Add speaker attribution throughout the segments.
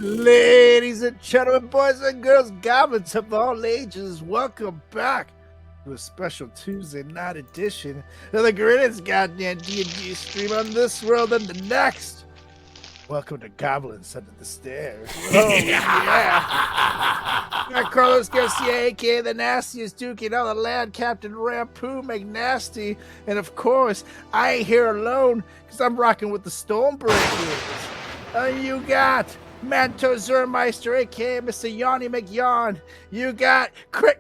Speaker 1: Ladies and gentlemen, boys and girls, goblins of all ages, welcome back to a special Tuesday night edition of the greatest goddamn D&D stream on this world and the next. Welcome to Goblins Under the Stairs. Oh, yeah. I'm Carlos Garcia, a.k.a. the nastiest Duke in all the land, Captain Rampoo McNasty. And of course, I ain't here alone because I'm rocking with the Stormwreck. You got Manto Zermeister, a.k.a. Mr. Yawny McYawn. You got Crick,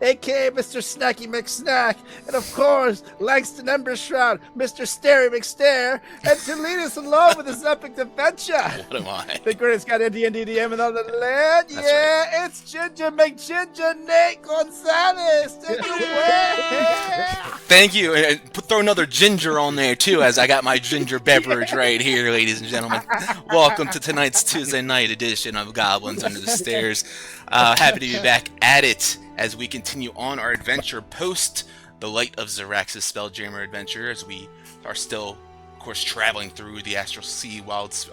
Speaker 1: a.k.a. Mr. Snacky McSnack. And of course, Langston Embershroud, Mr. Stary McStare. And to lead us along with this epic adventure,
Speaker 2: what am I?
Speaker 1: the greatest goddamn D&D DM in all the land.
Speaker 2: That's
Speaker 1: right. It's Ginger McGinger Nate Gonzalez. Take it away.
Speaker 2: Thank you. And throw another ginger on there, too, as I got my ginger beverage right here, ladies and gentlemen. Welcome to tonight's Tuesday night edition of Goblins Under the Stairs. Happy to be back at it as we continue on our adventure post the Light of Xerax's Spelljammer adventure, as we are still, of course, traveling through the Astral Sea wilds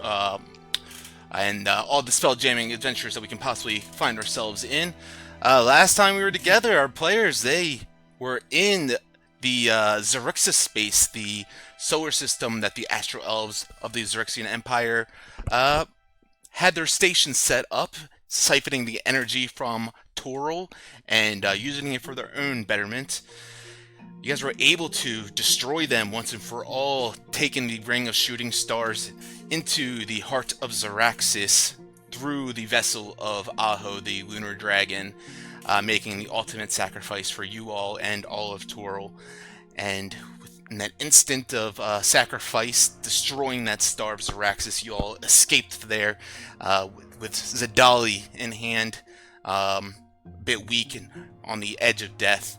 Speaker 2: and all the spelljamming adventures that we can possibly find ourselves in. Last time we were together, our players, they were in the Xerxes space, the solar system that the Astral Elves of the Xerexian Empire had their station set up, siphoning the energy from Toril and using it for their own betterment. You guys were able to destroy them once and for all, taking the Ring of Shooting Stars into the heart of Xeraxis through the vessel of Aho, the Lunar Dragon, making the ultimate sacrifice for you all and all of Toril. And in that instant of sacrifice, destroying that star of Xeraxis, you all escaped there with Zedali in hand, a bit weak and on the edge of death,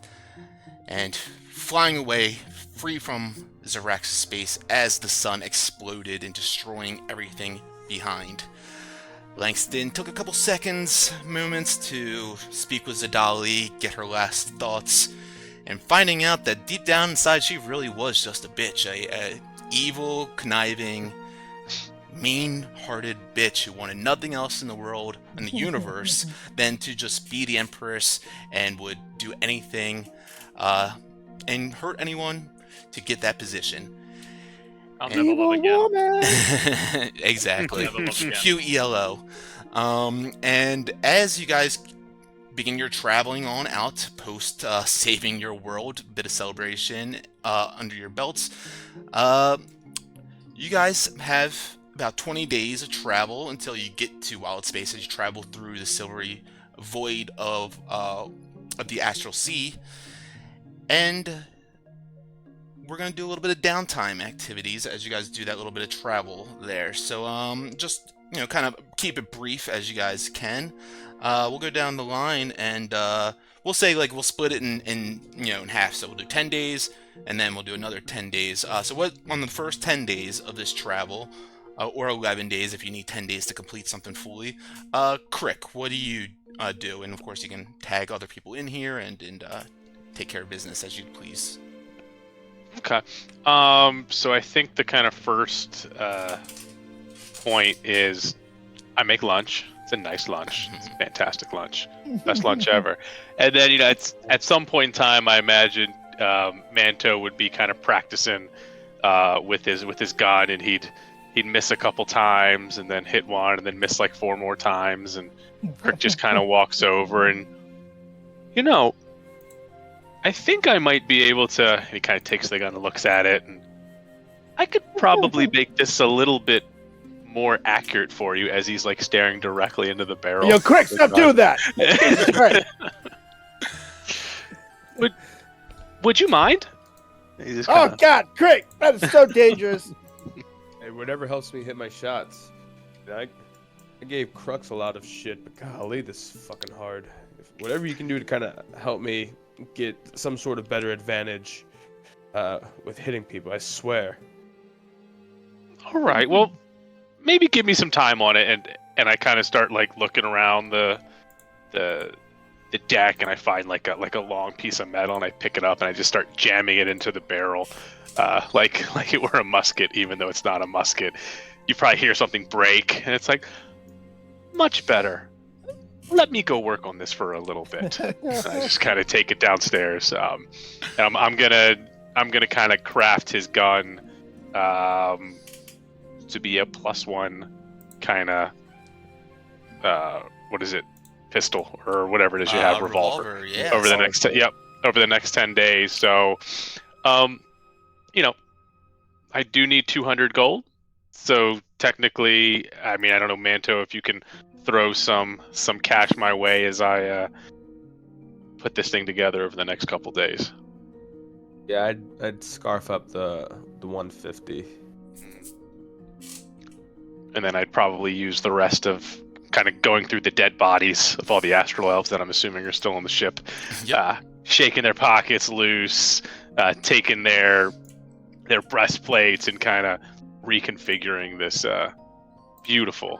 Speaker 2: and flying away free from Xeraxis space as the sun exploded and destroying everything behind. Langston took a couple moments to speak with Zedali, get her last thoughts, and finding out that deep down inside she really was just a bitch, a evil, conniving, mean-hearted bitch who wanted nothing else in the world, in the universe, than to just be the Empress and would do anything and hurt anyone to get that position.
Speaker 3: I'll never love again.
Speaker 2: Exactly.
Speaker 3: Never love again.
Speaker 2: QELO. And as you guys begin your traveling on out, post saving your world, bit of celebration under your belts, you guys have about 20 days of travel until you get to Wild Space as you travel through the silvery void of the Astral Sea. And we're going to do a little bit of downtime activities as you guys do that little bit of travel there. So just, kind of keep it brief as you guys can. We'll go down the line and we'll say we'll split it in half. So we'll do 10 days and then we'll do another 10 days. So what on the first 10 days of this travel, or 11 days if you need 10 days to complete something fully, Crick, what do you do? And of course you can tag other people in here and take care of business as you please.
Speaker 3: Okay. So I think the kind of first point is I make lunch. It's a nice lunch. It's a fantastic lunch. Best lunch ever. And then, it's at some point in time, I imagine Manto would be kind of practicing with his gun, and he'd miss a couple times and then hit one and then miss 4 more times, and Crick just kind of walks over and I think I might be able to, and he kind of takes the gun and looks at it, and I could probably make this a little bit more accurate for you as he's staring directly into the barrel.
Speaker 1: Yo, Crick, stop doing that.
Speaker 3: Would you mind?
Speaker 1: Oh, God, Crick, that is so dangerous.
Speaker 4: Hey, whatever helps me hit my shots. I gave Crux a lot of shit, but golly, this is fucking hard. Whatever you can do to kind of help me get some sort of better advantage with hitting people, I swear.
Speaker 3: All right, well, maybe give me some time on it, and I kind of start looking around the deck, and I find like a long piece of metal, and I pick it up and I just start jamming it into the barrel, like it were a musket, even though it's not a musket. You probably hear something break, and it's like, much better. Let me go work on this for a little bit. I just kind of take it downstairs. And I'm gonna kind of craft his gun to be a +1 kind of what is it, pistol or whatever it is you have, revolver.
Speaker 2: Yeah.
Speaker 3: Over the next over the next 10 days. So, you know, I do need 200 gold. So technically, I mean, I don't know, Manto, if you can throw some cash my way as I put this thing together over the next couple days.
Speaker 4: Yeah, I'd scarf up the 150.
Speaker 3: And then I'd probably use the rest of kind of going through the dead bodies of all the astral elves that I'm assuming are still on the ship.
Speaker 2: Yep.
Speaker 3: Shaking their pockets loose, taking their breastplates and kind of reconfiguring this beautiful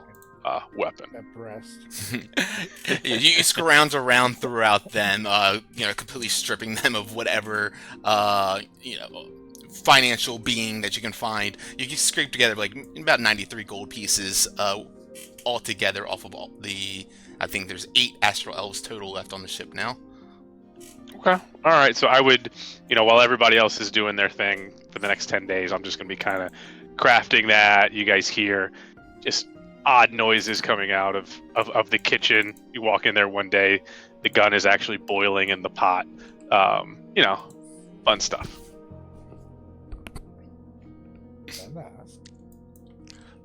Speaker 3: weapon.
Speaker 1: That breast.
Speaker 2: You scrounge around throughout them, completely stripping them of whatever, financial being that you can find. You can scrape together like about 93 gold pieces all together off of all the. I think there's 8 astral elves total left on the ship now.
Speaker 3: Okay. All right. So I would, while everybody else is doing their thing for the next 10 days, I'm just going to be kind of crafting that. You guys hear just odd noises coming out of the kitchen. You walk in there one day, the gun is actually boiling in the pot. Fun stuff.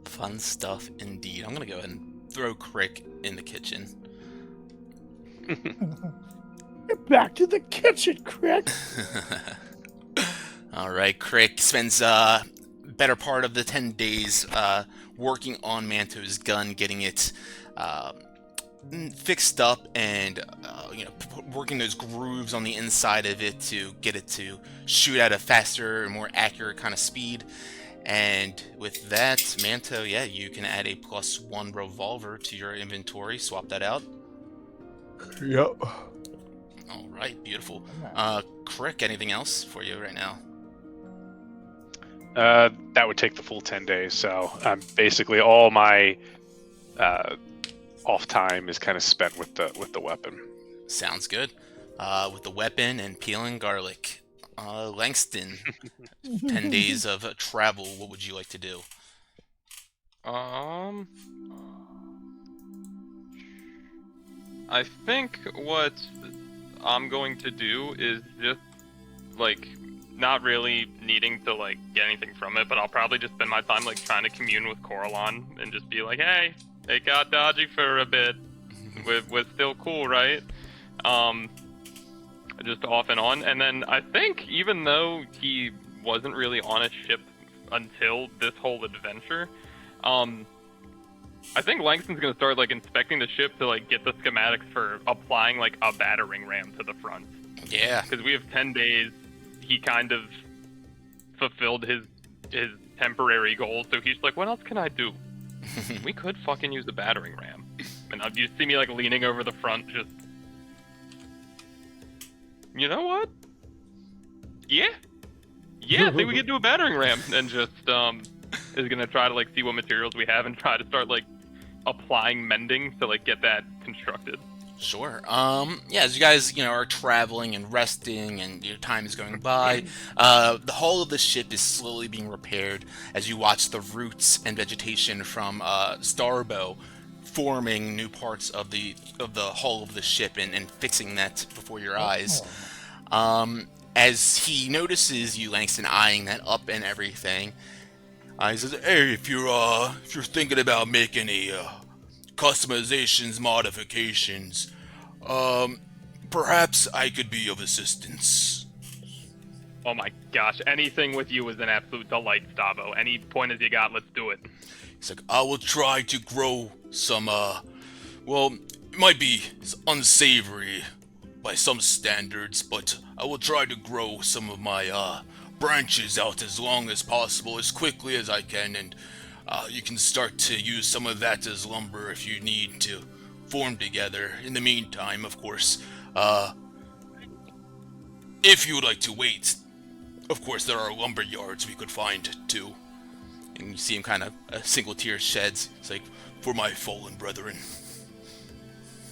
Speaker 2: Fun stuff indeed. I'm going to go ahead and throw Crick in the kitchen.
Speaker 1: Get back to the kitchen, Crick.
Speaker 2: All right, Crick spends better part of the 10 days working on Manto's gun, getting it fixed up and working those grooves on the inside of it to get it to shoot at a faster and more accurate kind of speed. And with that, Manto, yeah, you can add a +1 revolver to your inventory. Swap that out.
Speaker 4: Yep.
Speaker 2: All right, beautiful. Crick, anything else for you right now?
Speaker 3: That would take the full 10 days. So basically all my off time is kind of spent with the weapon.
Speaker 2: Sounds good. With the weapon and peeling garlic. Langston, 10 days of travel, what would you like to do?
Speaker 5: I think what I'm going to do is just, not really needing to, get anything from it, but I'll probably just spend my time, trying to commune with Coralon and just be like, hey, it got dodgy for a bit. We're still cool, right? Just off and on. And then I think even though he wasn't really on a ship until this whole adventure, I think Langston's gonna start inspecting the ship to get the schematics for applying a battering ram to the front.
Speaker 2: Yeah.
Speaker 5: Because we have 10 days. He kind of fulfilled his temporary goal, so he's like, what else can I do? We could fucking use the battering ram. And you see me leaning over the front, just, you know what? Yeah, I think we could do a battering ram, and just is gonna try to see what materials we have and try to start applying mending to get that constructed.
Speaker 2: Sure. As you guys, are traveling and resting and your time is going by, the hull of the ship is slowly being repaired as you watch the roots and vegetation from Starbow forming new parts of the hull of the ship and fixing that before your eyes. As he notices you, Langston, eyeing that up and everything, he says, "Hey, if you're thinking about making any customizations, modifications, perhaps I could be of assistance."
Speaker 5: Oh my gosh, anything with you is an absolute delight, Stavo. Any pointers you got, let's do it.
Speaker 2: He's like, "I will try to grow some, it might be unsavory by some standards, but I will try to grow some of my, branches out as long as possible, as quickly as I can, and you can start to use some of that as lumber if you need to form together. In the meantime, of course, if you would like to wait, of course there are lumber yards we could find too." And you see him kind of a single tear sheds. It's like, "For my fallen brethren."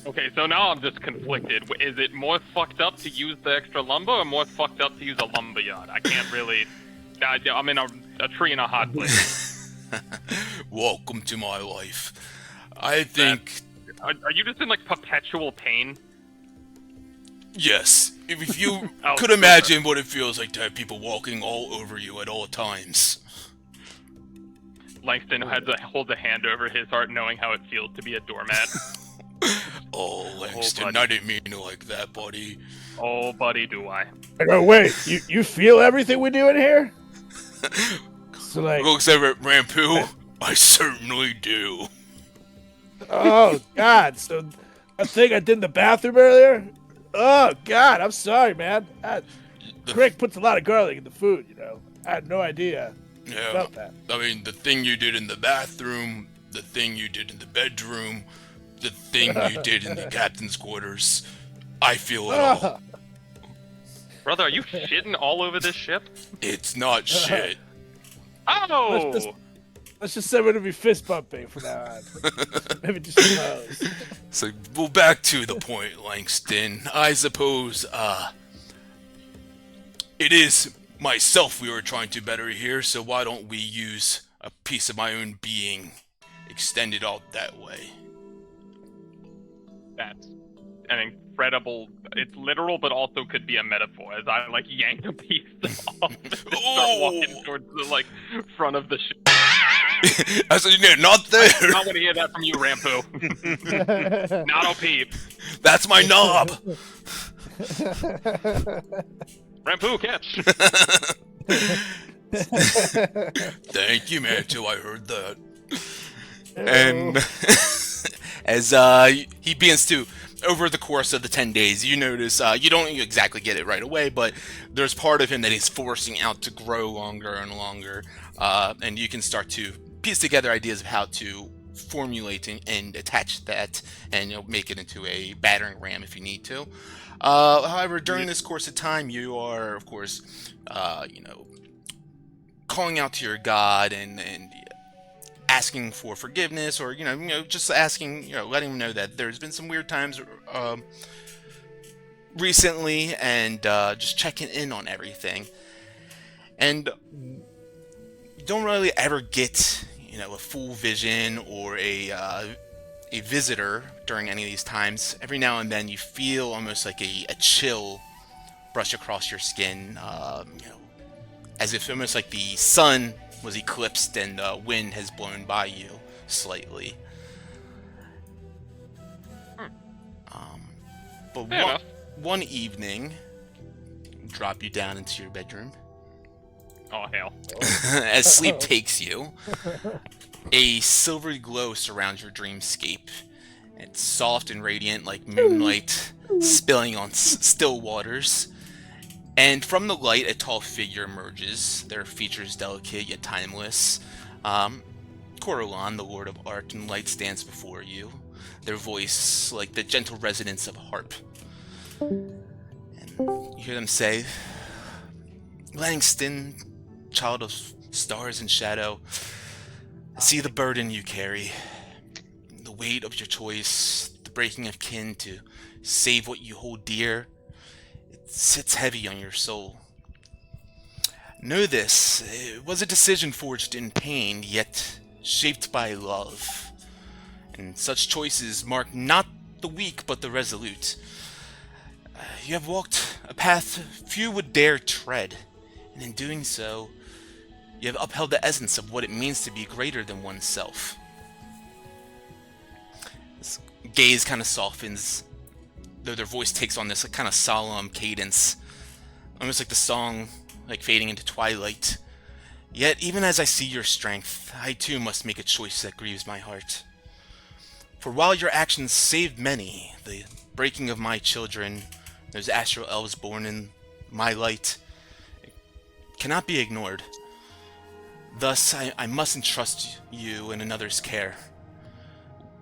Speaker 5: Okay, so now I'm just conflicted. Is it more fucked up to use the extra lumber, or more fucked up to use a lumberyard? I can't really. I'm in a tree in a hot place.
Speaker 2: Welcome to my life. I think...
Speaker 5: Are you just in like perpetual pain?
Speaker 2: Yes. If you
Speaker 5: Oh,
Speaker 2: could imagine what it feels like to have people walking all over you at all times.
Speaker 5: Langston holds a hand over his heart, knowing how it feels to be a doormat.
Speaker 2: Oh, Langston,
Speaker 5: buddy.
Speaker 2: I didn't mean it like that, buddy.
Speaker 5: Oh, buddy, do I.
Speaker 1: I go, wait, you feel everything we do in here? So like,
Speaker 2: Looks over at Rampu. I certainly do.
Speaker 1: oh God, so a thing I did in the bathroom earlier? Oh God, I'm sorry, man. Crick puts a lot of garlic in the food, you know. I had no idea
Speaker 2: Yeah,
Speaker 1: about that.
Speaker 2: I mean, the thing you did in the bathroom, the thing you did in the bedroom, the thing you did in the captain's quarters. I feel it all.
Speaker 5: Brother, are you shitting all over this ship?
Speaker 2: It's not shit.
Speaker 5: Oh!
Speaker 1: Let's just say we're gonna be fist bumping from now on. Maybe just close.
Speaker 2: So, well, back to the point, Langston. I suppose, it is myself we were trying to better here, so why don't we use a piece of my own being extended out that way?
Speaker 5: That's an incredible. It's literal, but also could be a metaphor. As I like yank a piece off and start walking towards the like front of the ship.
Speaker 2: I said, yeah, not there.
Speaker 5: I want to hear that from you, Rampu. Not a peep.
Speaker 2: That's my knob.
Speaker 5: Rampu, catch.
Speaker 2: Thank you, Mantle. I heard that. And as he begins to, over the course of the 10 days, you notice, you don't exactly get it right away, but there's part of him that he's forcing out to grow longer and longer, and you can start to piece together ideas of how to formulate and attach that, and make it into a battering ram if you need to. However, during this course of time, you are, of course, calling out to your god and asking for forgiveness, or just asking, letting him know that there's been some weird times recently, and just checking in on everything. And you don't really ever get a full vision or a visitor during any of these times. Every now and then you feel almost like a chill brush across your skin, as if almost like the sun was eclipsed and wind has blown by you slightly. But one evening, drop you down into your bedroom.
Speaker 5: Oh hell!
Speaker 2: As sleep takes you, a silvery glow surrounds your dreamscape. It's soft and radiant like moonlight spilling on still waters. And from the light, a tall figure emerges, their features delicate yet timeless. Coralon, the Lord of Art and Light, stands before you, their voice like the gentle resonance of a harp. And you hear them say, "Langston, child of stars and shadow, I see the burden you carry, the weight of your choice, the breaking of kin to save what you hold dear. It sits heavy on your soul. Know this, it was a decision forged in pain, yet shaped by love. And such choices mark not the weak, but the resolute. You have walked a path few would dare tread, and in doing so, you have upheld the essence of what it means to be greater than oneself." This gaze kind of softens, though their voice takes on this kind of solemn cadence, almost like the song fading into twilight. "Yet, even as I see your strength, I too must make a choice that grieves my heart. For while your actions saved many, the breaking of my children, those astral elves born in my light, cannot be ignored. Thus, I must entrust you in another's care.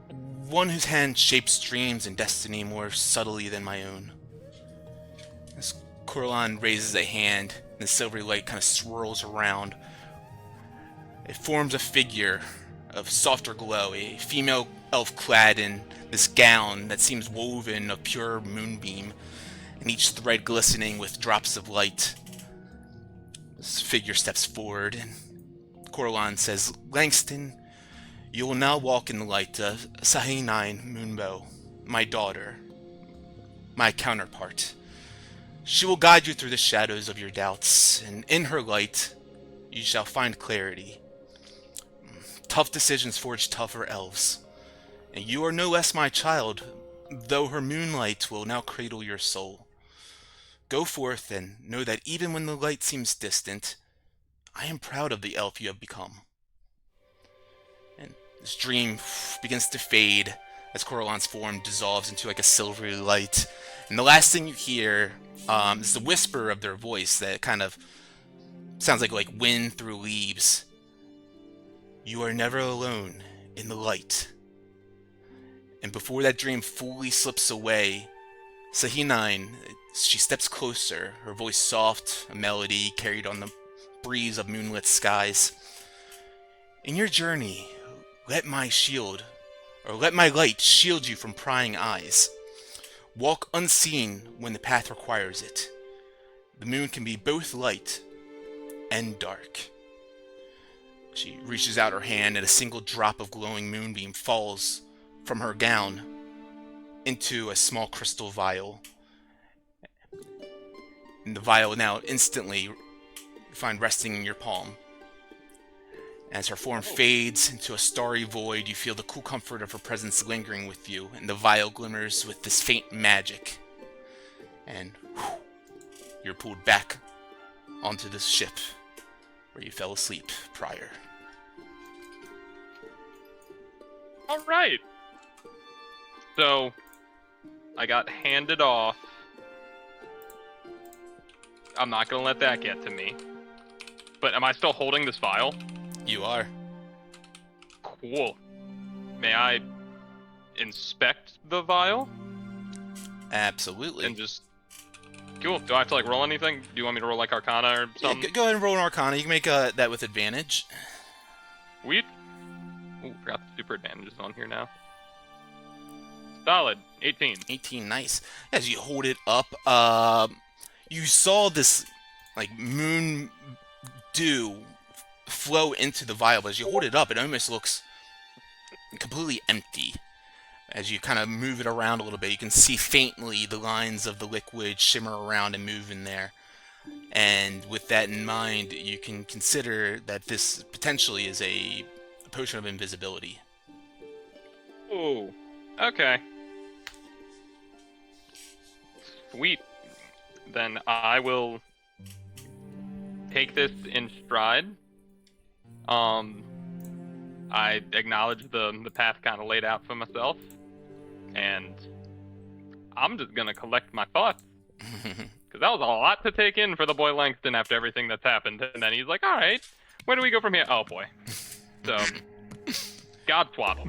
Speaker 2: One whose hand shapes dreams and destiny more subtly than my own." As Coralon raises a hand, and the silvery light kind of swirls around, it forms a figure of softer glow, a female elf clad in this gown that seems woven of pure moonbeam, and each thread glistening with drops of light. This figure steps forward, and Coralon says, "Langston, you will now walk in the light of Sahinine Moonbow, my daughter, my counterpart. She will guide you through the shadows of your doubts, and in her light, you shall find clarity. Tough decisions forge tougher elves, and you are no less my child, though her moonlight will now cradle your soul. Go forth and know that even when the light seems distant, I am proud of the elf you have become." And this dream begins to fade as Coralon's form dissolves into like a silvery light. And the last thing you hear is the whisper of their voice that kind of sounds like wind through leaves. "You are never alone in the light." And before that dream fully slips away, Sahinine, she steps closer, her voice soft, a melody carried on the breeze of moonlit skies. "In your journey, let my light shield you from prying eyes. Walk unseen when the path requires it. The moon can be both light and dark." She reaches out her hand, and a single drop of glowing moonbeam falls from her gown into a small crystal vial. And the vial now instantly you find resting in your palm. As her form fades into a starry void, you feel the cool comfort of her presence lingering with you, and the vial glimmers with this faint magic. And you're pulled back onto this ship where you fell asleep prior.
Speaker 5: All right. So, I got handed off. I'm not gonna let that get to me. But am I still holding this vial?
Speaker 2: You are.
Speaker 5: Cool. May I inspect the vial?
Speaker 2: Absolutely.
Speaker 5: And just... Cool. Do I have to, roll anything? Do you want me to roll, Arcana or
Speaker 2: Yeah,
Speaker 5: something?
Speaker 2: go ahead and roll an Arcana. You can make that with advantage.
Speaker 5: Sweet. Ooh, forgot the super advantages on here now. Solid. 18.
Speaker 2: 18, nice. As you hold it up, you saw this, moon dew flow into the vial, but as you hold it up, it almost looks completely empty. As you kind of move it around a little bit, you can see faintly the lines of the liquid shimmer around and move in there. And with that in mind, you can consider that this potentially is a potion of invisibility.
Speaker 5: Ooh. Okay. Sweet. Then I will take this in stride. I acknowledge the path kind of laid out for myself, and I'm just gonna collect my thoughts, because that was a lot to take in for the boy Langston after everything that's happened. And then he's like, "All right, where do we go from here?" Oh boy. So, God swaddle.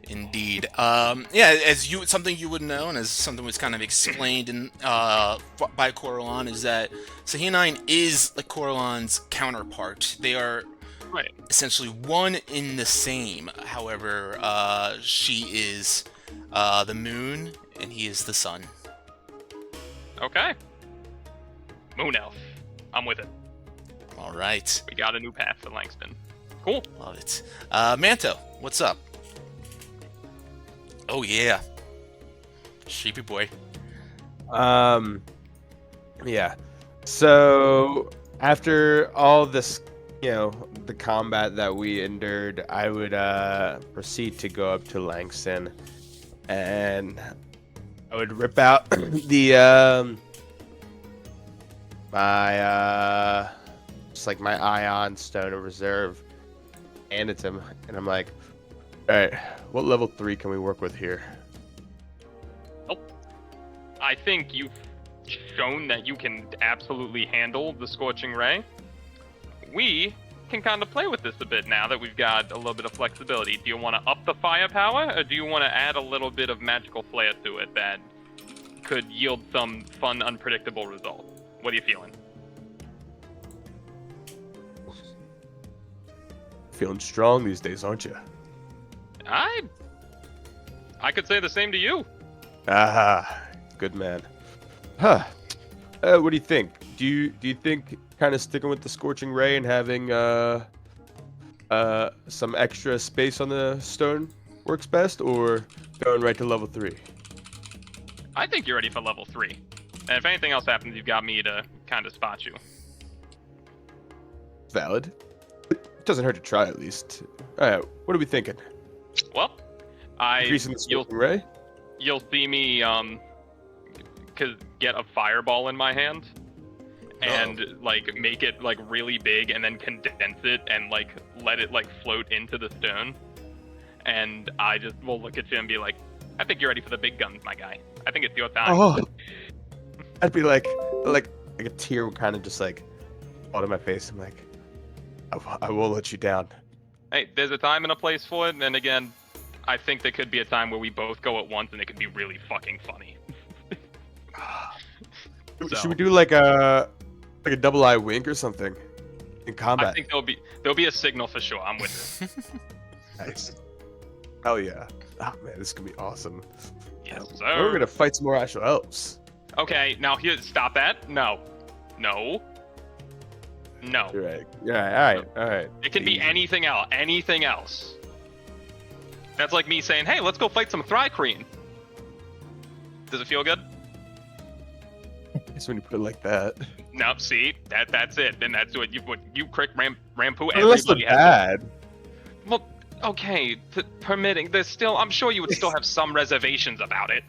Speaker 2: Indeed. Yeah, something you would know, and as something was kind of explained by Coralon, is that Sahinine is Coralon's counterpart. They are
Speaker 5: Right.
Speaker 2: essentially one in the same. However, she is the moon, and he is the sun.
Speaker 5: Okay. Moon elf. I'm with it.
Speaker 2: All right.
Speaker 5: We got a new path for Langston. Cool.
Speaker 2: Love it. Manto, what's up? Oh, yeah. Sheepy boy.
Speaker 4: Yeah. So after all this, the combat that we endured, I would proceed to go up to Langston, and I would rip out the my Ion Stone of Reserve, hand it to him, and I'm like, all right, what level 3 can we work with here?
Speaker 5: I think you've shown that you can absolutely handle the Scorching Ray. We can kind of play with this a bit now that we've got a little bit of flexibility. Do you want to up the firepower, or do you want to add a little bit of magical flair to it that could yield some fun, unpredictable results? What are you feeling?
Speaker 4: Feeling strong these days, aren't you?
Speaker 5: I could say the same to you.
Speaker 4: Ah, good man. Huh. What do you think? Do you think kind of sticking with the Scorching Ray and having some extra space on the stone works best, or going right to level 3?
Speaker 5: I think you're ready for level 3. And if anything else happens, you've got me to kind of spot you.
Speaker 4: Valid. It doesn't hurt to try at least. All right, what are we thinking?
Speaker 5: Well,
Speaker 4: Increasing the Scorching Ray?
Speaker 5: you'll see me get a fireball in my hand and like make it like really big and then condense it and like let it like float into the stone. And I just will look at you and be like, I think you're ready for the big guns, my guy. I think it's your time.
Speaker 4: Oh, I'd be like a tear would kind of just like fall to my face. I'm like, I won't let you down.
Speaker 5: Hey, there's a time and a place for it, and again, I think there could be a time where we both go at once and it could be really fucking funny.
Speaker 4: Should we do like a double eye wink or something in combat?
Speaker 5: I think there'll be a signal for sure. I'm with you.
Speaker 4: Nice. Hell yeah. Oh man, this is gonna be awesome.
Speaker 5: Yes,
Speaker 4: We're
Speaker 5: sir.
Speaker 4: gonna fight some more actual elves.
Speaker 5: Okay, now here, stop that. No. No. No.
Speaker 4: You're right. Yeah. All right.
Speaker 5: It can be anything else. Anything else. That's like me saying, hey, let's go fight some Thrycreen. Does it feel good?
Speaker 4: It's when you put it like that.
Speaker 5: No, see? That's it. And that's what you crick Rampu.
Speaker 4: Unless they're
Speaker 5: Everybody has
Speaker 4: bad.
Speaker 5: Well, okay, permitting. There's still, I'm sure you would still have some reservations about it.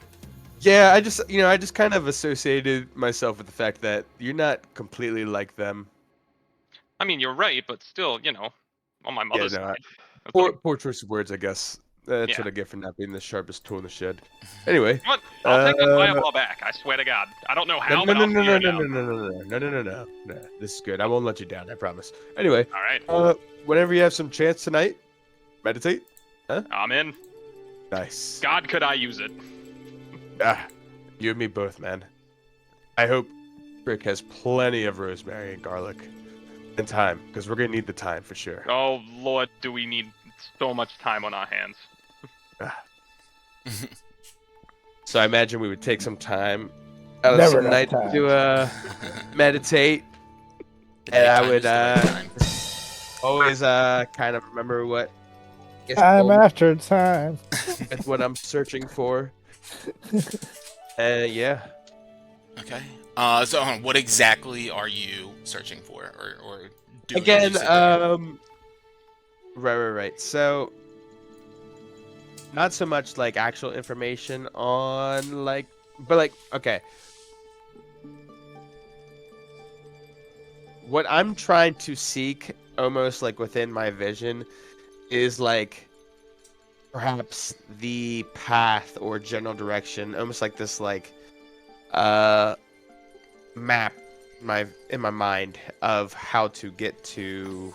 Speaker 4: Yeah, I just kind of associated myself with the fact that you're not completely like them.
Speaker 5: I mean, you're right, but still, on my mother's
Speaker 4: no,
Speaker 5: side. That's
Speaker 4: Poor choice of words, I guess. That's
Speaker 5: Yeah.
Speaker 4: what I get for not being the sharpest tool in the shed. Anyway.
Speaker 5: What? I'll take that
Speaker 4: no.
Speaker 5: fireball back. I swear to God. I don't know how,
Speaker 4: No,
Speaker 5: but
Speaker 4: no,
Speaker 5: I'll
Speaker 4: no,
Speaker 5: figure
Speaker 4: no,
Speaker 5: it
Speaker 4: no,
Speaker 5: out.
Speaker 4: no. This is good. I won't let you down, I promise. Anyway,
Speaker 5: All right,
Speaker 4: whenever you have some chance tonight, meditate.
Speaker 5: I'm in.
Speaker 4: Nice.
Speaker 5: God, could I use it?
Speaker 4: You and me both, man. I hope Rick has plenty of rosemary and garlic and time, because we're gonna need the time for sure.
Speaker 5: Oh, Lord, do we need so much time on our hands.
Speaker 4: So I imagine we would take some time out of
Speaker 1: Never
Speaker 4: some
Speaker 1: enough
Speaker 4: night
Speaker 1: time.
Speaker 4: to meditate, and I would always kind of remember what
Speaker 1: Time after time.
Speaker 4: that's what I'm searching for. Yeah.
Speaker 2: Okay. So what exactly are you searching for, or doing?
Speaker 4: Again,
Speaker 2: as you sit there?
Speaker 4: right. So, not so much like actual information on but okay. What I'm trying to seek, almost like within my vision, is like perhaps the path or general direction, almost like this map in my mind of how to get to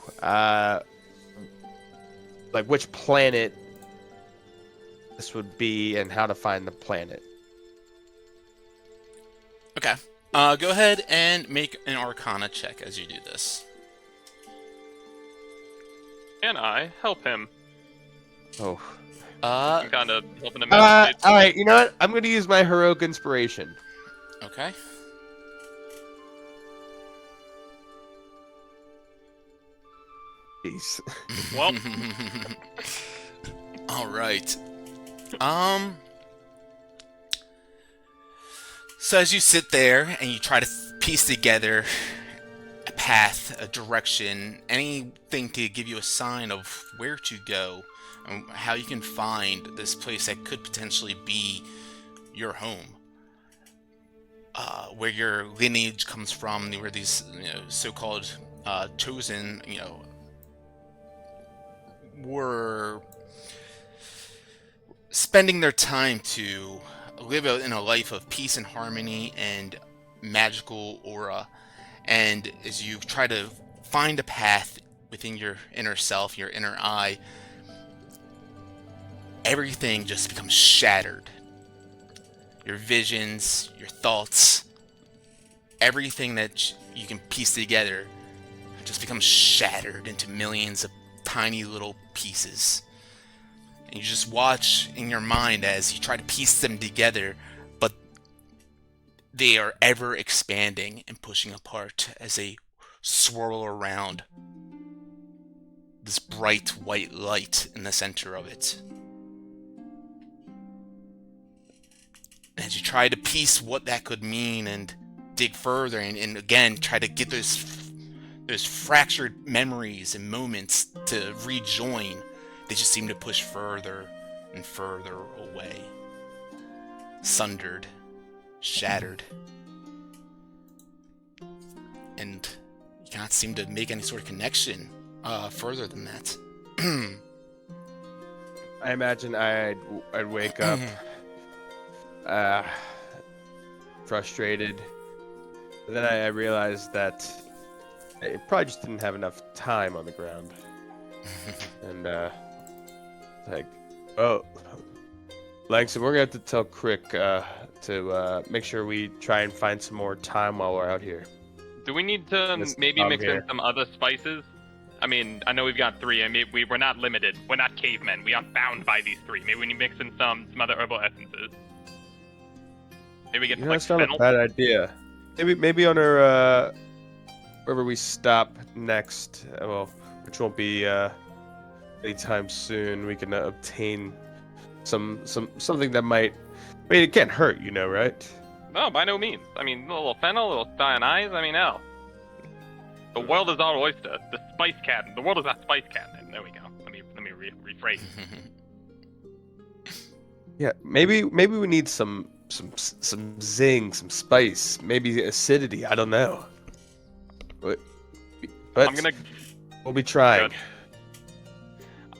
Speaker 4: like which planet this would be and how to find the planet.
Speaker 2: Okay. Go ahead and make an Arcana check as you do this.
Speaker 5: Can I help him?
Speaker 4: Oh.
Speaker 5: I'm kind of helping him out.
Speaker 4: All right, you know what? I'm going to use my heroic inspiration.
Speaker 2: Okay.
Speaker 4: Jeez.
Speaker 5: Well,
Speaker 2: All right. So as you sit there and you try to piece together a path, a direction, anything to give you a sign of where to go, and how you can find this place that could potentially be your home, where your lineage comes from, where these so-called chosen, were spending their time to live in a life of peace and harmony and magical aura. And as you try to find a path within your inner self, your inner eye, everything just becomes shattered. Your visions, your thoughts, everything that you can piece together just becomes shattered into millions of tiny little pieces. And you just watch in your mind as you try to piece them together, but they are ever expanding and pushing apart as they swirl around this bright white light in the center of it. As you try to piece what that could mean and dig further and again try to get those fractured memories and moments to rejoin, they just seem to push further and further away. Sundered, shattered. And you can't seem to make any sort of connection further than that.
Speaker 4: I imagine I'd wake up frustrated. But then I realized that I probably just didn't have enough time on the ground. And like, oh, Langston, we're gonna have to tell Crick to make sure we try and find some more time while we're out here.
Speaker 5: Do we need to maybe mix in some other spices? I mean, I know we've got 3. I mean, we're not limited. We're not cavemen. We aren't bound by these 3. Maybe we need to mix in some other herbal essences. Maybe we get some, like,
Speaker 4: that's not
Speaker 5: fennel.
Speaker 4: a bad idea. Maybe on our wherever we stop next, well, which won't be anytime soon, we can obtain something that might. I mean, it can't hurt, you know, right?
Speaker 5: No, by no means. I mean, a little fennel, a little cyanide. I mean, hell. The world is our oyster. The spice cabinet. The world is our spice cabinet. There we go. Let me rephrase.
Speaker 4: Yeah, maybe we need some zing, some spice, maybe acidity. I don't know. But we'll be trying.
Speaker 5: Good.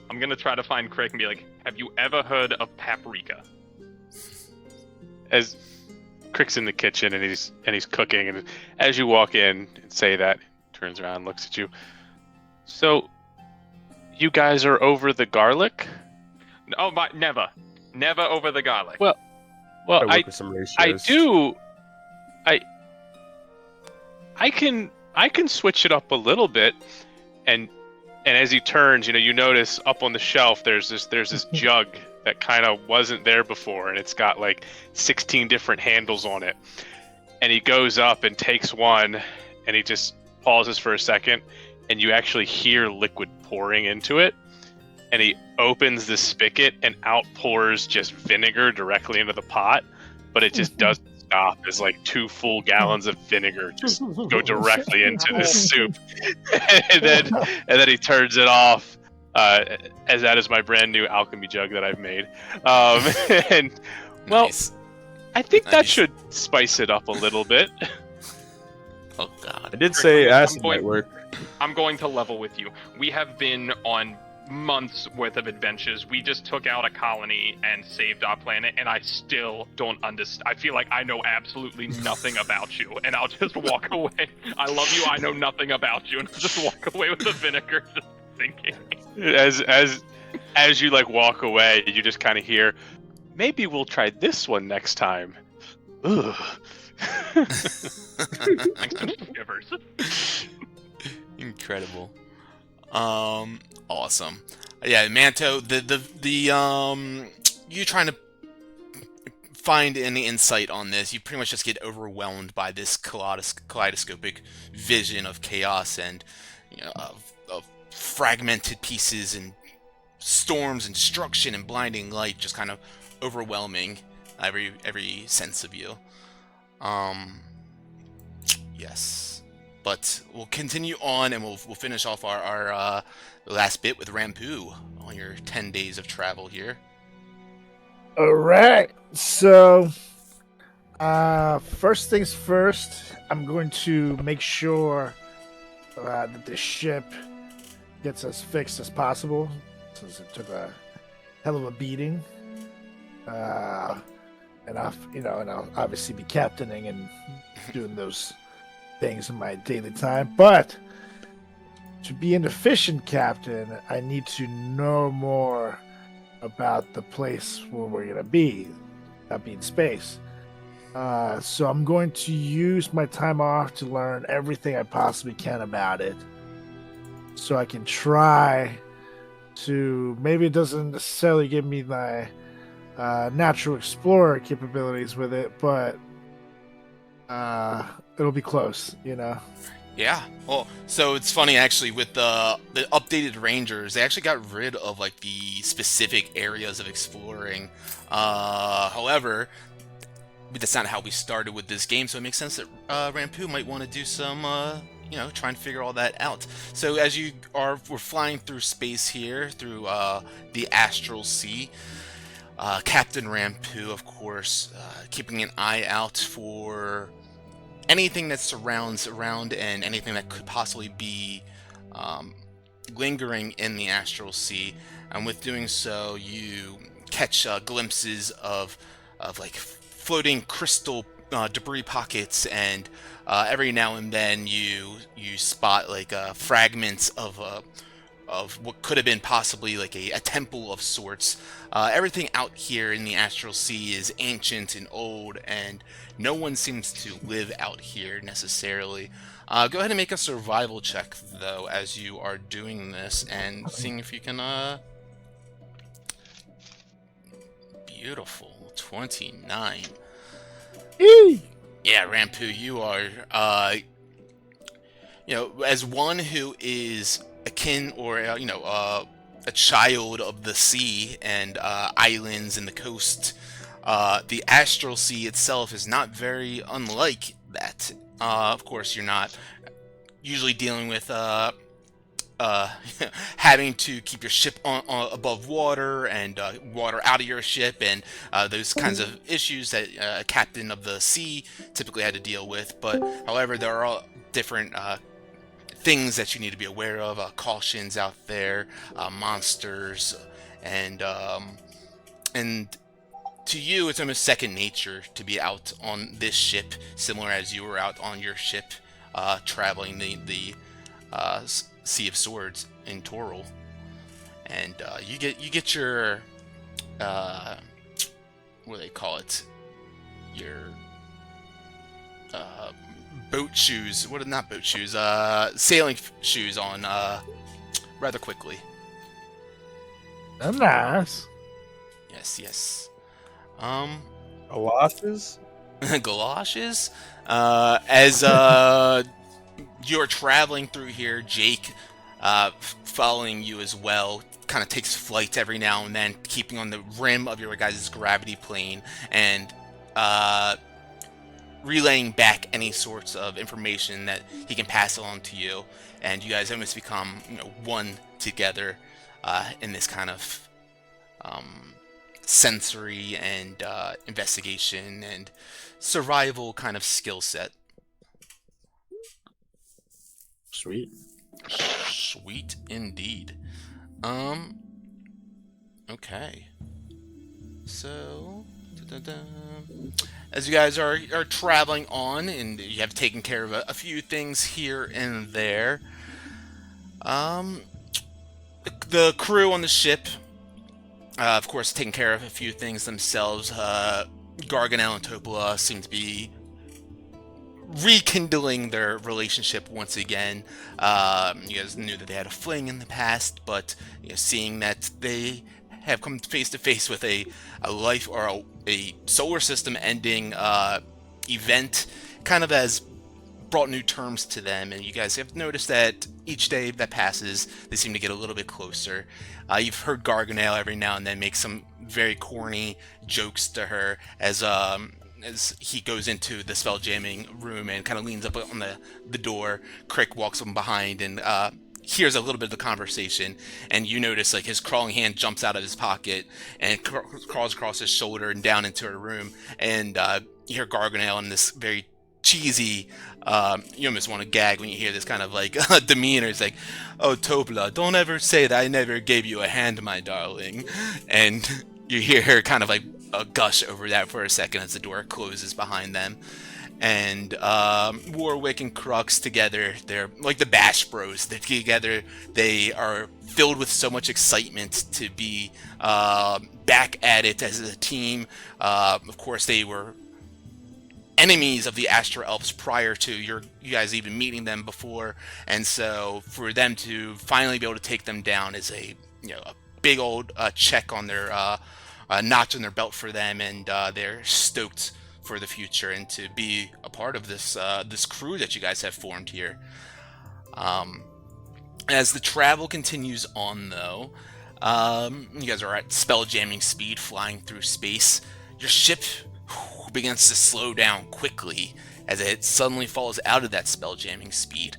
Speaker 5: I'm gonna try to find Crick and be like, "Have you ever heard of paprika?"
Speaker 3: As Crick's in the kitchen and he's cooking, and as you walk in and say that, turns around and looks at you. So, you guys are over the garlic?
Speaker 5: Oh, never over the garlic.
Speaker 3: Well, I do. I can switch it up a little bit, and as he turns, you notice up on the shelf there's this jug that kind of wasn't there before, and it's got like 16 different handles on it. And he goes up and takes one, and he just pauses for a second, and you actually hear liquid pouring into it. And he opens the spigot and outpours just vinegar directly into the pot, but it just doesn't stop. As like 2 full gallons of vinegar just go directly into the soup. and then he turns it off. As that is my brand new alchemy jug that I've made. And well,
Speaker 2: Nice.
Speaker 3: I think that should spice it up a little bit.
Speaker 2: Oh god.
Speaker 4: I did say acid might work.
Speaker 5: I'm going to level with you. We have been on months worth of adventures. We just took out a colony and saved our planet, and I still don't understand. I feel like I know absolutely nothing about you, and I'll just walk away. I love you. I know nothing about you, and I'll just walk away with the vinegar, just thinking.
Speaker 3: As you like walk away, you just kind of hear, maybe we'll try this one next time. Ugh.
Speaker 2: Incredible. Awesome. Yeah, Manto, you trying to find any insight on this, you pretty much just get overwhelmed by this kaleidoscopic vision of chaos and of fragmented pieces and storms and destruction and blinding light, just kind of overwhelming every sense of you. Yes. But we'll continue on, and we'll finish off our last bit with Rampu on your 10 days of travel here.
Speaker 1: All right. So, first things first, I'm going to make sure that the ship gets as fixed as possible, since it took a hell of a beating. And I'll obviously be captaining and doing those things in my daily time. But to be an efficient captain, I need to know more about the place where we're going to be, that being space. So I'm going to use my time off to learn everything I possibly can about it, so I can try to maybe it doesn't necessarily give me my natural explorer capabilities with it, but it'll be close, you know.
Speaker 2: Yeah. Well, so it's funny actually with the updated rangers, they actually got rid of like the specific areas of exploring. However, that's not how we started with this game, so it makes sense that Rampu might want to do some, try and figure all that out. So as we're flying through space here, through the Astral Sea, Captain Rampu, of course, keeping an eye out for anything that surrounds around and anything that could possibly be lingering in the Astral Sea. And with doing so, you catch glimpses of like floating crystal debris pockets, and every now and then you spot like fragments of what could have been possibly like a temple of sorts. Everything out here in the Astral Sea is ancient and old, and no one seems to live out here necessarily. Go ahead and make a survival check, though, as you are doing this, and seeing if you can... Beautiful. 29.
Speaker 1: Eee!
Speaker 2: Yeah, Rampu, you are, as one who is akin or, a child of the sea and islands and the coast, the Astral Sea itself is not very unlike that. Of course, you're not usually dealing with having to keep your ship above water and water out of your ship and those kinds of issues that a captain of the sea typically had to deal with. But however, there are all different things that you need to be aware of, cautions out there, monsters, and to you it's almost second nature to be out on this ship, similar as you were out on your ship traveling the Sea of Swords in Toril. And you get your what do they call it, your boat shoes, not boat shoes, sailing shoes on rather quickly.
Speaker 1: Nice.
Speaker 2: Yes.
Speaker 4: Galoshes?
Speaker 2: Galoshes. As you're traveling through here, Jake, following you as well, kind of takes flight every now and then, keeping on the rim of your guys' gravity plane and relaying back any sorts of information that he can pass along to you, and you guys almost become one together in this kind of sensory and investigation and survival kind of skill set. Sweet indeed. Okay. So, as you guys are traveling on, and you have taken care of a few things here and there, the crew on the ship, of course, taking care of a few things themselves. Garganel and Topola seem to be rekindling their relationship once again. You guys knew that they had a fling in the past, but seeing that they have come face to face with a life or a solar system ending event, kind of has brought new terms to them, and you guys have noticed that each day that passes, they seem to get a little bit closer. You've heard Garganel every now and then make some very corny jokes to her as he goes into the spell jamming room and kind of leans up on the door. Crick walks from behind and hears a little bit of the conversation, and you notice like his crawling hand jumps out of his pocket and crawls across his shoulder and down into her room, and you hear Garganel in this very cheesy, you almost want to gag when you hear this kind of like demeanor. It's like, "Oh, Topla, don't ever say that I never gave you a hand, my darling." And you hear her kind of like gush over that for a second as the door closes behind them. And Warwick and Crux together, they're like the Bash Bros. They're together. They are filled with so much excitement to be back at it as a team. Of course, they were enemies of the Astral Elves prior to you guys even meeting them before, and so for them to finally be able to take them down is a big old check on their notch on their belt for them, and they're stoked for the future and to be a part of this this crew that you guys have formed here. As the travel continues on, though, you guys are at spell-jamming speed, flying through space. Your ship begins to slow down quickly as it suddenly falls out of that spell-jamming speed.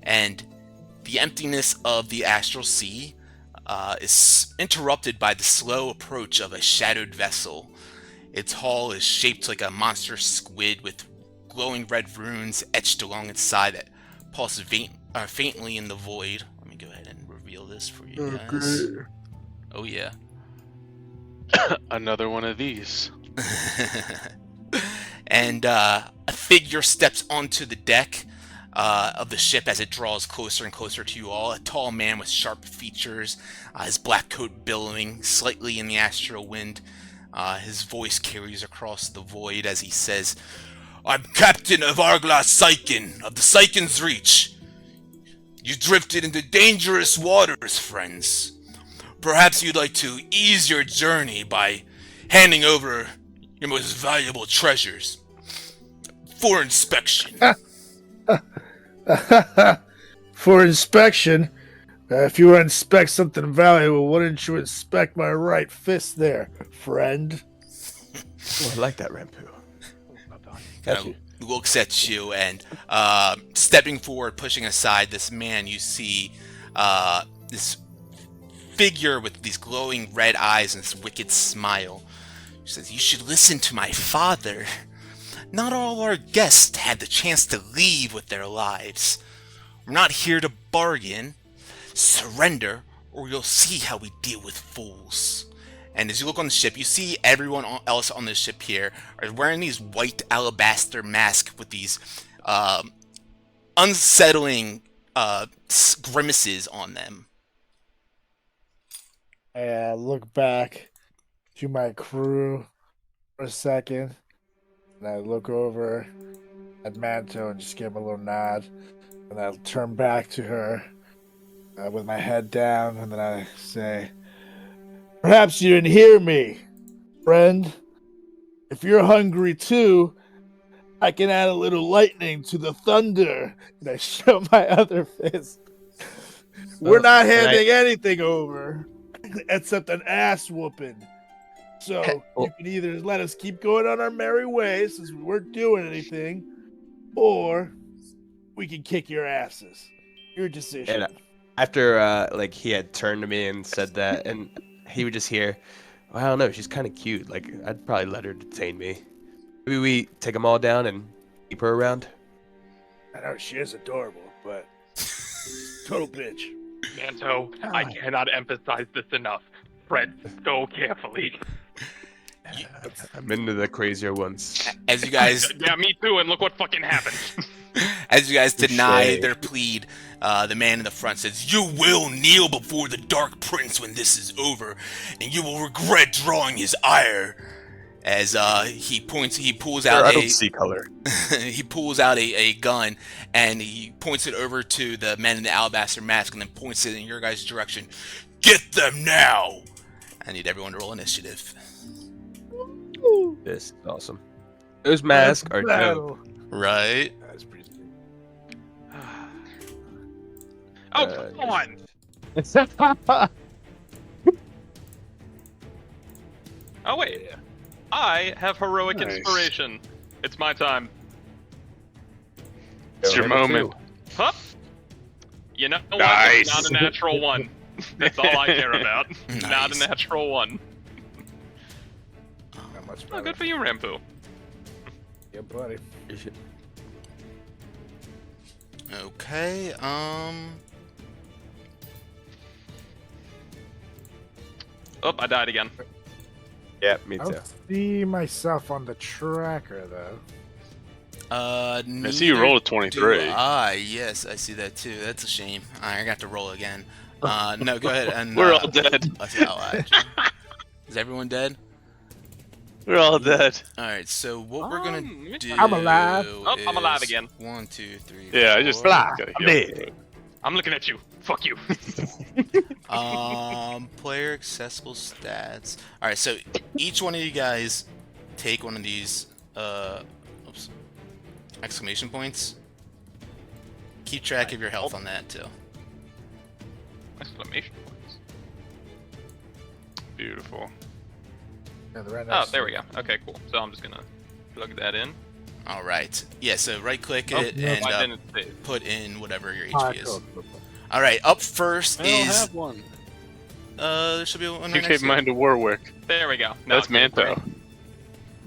Speaker 2: And the emptiness of the astral sea is interrupted by the slow approach of a shadowed vessel. Its hull is shaped like a monstrous squid with glowing red runes etched along its side that pulse faintly in the void. Let me go ahead and reveal this for you guys. Oh yeah.
Speaker 3: Another one of these.
Speaker 2: And a figure steps onto the deck of the ship as it draws closer and closer to you all. A tall man with sharp features, his black coat billowing slightly in the astral wind. His voice carries across the void as he says, "I'm Captain of Arglas Syken of the Syken's Reach. You drifted into dangerous waters, friends. Perhaps you'd like to ease your journey by handing over your most valuable treasures for inspection."
Speaker 1: For inspection? If you want to inspect something valuable, why didn't you inspect my right fist there, friend?
Speaker 4: Oh, I like that, Rampu.
Speaker 2: Kind of looks at you and stepping forward, pushing aside this man, you see this figure with these glowing red eyes and this wicked smile. She says, "You should listen to my father. Not all our guests had the chance to leave with their lives. We're not here to bargain. Surrender, or you'll see how we deal with fools." And as you look on the ship, you see everyone else on the ship here are wearing these white alabaster masks with these unsettling grimaces on them.
Speaker 1: I look back to my crew for a second, and I look over at Manto and just give him a little nod, and I'll turn back to her with my head down, and then I say, "Perhaps you didn't hear me, friend. If you're hungry too, I can add a little lightning to the thunder." And I show my other fist. We're not handing anything over except an ass whooping. So you can either let us keep going on our merry way since we weren't doing anything, or we can kick your asses. Your decision.
Speaker 4: And after he had turned to me and said that, and he would just hear, "Well, I don't know, she's kind of cute. Like, I'd probably let her detain me. Maybe we take them all down and keep her around."
Speaker 1: I know she is adorable, but total bitch.
Speaker 5: Manto, I cannot emphasize this enough. Tread so carefully.
Speaker 4: I'm into the crazier ones.
Speaker 2: As you guys,
Speaker 5: Yeah, me too, and look what fucking happened.
Speaker 2: as you guys deny
Speaker 4: Touché.
Speaker 2: their plead, the man in the front says, "You will kneel before the Dark Prince when this is over, and you will regret drawing his ire." As he pulls out
Speaker 4: I don't see color.
Speaker 2: he pulls out a gun and he points it over to the men in the alabaster mask and then points it in your guys' direction. "Get them now!" I need everyone to roll initiative.
Speaker 4: This is awesome. Those masks are dope.
Speaker 1: Battle.
Speaker 2: Right?
Speaker 1: That's pretty sweet.
Speaker 5: Oh, come on! Oh, wait. I have heroic
Speaker 3: Nice.
Speaker 5: inspiration. It's my time.
Speaker 3: It's your moment.
Speaker 5: Huh? You know what?
Speaker 3: Nice.
Speaker 5: Not a natural one. That's all I care about. Not a
Speaker 2: Nice.
Speaker 5: natural one.
Speaker 1: Not much
Speaker 5: Oh,
Speaker 1: better.
Speaker 5: good for you, Rampu.
Speaker 1: Yeah, buddy.
Speaker 2: Okay,
Speaker 5: Oh, I died again.
Speaker 4: Yeah, me
Speaker 1: I
Speaker 4: too.
Speaker 1: don't see myself on the tracker though.
Speaker 3: I see you rolled a 23.
Speaker 2: Yes, I see that too. That's a shame. I got to roll again. No, go ahead and
Speaker 3: We're all dead.
Speaker 2: Is everyone dead?
Speaker 3: We're all dead.
Speaker 2: All right, so what we're gonna do?
Speaker 1: I'm alive.
Speaker 5: Oh, I'm alive
Speaker 2: is
Speaker 5: again.
Speaker 2: 1, 2, 3.
Speaker 3: Yeah, I just
Speaker 2: 4.
Speaker 3: gotta
Speaker 1: I'm
Speaker 3: heal.
Speaker 1: dead.
Speaker 5: I'm looking at you. Fuck you.
Speaker 2: Player accessible stats. All right, so each one of you guys take one of these exclamation points. Keep track of your health on that too.
Speaker 5: Exclamation points.
Speaker 3: Beautiful.
Speaker 1: Yeah, the right
Speaker 5: Oh,
Speaker 1: next
Speaker 5: there
Speaker 1: to
Speaker 5: we go. Okay, cool. So I'm just gonna plug that in.
Speaker 2: All right. Yeah. So right click
Speaker 1: Oh,
Speaker 2: it
Speaker 1: no,
Speaker 2: and
Speaker 5: I didn't save.
Speaker 2: put in whatever your
Speaker 1: Ah,
Speaker 2: HP is.
Speaker 1: cool.
Speaker 2: All right. Up first
Speaker 6: I don't
Speaker 2: is
Speaker 6: have one.
Speaker 2: there should be one
Speaker 3: You
Speaker 2: right next
Speaker 3: gave
Speaker 2: to
Speaker 3: mine to Warwick.
Speaker 5: There we go. Now
Speaker 3: That's
Speaker 5: it's getting
Speaker 3: Manto.
Speaker 5: great.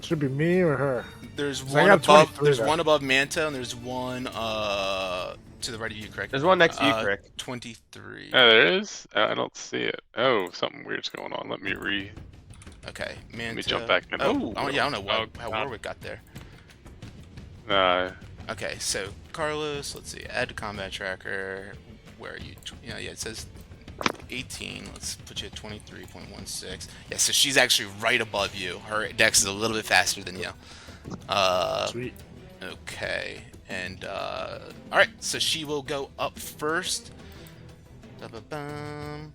Speaker 1: Should be me or her.
Speaker 2: There's
Speaker 1: So I
Speaker 2: one
Speaker 1: got
Speaker 2: above.
Speaker 1: 23
Speaker 2: There's
Speaker 1: though.
Speaker 2: one above Manta, and there's one to the right of you, correct?
Speaker 4: There's one next to you, Crick.
Speaker 2: 23.
Speaker 3: Oh, there is? I don't see it. Oh, something weird's going on. Let me
Speaker 2: Okay, Manta.
Speaker 3: jump back in.
Speaker 2: Oh,
Speaker 3: Oh,
Speaker 2: yeah, I don't know
Speaker 5: oh,
Speaker 2: how
Speaker 5: God.
Speaker 2: Warwick got there.
Speaker 3: Uh,
Speaker 2: Okay, so Carlos, let's see, add to combat tracker. Where are you? Yeah, it says 18. Let's put you at 23.16. Yeah, so she's actually right above you. Her dex is a little bit faster than you.
Speaker 1: Sweet.
Speaker 2: Okay, and all right, so she will go up first. Ba-ba-bum.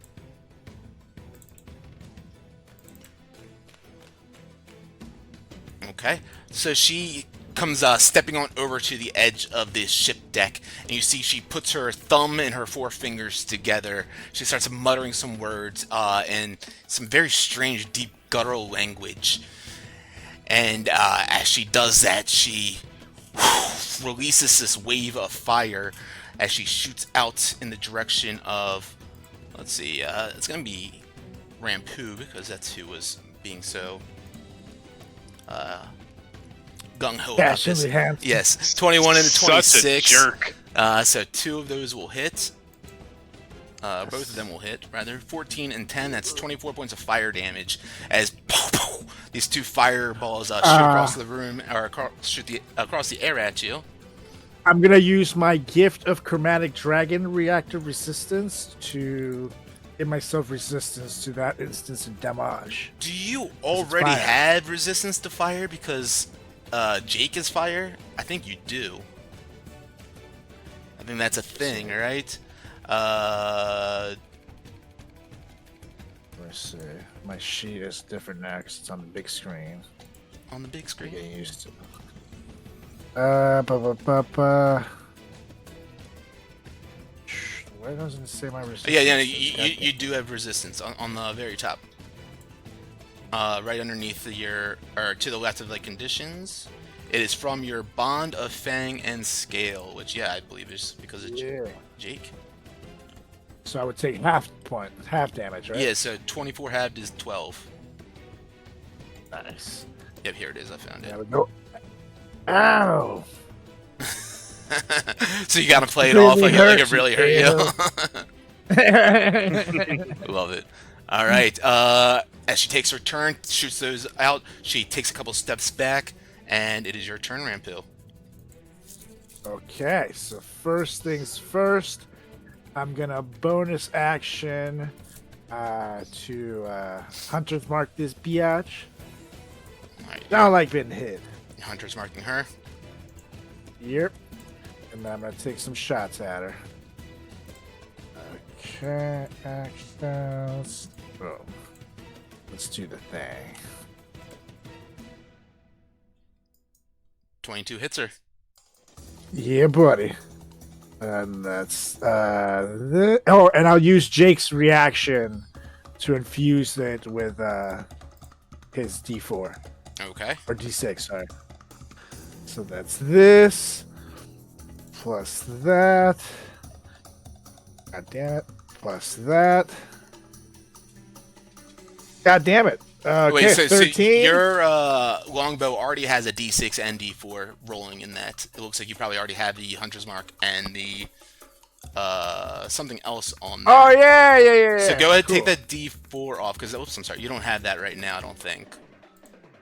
Speaker 2: Okay, so she comes stepping on over to the edge of this ship deck, and you see she puts her thumb and her four fingers together. She starts muttering some words in some very strange, deep guttural language. And as she does that, she releases this wave of fire as she shoots out in the direction of, let's see, it's gonna be Rampu, because that's who was being so gung-ho
Speaker 1: Yeah,
Speaker 2: about
Speaker 1: she'll
Speaker 2: this.
Speaker 1: be handsome.
Speaker 2: Yes, 21 into 26.
Speaker 3: Such a jerk.
Speaker 2: So 2 of those will hit. Both of them will hit, rather. 14 and 10, that's 24 points of fire damage as these 2 fireballs shoot across the room, or shoot across the air at you.
Speaker 1: I'm gonna use my gift of chromatic dragon reactive resistance to give myself resistance to that instance of damage.
Speaker 2: Do you already
Speaker 1: fire.
Speaker 2: have resistance to fire because Jake is fire? I think you do. I think that's a thing, right?
Speaker 1: Let's see. My sheet is different now 'cause it's on the big screen.
Speaker 2: On the big screen.
Speaker 1: Getting used to. Why doesn't it say my resistance?
Speaker 2: Yeah, you do have resistance on the very top. Right underneath or to the left of the conditions. It is from your bond of Fang and Scale, which, yeah, I believe is because of Jake.
Speaker 1: So I would take half damage, right?
Speaker 2: Yeah, so 24 halved is 12.
Speaker 1: Nice.
Speaker 2: Yep, here it is. I found it.
Speaker 1: There we go. Ow!
Speaker 2: So you gotta play it off like it really hurt
Speaker 1: you.
Speaker 2: you. Love it. All right. As she takes her turn, shoots those out. She takes a couple steps back, and it is your turn, Rampu.
Speaker 1: Okay, so first things first, I'm gonna bonus action to Hunter's Mark this biatch.
Speaker 2: All right.
Speaker 1: I don't like being hit.
Speaker 2: Hunter's marking her.
Speaker 1: Yep. And then I'm gonna take some shots at her. Okay, actions. Boom. Let's do the thing.
Speaker 2: 22 hits her.
Speaker 1: Yeah, buddy. And that's and I'll use Jake's reaction to infuse it with his D4
Speaker 2: Okay.
Speaker 1: or D6. Sorry. So that's this plus that. God damn it! Plus that. God damn it! Okay,
Speaker 2: Wait, so
Speaker 1: 13.
Speaker 2: your longbow already has a D6 and D4 rolling in that. It looks like you probably already have the Hunter's Mark and the something else on there.
Speaker 1: Oh yeah.
Speaker 2: So go ahead and
Speaker 1: Cool.
Speaker 2: take that D4 off, because oops, I'm sorry, you don't have that right now, I don't think.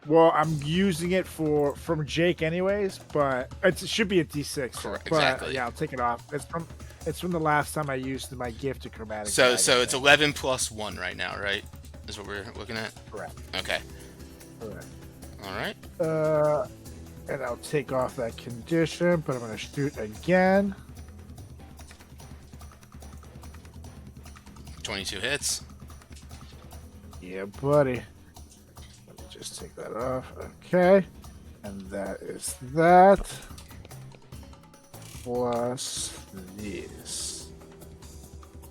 Speaker 1: Well, I'm using it from Jake anyways, but it should be a D6.
Speaker 2: Correct,
Speaker 1: But,
Speaker 2: exactly.
Speaker 1: Yeah, I'll take it off. It's from the last time I used my gift of chromatic.
Speaker 2: So
Speaker 1: dragon.
Speaker 2: it's 11 plus 1 right now, right? Is what we're looking at?
Speaker 1: Correct.
Speaker 2: Okay.
Speaker 1: Correct.
Speaker 2: All right.
Speaker 1: And I'll take off that condition, but I'm going to shoot again.
Speaker 2: 22 hits.
Speaker 1: Yeah, buddy. Let me just take that off. Okay. And that is that. Plus this.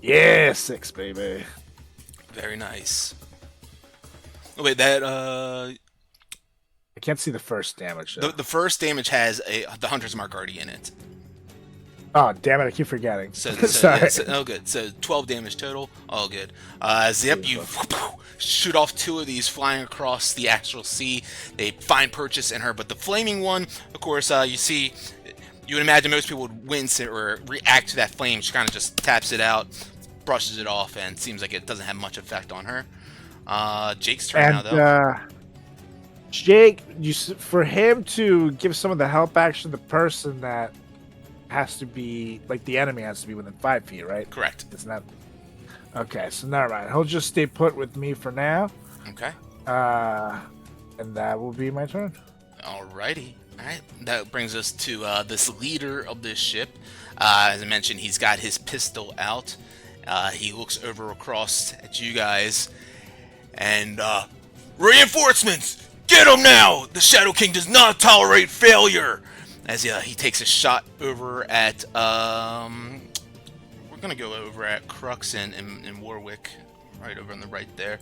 Speaker 1: Yeah, 6, baby.
Speaker 2: Very nice. Oh, wait, that
Speaker 1: I can't see the first damage, though.
Speaker 2: the first damage has the Hunter's Mark already in it.
Speaker 1: Oh, damn it, I keep forgetting.
Speaker 2: So,
Speaker 1: Sorry.
Speaker 2: Yeah, oh, good. So 12 damage total. All good. Zip, you shoot off 2 of these flying across the astral sea. They find purchase in her, but the flaming one, of course, you see, you would imagine most people would wince or react to that flame. She kind of just taps it out, brushes it off, and seems like it doesn't have much effect on her. Jake's turn now, though.
Speaker 1: Jake, for him to give some of the help action, the person that has to be, like, the enemy has to be within 5 feet, right?
Speaker 2: Correct.
Speaker 1: It's not. Okay, so never mind. He'll just stay put with me for now.
Speaker 2: Okay.
Speaker 1: And that will be my turn.
Speaker 2: Alrighty. Alright. That brings us to this leader of this ship. As I mentioned, he's got his pistol out. He looks over across at you guys. And, reinforcements! Get him now! The Shadow King does not tolerate failure! As he takes a shot over at, we're gonna go over at Crux and Warwick, right over on the right there.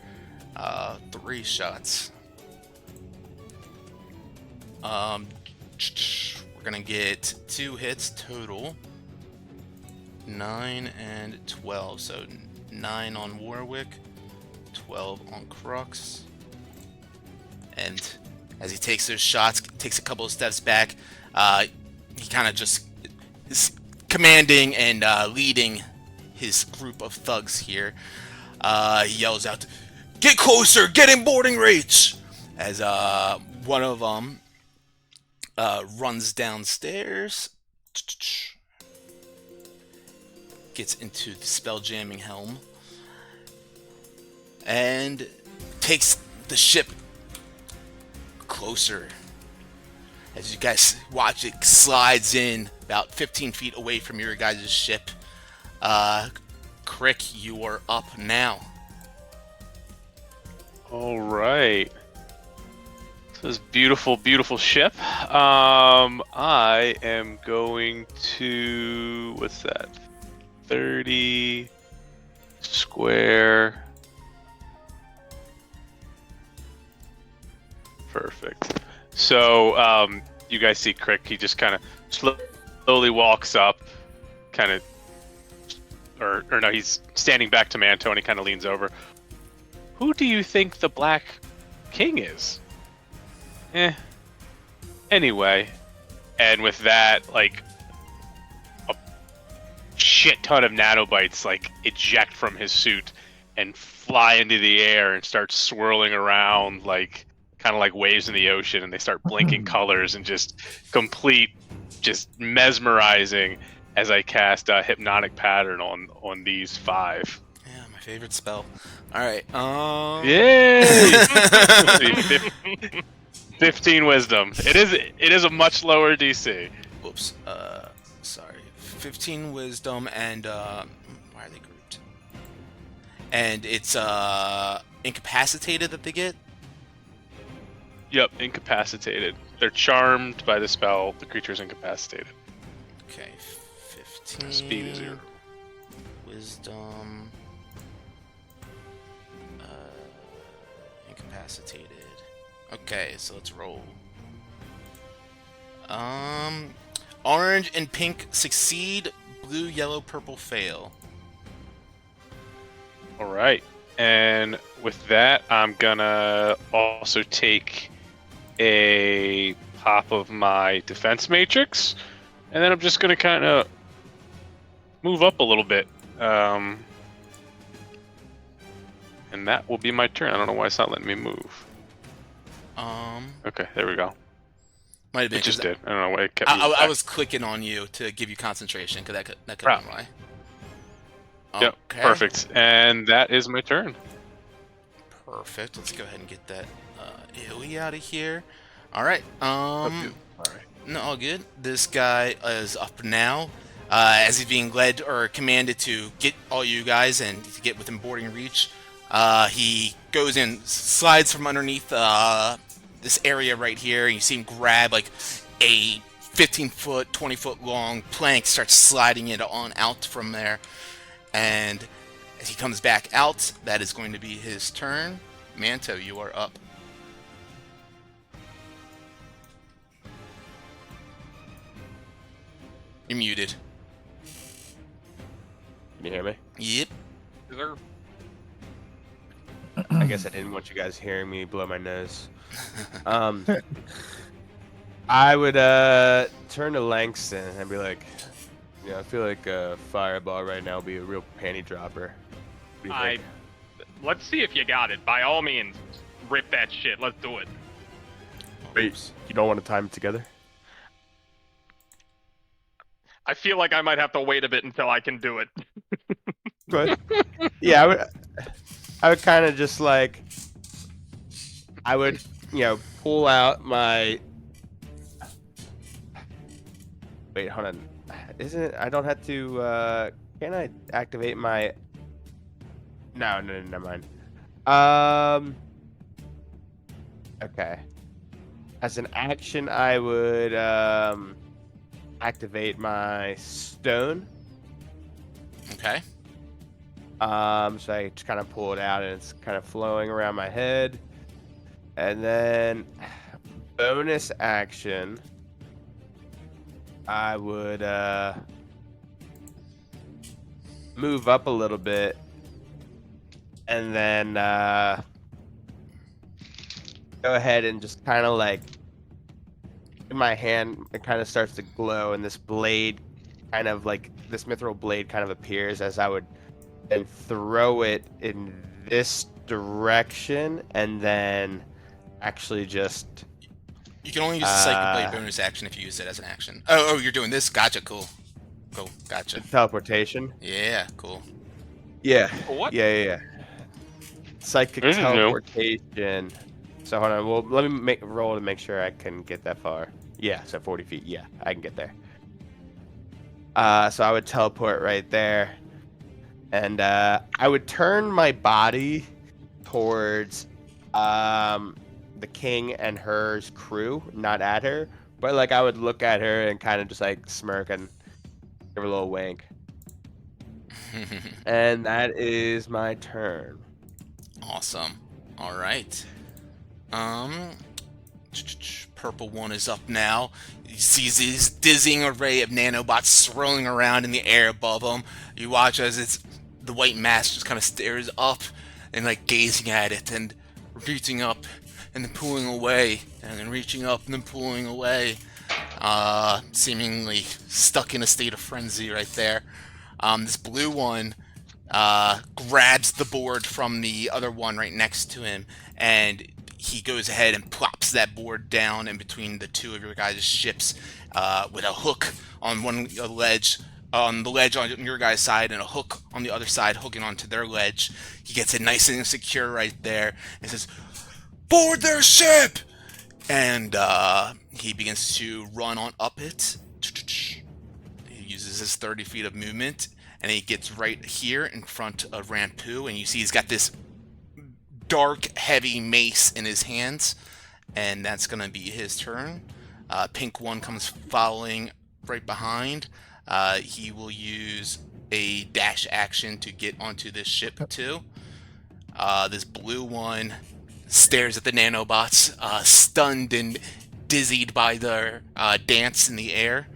Speaker 2: 3 shots. We're gonna get 2 hits total. 9 and 12, so 9 on Warwick, 12 on Crux. And as he takes those shots, takes a couple of steps back, he kind of just is commanding and leading his group of thugs here. He yells out, "Get closer! Get in boarding rates!" As one of them runs downstairs, gets into the spell jamming helm, and takes the ship closer. As you guys watch, it slides in about 15 feet away from your guys' ship. Crick, you are up now.
Speaker 3: All right. This beautiful, beautiful ship. I am going to, what's that? 30 square. Perfect. So, you guys see Crick, he just kind of slowly walks up, kind of, or no, he's standing back to Manto and he kind of leans over. Who do you think the Black King is? Anyway, and with that, like, a shit ton of nanobites, like, eject from his suit and fly into the air and start swirling around, like, kind of like waves in the ocean, and they start blinking colors and just just mesmerizing as I cast a hypnotic pattern on these 5.
Speaker 2: Yeah, my favorite spell. All right.
Speaker 3: Yay! 15 wisdom. It is a much lower DC.
Speaker 2: Whoops. Sorry. 15 wisdom and why are they grouped? And it's incapacitated that they get.
Speaker 3: Yep, incapacitated. They're charmed by the spell. The creature's incapacitated.
Speaker 2: Okay, 15.
Speaker 3: Speed is 0.
Speaker 2: Wisdom. Incapacitated. Okay, so let's roll. Orange and pink succeed. Blue, yellow, purple fail.
Speaker 3: All right, and with that, I'm gonna also take a pop of my defense matrix, and then I'm just gonna kind of move up a little bit, and that will be my turn. I don't know why it's not letting me move. Okay, there we go.
Speaker 2: Might have been.
Speaker 3: It just did. I don't know why it kept.
Speaker 2: I was clicking on you to give you concentration because that could be why.
Speaker 3: Yep,
Speaker 2: Okay.
Speaker 3: perfect. And that is my turn.
Speaker 2: Perfect. Let's go ahead and get that AoE out of here. All right.
Speaker 1: Sorry.
Speaker 2: No, all good. This guy is up now. As he's being led or commanded to get all you guys and to get within boarding reach, he goes in, slides from underneath this area right here, and you see him grab like a 15-foot, 20-foot long plank, starts sliding it on out from there, and as he comes back out, that is going to be his turn. Manto, you are up. You're muted.
Speaker 4: Can you hear me?
Speaker 2: Yep.
Speaker 5: Is there...
Speaker 4: I guess I didn't want you guys hearing me blow my nose. I would turn to Langston and be like, yeah, I feel like a fireball right now would be a real panty dropper. What do you think?
Speaker 5: Let's see if you got it. By all means, rip that shit. Let's do it.
Speaker 4: Wait, you don't want to time it together?
Speaker 5: I feel like I might have to wait a bit until I can do it.
Speaker 4: But yeah, I would kind of just like, I would, pull out my. Wait, hold on. Isn't it? I don't have to. Can I activate my? No, never mind. Okay. As an action, I would activate my stone.
Speaker 2: Okay.
Speaker 4: So I just kind of pull it out and it's kind of flowing around my head. And then bonus action, I would move up a little bit and then go ahead and just kind of like in my hand, it kind of starts to glow and this blade kind of like this mithril blade kind of appears as I would and throw it in this direction, and then actually just.
Speaker 2: You can only use the Psychic Blade bonus action if you use it as an action. Oh, you're doing this? Gotcha, cool. Cool, gotcha.
Speaker 4: Teleportation?
Speaker 2: Yeah, cool.
Speaker 4: Yeah.
Speaker 5: What?
Speaker 4: Yeah. Psychic
Speaker 3: This is new.
Speaker 4: teleportation. So hold on, well, let me roll to make sure I can get that far. Yeah, so 40 feet. Yeah, I can get there. So I would teleport right there. And I would turn my body towards the king and her crew, not at her. But like I would look at her and kind of just like smirk and give her a little wink. And that is my turn.
Speaker 2: Awesome. All right. Purple one is up now. He sees this dizzying array of nanobots swirling around in the air above him. You watch as the white mask just kind of stares up and like gazing at it and reaching up and then pulling away and then reaching up and then pulling away. Seemingly stuck in a state of frenzy right there. This blue one grabs the board from the other one right next to him, and he goes ahead and plops that board down in between the two of your guys' ships with a hook on one ledge, on the ledge on your guys' side, and a hook on the other side, hooking onto their ledge. He gets it nice and secure right there and says, "Board their ship!" And he begins to run on up it. He uses his 30 feet of movement, and he gets right here in front of Rampu, and you see he's got this dark, heavy mace in his hands, and that's going to be his turn. Pink one comes following right behind. He will use a dash action to get onto this ship too. This blue one stares at the nanobots, stunned and dizzied by their dance in the air.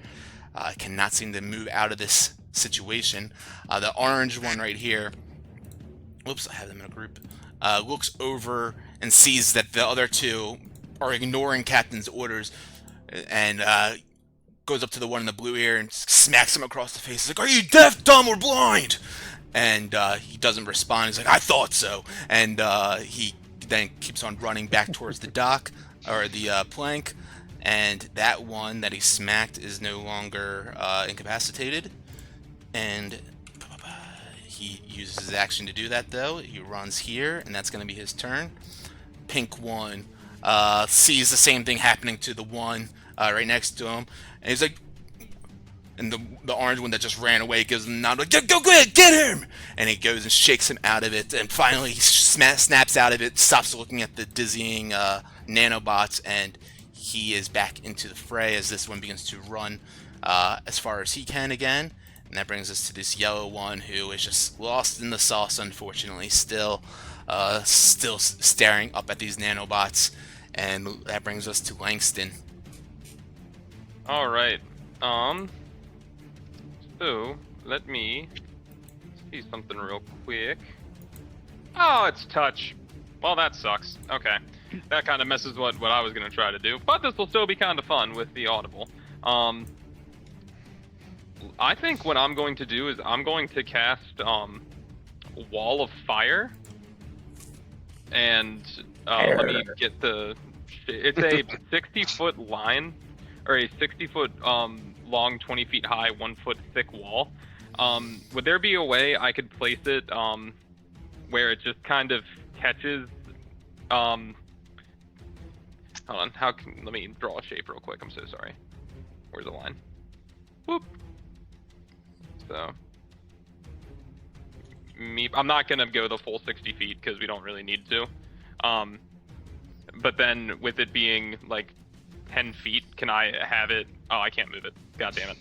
Speaker 2: Cannot seem to move out of this situation. The orange one right here, whoops, I have them in a group, looks over and sees that the other two are ignoring Captain's orders, and goes up to the one in the blue here and smacks him across the face. He's like, "Are you deaf, dumb, or blind?" And he doesn't respond. He's like, "I thought so." And he then keeps on running back towards the dock, or the plank, and that one that he smacked is no longer incapacitated. And he uses his action to do that, though. He runs here, and that's going to be his turn. Pink one sees the same thing happening to the one right next to him, and he's like, and the orange one that just ran away gives him a nod, like, go ahead, get him! And he goes and shakes him out of it, and finally he snaps out of it, stops looking at the dizzying nanobots, and he is back into the fray as this one begins to run as far as he can again. And that brings us to this yellow one who is just lost in the sauce, unfortunately, still staring up at these nanobots. And that brings us to Langston.
Speaker 5: All right. So let me see something real quick. Oh, it's touch. Well, that sucks. Okay, that kind of messes what I was gonna try to do. But this will still be kind of fun with the audible. I think what I'm going to do is I'm going to cast Wall of Fire, and let me get the. It's a 60-foot line, or a 60-foot long, 20 feet high, 1 foot thick wall. Would there be a way I could place it where it just kind of catches? Hold on. Let me draw a shape real quick. I'm so sorry. Where's the line? Whoop. So, I'm not gonna go the full 60 feet because we don't really need to. But then with it being like 10 feet, can I have it? Oh, I can't move it. God damn it.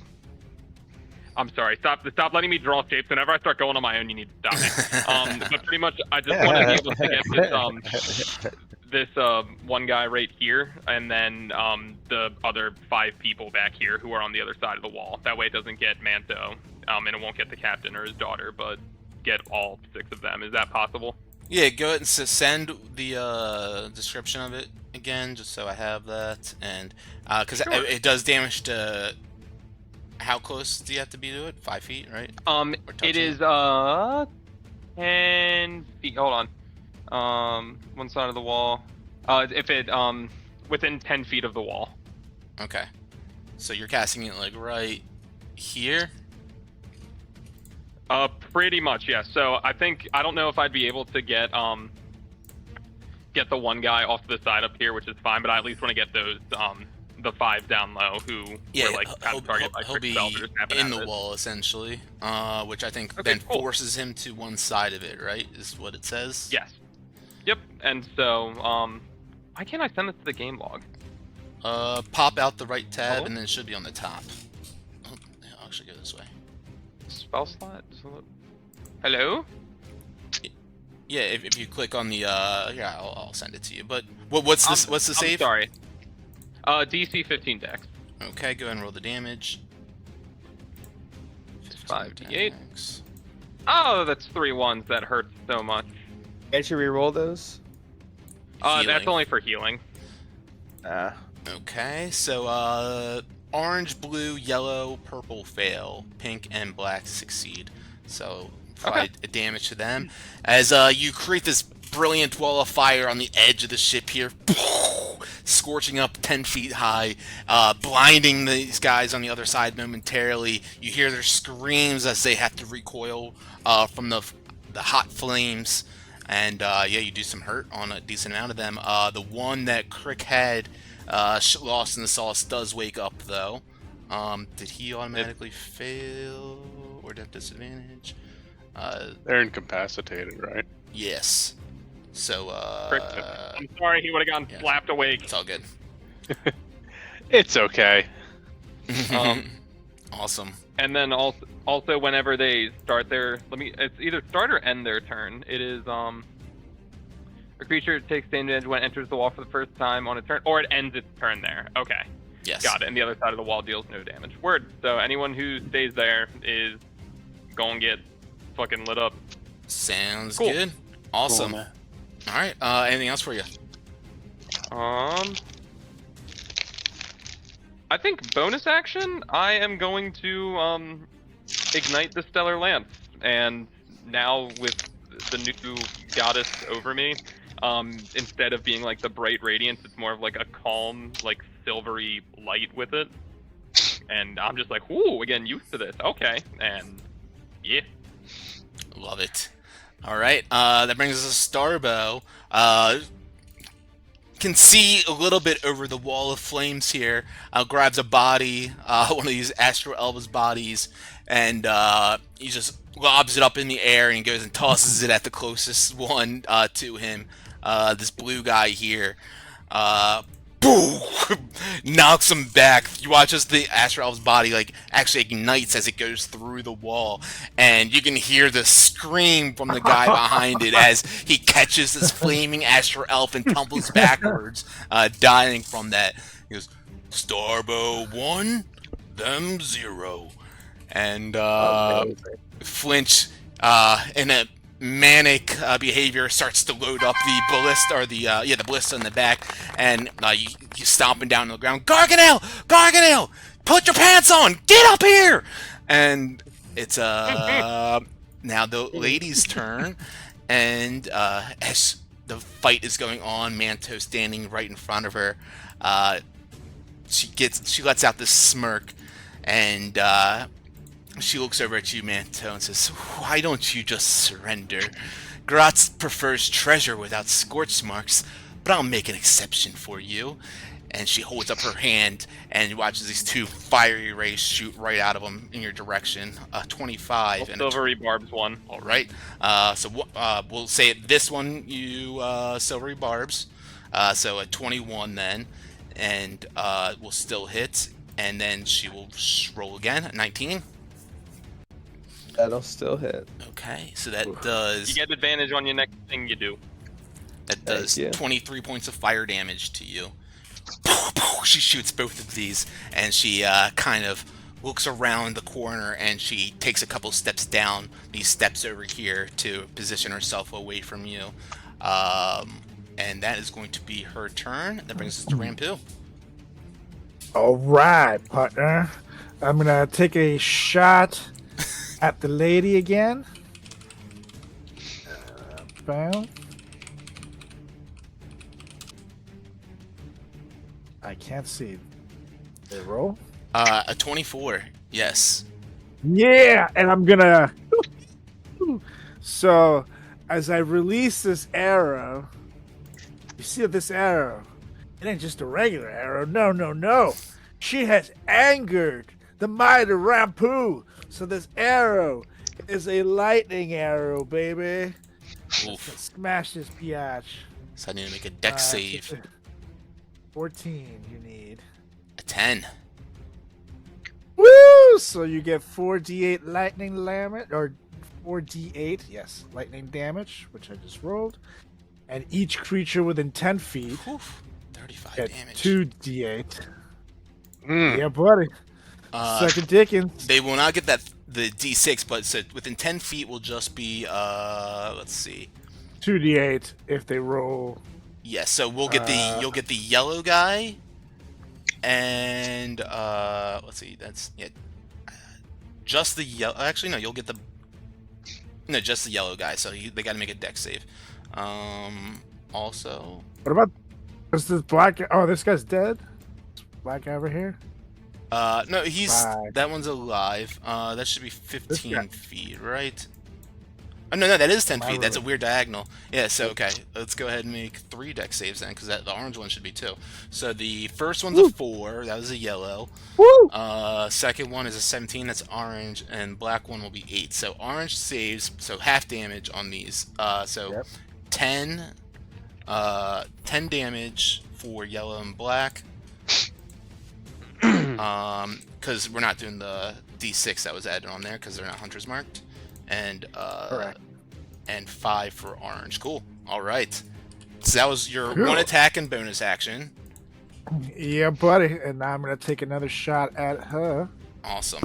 Speaker 5: I'm sorry. Stop letting me draw shapes. Whenever I start going on my own, you need to stop me. But pretty much, I just want to be able to get this one guy right here, and then the other 5 people back here who are on the other side of the wall. That way it doesn't get Manto, and it won't get the captain or his daughter, but get all 6 of them. Is that possible?
Speaker 2: Yeah, go ahead and send the description of it again, just so I have that, and because
Speaker 5: Sure.
Speaker 2: it does damage to. How close do you have to be to it? 5 feet, right?
Speaker 5: It is 10 feet. Hold on. One side of the wall. If it within 10 feet of the wall.
Speaker 2: Okay. So you're casting it like right here.
Speaker 5: Pretty much, yes. So I don't know if I'd be able to get the one guy off to the side up here, which is fine, but I at least want to get those the 5 down low who were like kind of targeted by
Speaker 2: he'll be
Speaker 5: spells or just happen
Speaker 2: in
Speaker 5: out
Speaker 2: the
Speaker 5: of it.
Speaker 2: wall essentially, which I think
Speaker 5: Okay,
Speaker 2: then
Speaker 5: cool.
Speaker 2: forces him to one side of it, right? Is what it says.
Speaker 5: Yes. Yep. And so why can't I send this to the game log?
Speaker 2: Pop out the right tab,
Speaker 5: Oh.
Speaker 2: and then it should be on the top. Oh, yeah, I'll actually go this way.
Speaker 5: Spell slot? Hello?
Speaker 2: Yeah, if you click on the yeah, I'll send it to you. But what's this? What's the
Speaker 5: I'm
Speaker 2: save?
Speaker 5: sorry. DC 15 dex.
Speaker 2: Okay, go ahead and roll the damage.
Speaker 5: 5d8.
Speaker 2: Attacks.
Speaker 5: Oh, that's 3 ones. That hurts so much.
Speaker 4: Can't you re-roll those?
Speaker 5: That's
Speaker 2: Healing.
Speaker 5: only for healing.
Speaker 2: Okay, so orange, blue, yellow, purple fail, pink and black succeed. So provide a damage to them as you create this brilliant wall of fire on the edge of the ship here, scorching up 10 feet high, blinding these guys on the other side momentarily. You hear their screams as they have to recoil from the hot flames, and yeah, you do some hurt on a decent amount of them. The one that Crick had lost in the sauce does wake up though. Did he automatically fail or have disadvantage?
Speaker 3: They're incapacitated, right?
Speaker 2: Yes. So,
Speaker 5: I'm sorry, he would have gotten
Speaker 2: yeah.
Speaker 5: slapped awake.
Speaker 2: It's all good.
Speaker 3: It's okay.
Speaker 2: Awesome.
Speaker 5: And then also whenever they start their, it's either start or end their turn. It is a creature takes damage when it enters the wall for the first time on a turn, or it ends its turn there. Okay,
Speaker 2: Yes.
Speaker 5: got it. And the other side of the wall deals no damage. Word. So anyone who stays there is gonna get fucking lit up.
Speaker 2: Sounds
Speaker 5: Cool.
Speaker 2: good. Awesome.
Speaker 3: Cool, man.
Speaker 2: All right. Anything else for you?
Speaker 5: I think bonus action, I am going to ignite the Stellar Lance, and now with the new goddess over me, instead of being like the bright radiance, it's more of like a calm, like silvery light with it, and I'm just like, ooh, again, used to this. Okay, and yeah.
Speaker 2: Love it. All right. That brings us to Starbow. Can see a little bit over the wall of flames here. Grabs a body, one of these Astro Elves bodies, and he just lobs it up in the air and goes and tosses it at the closest one to him. This blue guy here. Boom! Knocks him back. You watch as the Astro Elf's body like actually ignites as it goes through the wall, and you can hear the scream from the guy behind it as he catches this flaming Astro Elf and tumbles backwards, dying from that. He goes, "Starbow 1, them 0," and Flinch in a manic behavior starts to load up the ballista, or the ballista in the back, and you stomping down on the ground. Garganel, put your pants on, get up here! And it's now the lady's turn, and as the fight is going on, Manto standing right in front of her, she lets out this smirk, and she looks over at you, Manto, and says, "Why don't you just surrender? Gratz prefers treasure without scorch marks, but I'll make an exception for you." And she holds up her hand, and you watch these two fiery rays shoot right out of them in your direction. 25 and
Speaker 5: Silvery Barbs 1.
Speaker 2: All right. So we'll say this one you silvery barbs. So a 21 then, and will still hit, and then she will roll again. 19.
Speaker 4: That'll still hit.
Speaker 2: Okay, so that does...
Speaker 5: You get advantage on your next thing you do.
Speaker 2: That does 23 points of fire damage to you. She shoots both of these, and she kind of looks around the corner, and she takes a couple steps down these steps over here to position herself away from you. And that is going to be her turn. That brings us to Rampu.
Speaker 1: All right, partner. I'm gonna take a shot at the lady again. Bam. I can't see. They roll?
Speaker 2: A 24. Yes.
Speaker 1: Yeah, and I'm gonna. So, as I release this arrow, you see this arrow? It ain't just a regular arrow. No. She has angered the mighty Rampu. So this arrow is a lightning arrow, baby.
Speaker 2: Oof.
Speaker 1: Smash this biatch.
Speaker 2: So I need to make a dex save.
Speaker 1: 14 you need.
Speaker 2: A 10.
Speaker 1: Woo! So you get 4d8 lightning damage, or 4d8, yes, lightning damage, which I just rolled. And each creature within 10 feet
Speaker 2: Oof. 35
Speaker 1: gets
Speaker 2: damage.
Speaker 1: 2d8.
Speaker 3: Mm.
Speaker 1: Yeah, buddy. Second Dickens.
Speaker 2: They will not get the d6, but so within 10 feet will just be, let's see.
Speaker 1: 2d8 if they roll.
Speaker 2: Yes, so we'll get you'll get the yellow guy, and let's see, that's just the yellow. Actually, no, you'll get just the yellow guy. So they got to make a dex save. Also,
Speaker 1: What about is this black? Oh, this guy's dead. This black guy over here.
Speaker 2: no,
Speaker 1: Right.
Speaker 2: that one's alive. That should be 15
Speaker 1: guy.
Speaker 2: feet, right? Oh, no, that is 10
Speaker 1: My
Speaker 2: feet. That's a
Speaker 1: room.
Speaker 2: weird diagonal. Yeah, so, okay. Let's go ahead and make 3 dex saves then, because the orange one should be 2. So the first one's a 4. That was a yellow.
Speaker 1: Woo!
Speaker 2: Second one is a 17. That's orange. And black one will be 8. So orange saves, so half damage on these. So
Speaker 1: Yep.
Speaker 2: 10 damage for yellow and black. Because we're not doing the D6 that was added on there, because they're not hunters marked. And
Speaker 1: Correct.
Speaker 2: and 5 for orange. Cool. All right. So that was your
Speaker 1: Cool.
Speaker 2: one attack and bonus action.
Speaker 1: Yeah, buddy. And now I'm gonna take another shot at her.
Speaker 2: Awesome.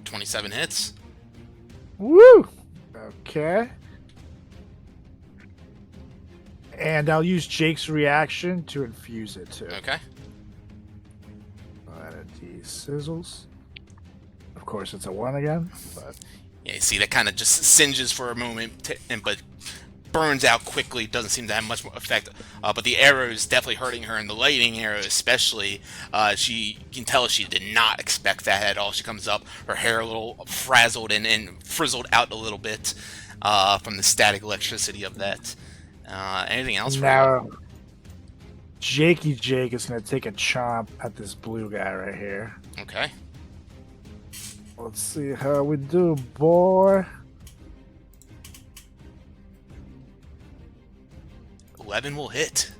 Speaker 2: 27 hits.
Speaker 1: Woo! Okay. And I'll use Jake's reaction to infuse it too.
Speaker 2: Okay.
Speaker 1: Sizzles. Of course, it's a 1 again. But
Speaker 2: Yeah, you see that kind of just singes for a moment, but burns out quickly, doesn't seem to have much more effect, but the arrow is definitely hurting her, and the lightning arrow especially. She can tell she did not expect that at all. She comes up, her hair a little frazzled and frizzled out a little bit from the static electricity of that. Anything else for you?
Speaker 1: Now, Jakey Jake is going to take a chomp at this blue guy right here.
Speaker 2: Okay.
Speaker 1: Let's see how we do, boy.
Speaker 2: 11 will hit.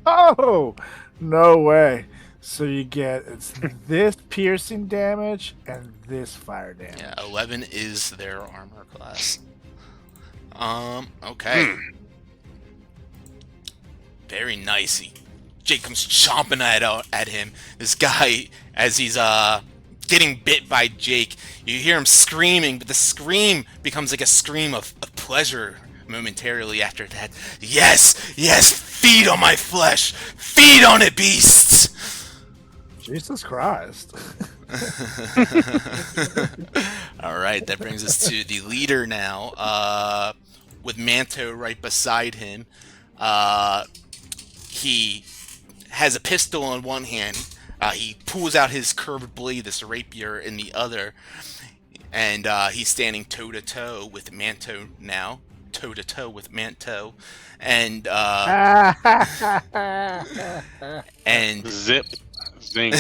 Speaker 1: Oh, no way. So you get it's this piercing damage and this fire damage.
Speaker 2: Yeah, 11 is their armor class. Okay. Very nice. Jake comes chomping at him. This guy, as he's getting bit by Jake, you hear him screaming, but the scream becomes like a scream of pleasure momentarily after that. Yes, yes, feed on my flesh! Feed on it, beasts!
Speaker 1: Jesus Christ.
Speaker 2: Alright, that brings us to the leader now, with Manto right beside him. He has a pistol in one hand. He pulls out his curved blade, this rapier, in the other. And he's standing toe-to-toe with Manto now. Toe-to-toe with Manto. And and
Speaker 3: Zip. Zing.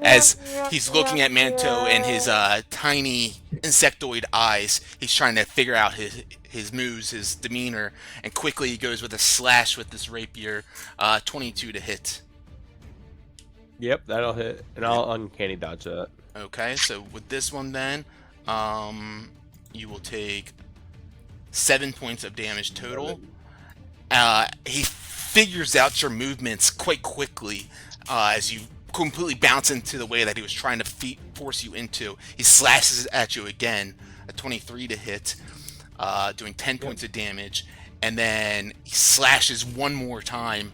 Speaker 2: as he's looking at Manto and his tiny insectoid eyes, he's trying to figure out his moves, his demeanor, and quickly he goes with a slash with this rapier, 22 to hit.
Speaker 4: Yep, that'll hit, and I'll uncanny dodge that.
Speaker 2: Okay, so with this one then, you will take 7 points of damage total. He figures out your movements quite quickly as you completely bounce into the way that he was trying to force you into. He slashes at you again, a 23 to hit, doing 10 points of damage, and then he slashes one more time,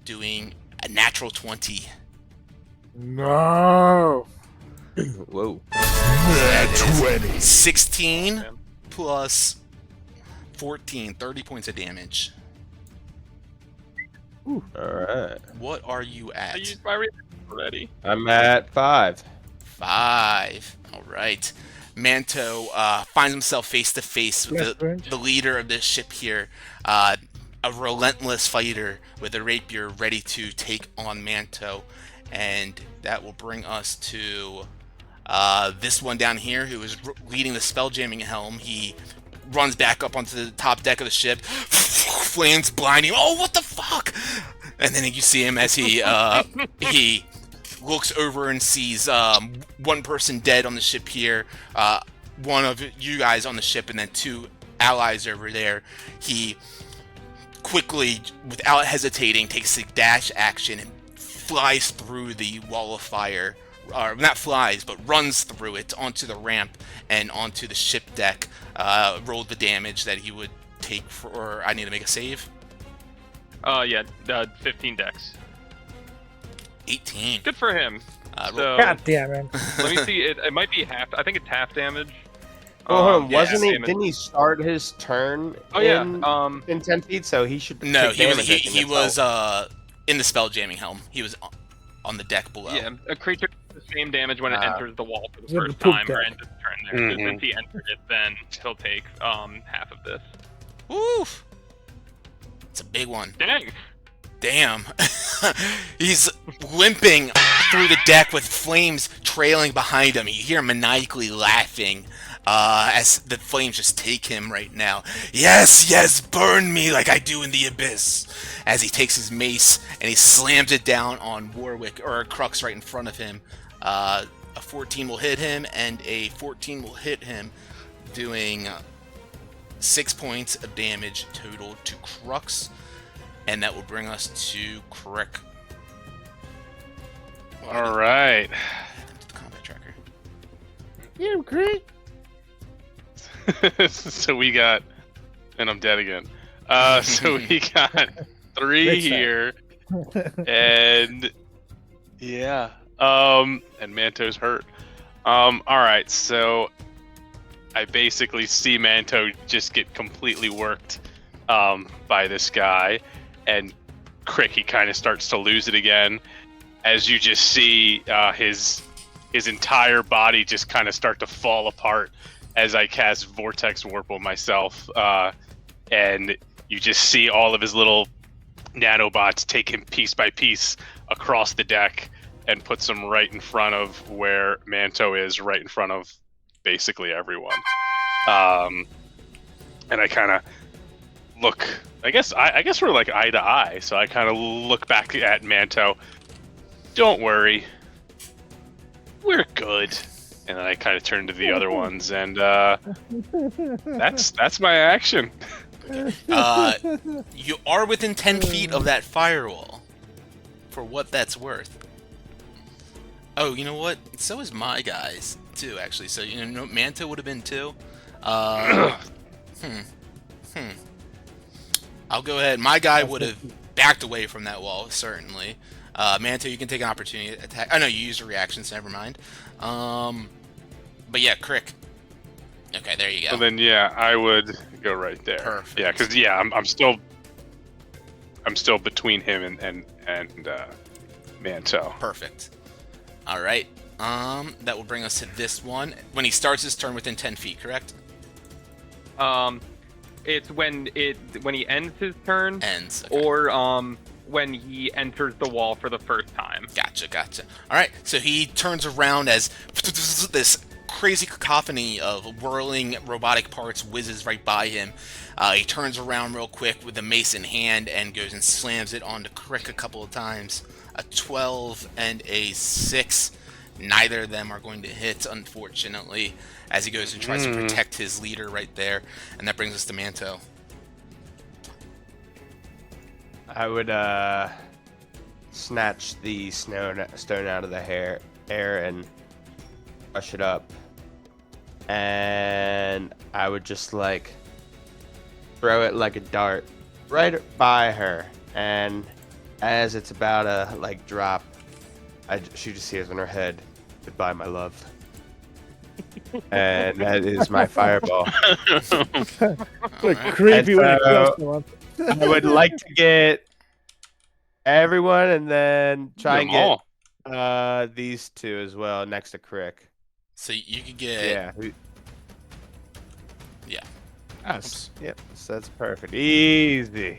Speaker 2: doing a natural 20.
Speaker 1: No.
Speaker 4: Whoa.
Speaker 2: That 20. 16 plus 14, 30 points of damage.
Speaker 4: All right.
Speaker 2: What are you
Speaker 5: I
Speaker 2: at?
Speaker 5: used my reaction already.
Speaker 4: I'm at 5.
Speaker 2: 5. All right. Manto finds himself face to face with the leader of this ship here, a relentless fighter with a rapier ready to take on Manto, and that will bring us to this one down here who is leading the spelljamming helm. He runs back up onto the top deck of the ship, flames blinding. Oh, what the fuck! And then you see him as he looks over and sees one person dead on the ship here, one of you guys on the ship, and then 2 allies over there. He quickly, without hesitating, takes a dash action and flies through the wall of fire. Or not flies, but runs through it onto the ramp and onto the ship deck. Rolled the damage that he would take for. I need to make a save.
Speaker 5: Yeah, 15 dex.
Speaker 2: 18.
Speaker 5: Good for him. So,
Speaker 1: God damn it.
Speaker 5: let me see. It might be half. I think it's half damage.
Speaker 4: Oh, hold on,
Speaker 5: Yeah,
Speaker 4: wasn't he?
Speaker 5: damage.
Speaker 4: Didn't he start his turn?
Speaker 5: Oh yeah.
Speaker 4: In 10 feet, so he should.
Speaker 2: No,
Speaker 4: take
Speaker 2: he was
Speaker 4: damage, I think,
Speaker 2: he was
Speaker 4: himself.
Speaker 2: in the spelljamming helm. He was on the deck below.
Speaker 5: Yeah, a creature does the same damage when it enters the wall for the
Speaker 1: Yeah, the
Speaker 5: first
Speaker 1: poop
Speaker 5: time or
Speaker 1: deck.
Speaker 5: ends its turn there. So since he entered it, then he'll take half of this.
Speaker 2: Woof. It's a big one.
Speaker 5: Dang.
Speaker 2: Damn. He's limping through the deck with flames trailing behind him. You hear him maniacally laughing as the flames just take him right now. Yes, yes, burn me like I do in the abyss. As he takes his mace and he slams it down on Warwick, or Crux right in front of him. A 14 will hit him, and a 14 will hit him, doing 6 points of damage total to Crux. And that will bring us to Crick.
Speaker 3: All right.
Speaker 2: The combat tracker.
Speaker 1: Yeah, great.
Speaker 3: So we got, and I'm dead again. So we got 3
Speaker 1: Great start.
Speaker 3: here, and yeah, and Manto's hurt. All right, so I basically see Manto just get completely worked by this guy, and Crick, he kind of starts to lose it again, as you just see his entire body just kind of start to fall apart as I cast Vortex Warp on myself, and you just see all of his little nanobots take him piece by piece across the deck and puts him right in front of where Manto is, right in front of basically everyone. And I kind of look. I guess we're like eye to eye, so I kind of look back at Manto. Don't worry, we're good. And then I kind of turn to the other ones, and that's my action.
Speaker 2: You are within 10 feet of that firewall, for what that's worth. Oh, you know what? So is my guys too, actually. So you know, Manto would have been 2. I'll go ahead. My guy would have backed away from that wall, certainly. Manto, you can take an opportunity attack. Oh no, you used a reaction, so never mind. But yeah, Crick. Okay, there you go.
Speaker 3: So then, yeah, I would go right there.
Speaker 2: Perfect.
Speaker 3: Yeah, because I'm still between him and Manto.
Speaker 2: Perfect. All right. That will bring us to this one. When he starts his turn within 10 feet, correct?
Speaker 5: It's when he ends his turn,
Speaker 2: Ends. Okay.
Speaker 5: or when he enters the wall for the first time.
Speaker 2: Gotcha. All right, so he turns around as this crazy cacophony of whirling robotic parts whizzes right by him. He turns around real quick with the mace in hand and goes and slams it onto Crick a couple of times. A 12 and a 6. Neither of them are going to hit, unfortunately, as he goes and tries to protect his leader right there. And that brings us to Manto.
Speaker 4: I would snatch the stone out of the air and brush it up, and I would just like throw it like a dart right by her, and as it's about to like drop, she just sees on her head, "Goodbye, my love." And that is my fireball.
Speaker 1: Creepy when it
Speaker 4: so-
Speaker 1: goes to
Speaker 4: I would like to get everyone, and then try and
Speaker 3: Them
Speaker 4: get
Speaker 3: all.
Speaker 4: these 2 as well next to Crick.
Speaker 2: So you could get...
Speaker 4: Yeah.
Speaker 2: Yeah.
Speaker 4: Us. Yep. So that's perfect. Easy.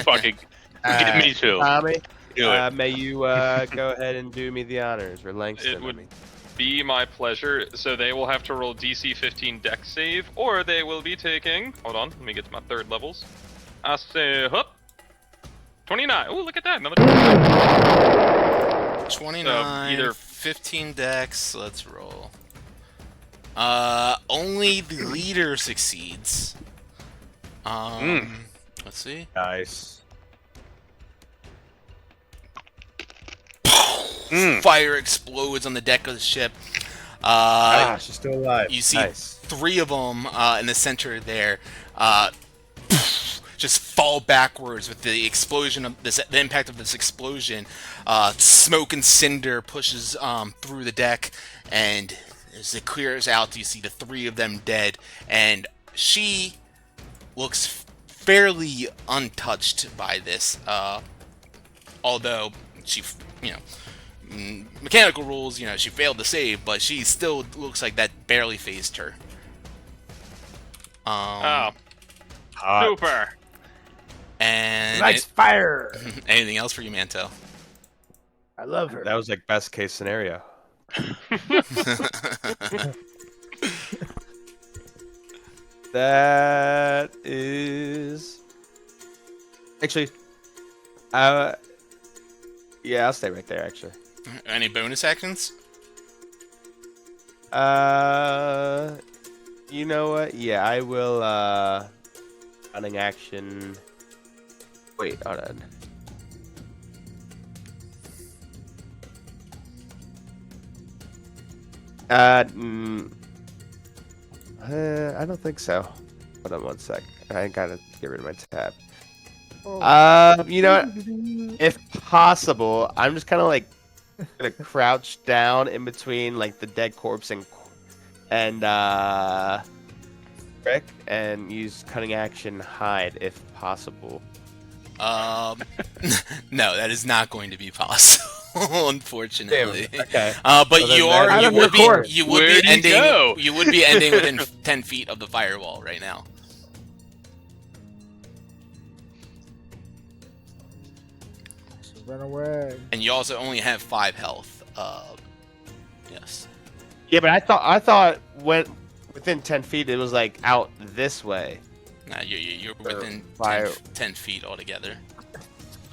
Speaker 3: Fucking get me too.
Speaker 4: Tommy,
Speaker 3: Do it.
Speaker 4: may you go ahead and do me the honors, or Langston.
Speaker 5: It would-
Speaker 4: I mean.
Speaker 5: Be my pleasure. So they will have to roll DC 15 Dex save, or they will be taking. Hold on, let me get to my 3rd levels. I say, hup. 29. Oh, look at that. Another
Speaker 2: 29,
Speaker 5: So, either-
Speaker 2: 15 dex. Let's roll. Only the leader succeeds. Let's see.
Speaker 4: Nice.
Speaker 2: Fire explodes on the deck of the ship.
Speaker 4: She's still alive.
Speaker 2: You see
Speaker 4: Nice.
Speaker 2: 3 of them in the center there just fall backwards with the explosion of this, the impact of this explosion. Smoke and cinder pushes through the deck, and as it clears out, you see the 3 of them dead, and she looks fairly untouched by this, although she, mechanical rules, she failed to save, but she still looks like that barely phased her.
Speaker 5: Oh,
Speaker 4: Hot.
Speaker 5: super.
Speaker 2: And
Speaker 1: Nice fire.
Speaker 2: anything else for you, Manto?
Speaker 1: I love her.
Speaker 4: That was like best case scenario. That is actually, yeah, I'll stay right there. Actually,
Speaker 2: Any bonus actions?
Speaker 4: you know what? Yeah, I will. Running action. Wait, hold on. I don't think so. Hold on one sec. I gotta get rid of my tab. You know what? If possible, I'm just kind of like gonna crouch down in between like the dead corpse and and Rick, and use cunning action hide if possible.
Speaker 2: No, that is not going to be possible, unfortunately.
Speaker 4: Okay.
Speaker 2: But
Speaker 4: So then
Speaker 2: you
Speaker 4: that-
Speaker 2: you would
Speaker 1: Course.
Speaker 2: be you would
Speaker 3: Where'd
Speaker 2: be
Speaker 3: he
Speaker 2: ending
Speaker 3: go?
Speaker 2: you would be ending within 10 feet of the firewall right now.
Speaker 1: Run away.
Speaker 2: And you also only have 5 health. Yes.
Speaker 4: Yeah, but I thought when within 10 feet it was like out this way.
Speaker 2: Nah, you're within 10,
Speaker 4: fire-
Speaker 2: 10 feet altogether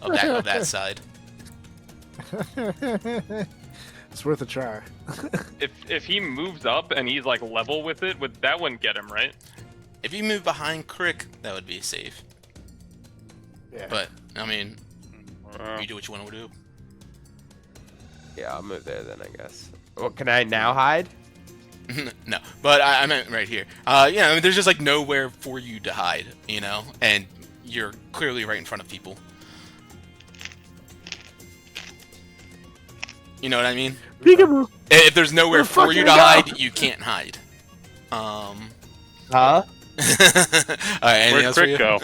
Speaker 2: of that side.
Speaker 1: It's worth a try.
Speaker 5: If he moves up and he's like level with it, that wouldn't get him, right?
Speaker 2: If you move behind Crick, that would be safe.
Speaker 1: Yeah.
Speaker 2: But I mean, you do what you want to do.
Speaker 4: Yeah, I'll move there then, I guess. Well, can I now hide?
Speaker 2: No, but I meant right here. Yeah, I mean, there's just like nowhere for you to hide, you know, and you're clearly right in front of people. You know what I mean?
Speaker 1: Peekaboo.
Speaker 2: If there's nowhere
Speaker 1: Where the
Speaker 2: for
Speaker 1: fuck
Speaker 2: you
Speaker 1: you
Speaker 2: to
Speaker 1: go?
Speaker 2: hide, you can't hide.
Speaker 4: Huh?
Speaker 2: All right, anything
Speaker 3: Where'd
Speaker 2: else for
Speaker 3: Crick
Speaker 2: you?
Speaker 3: go?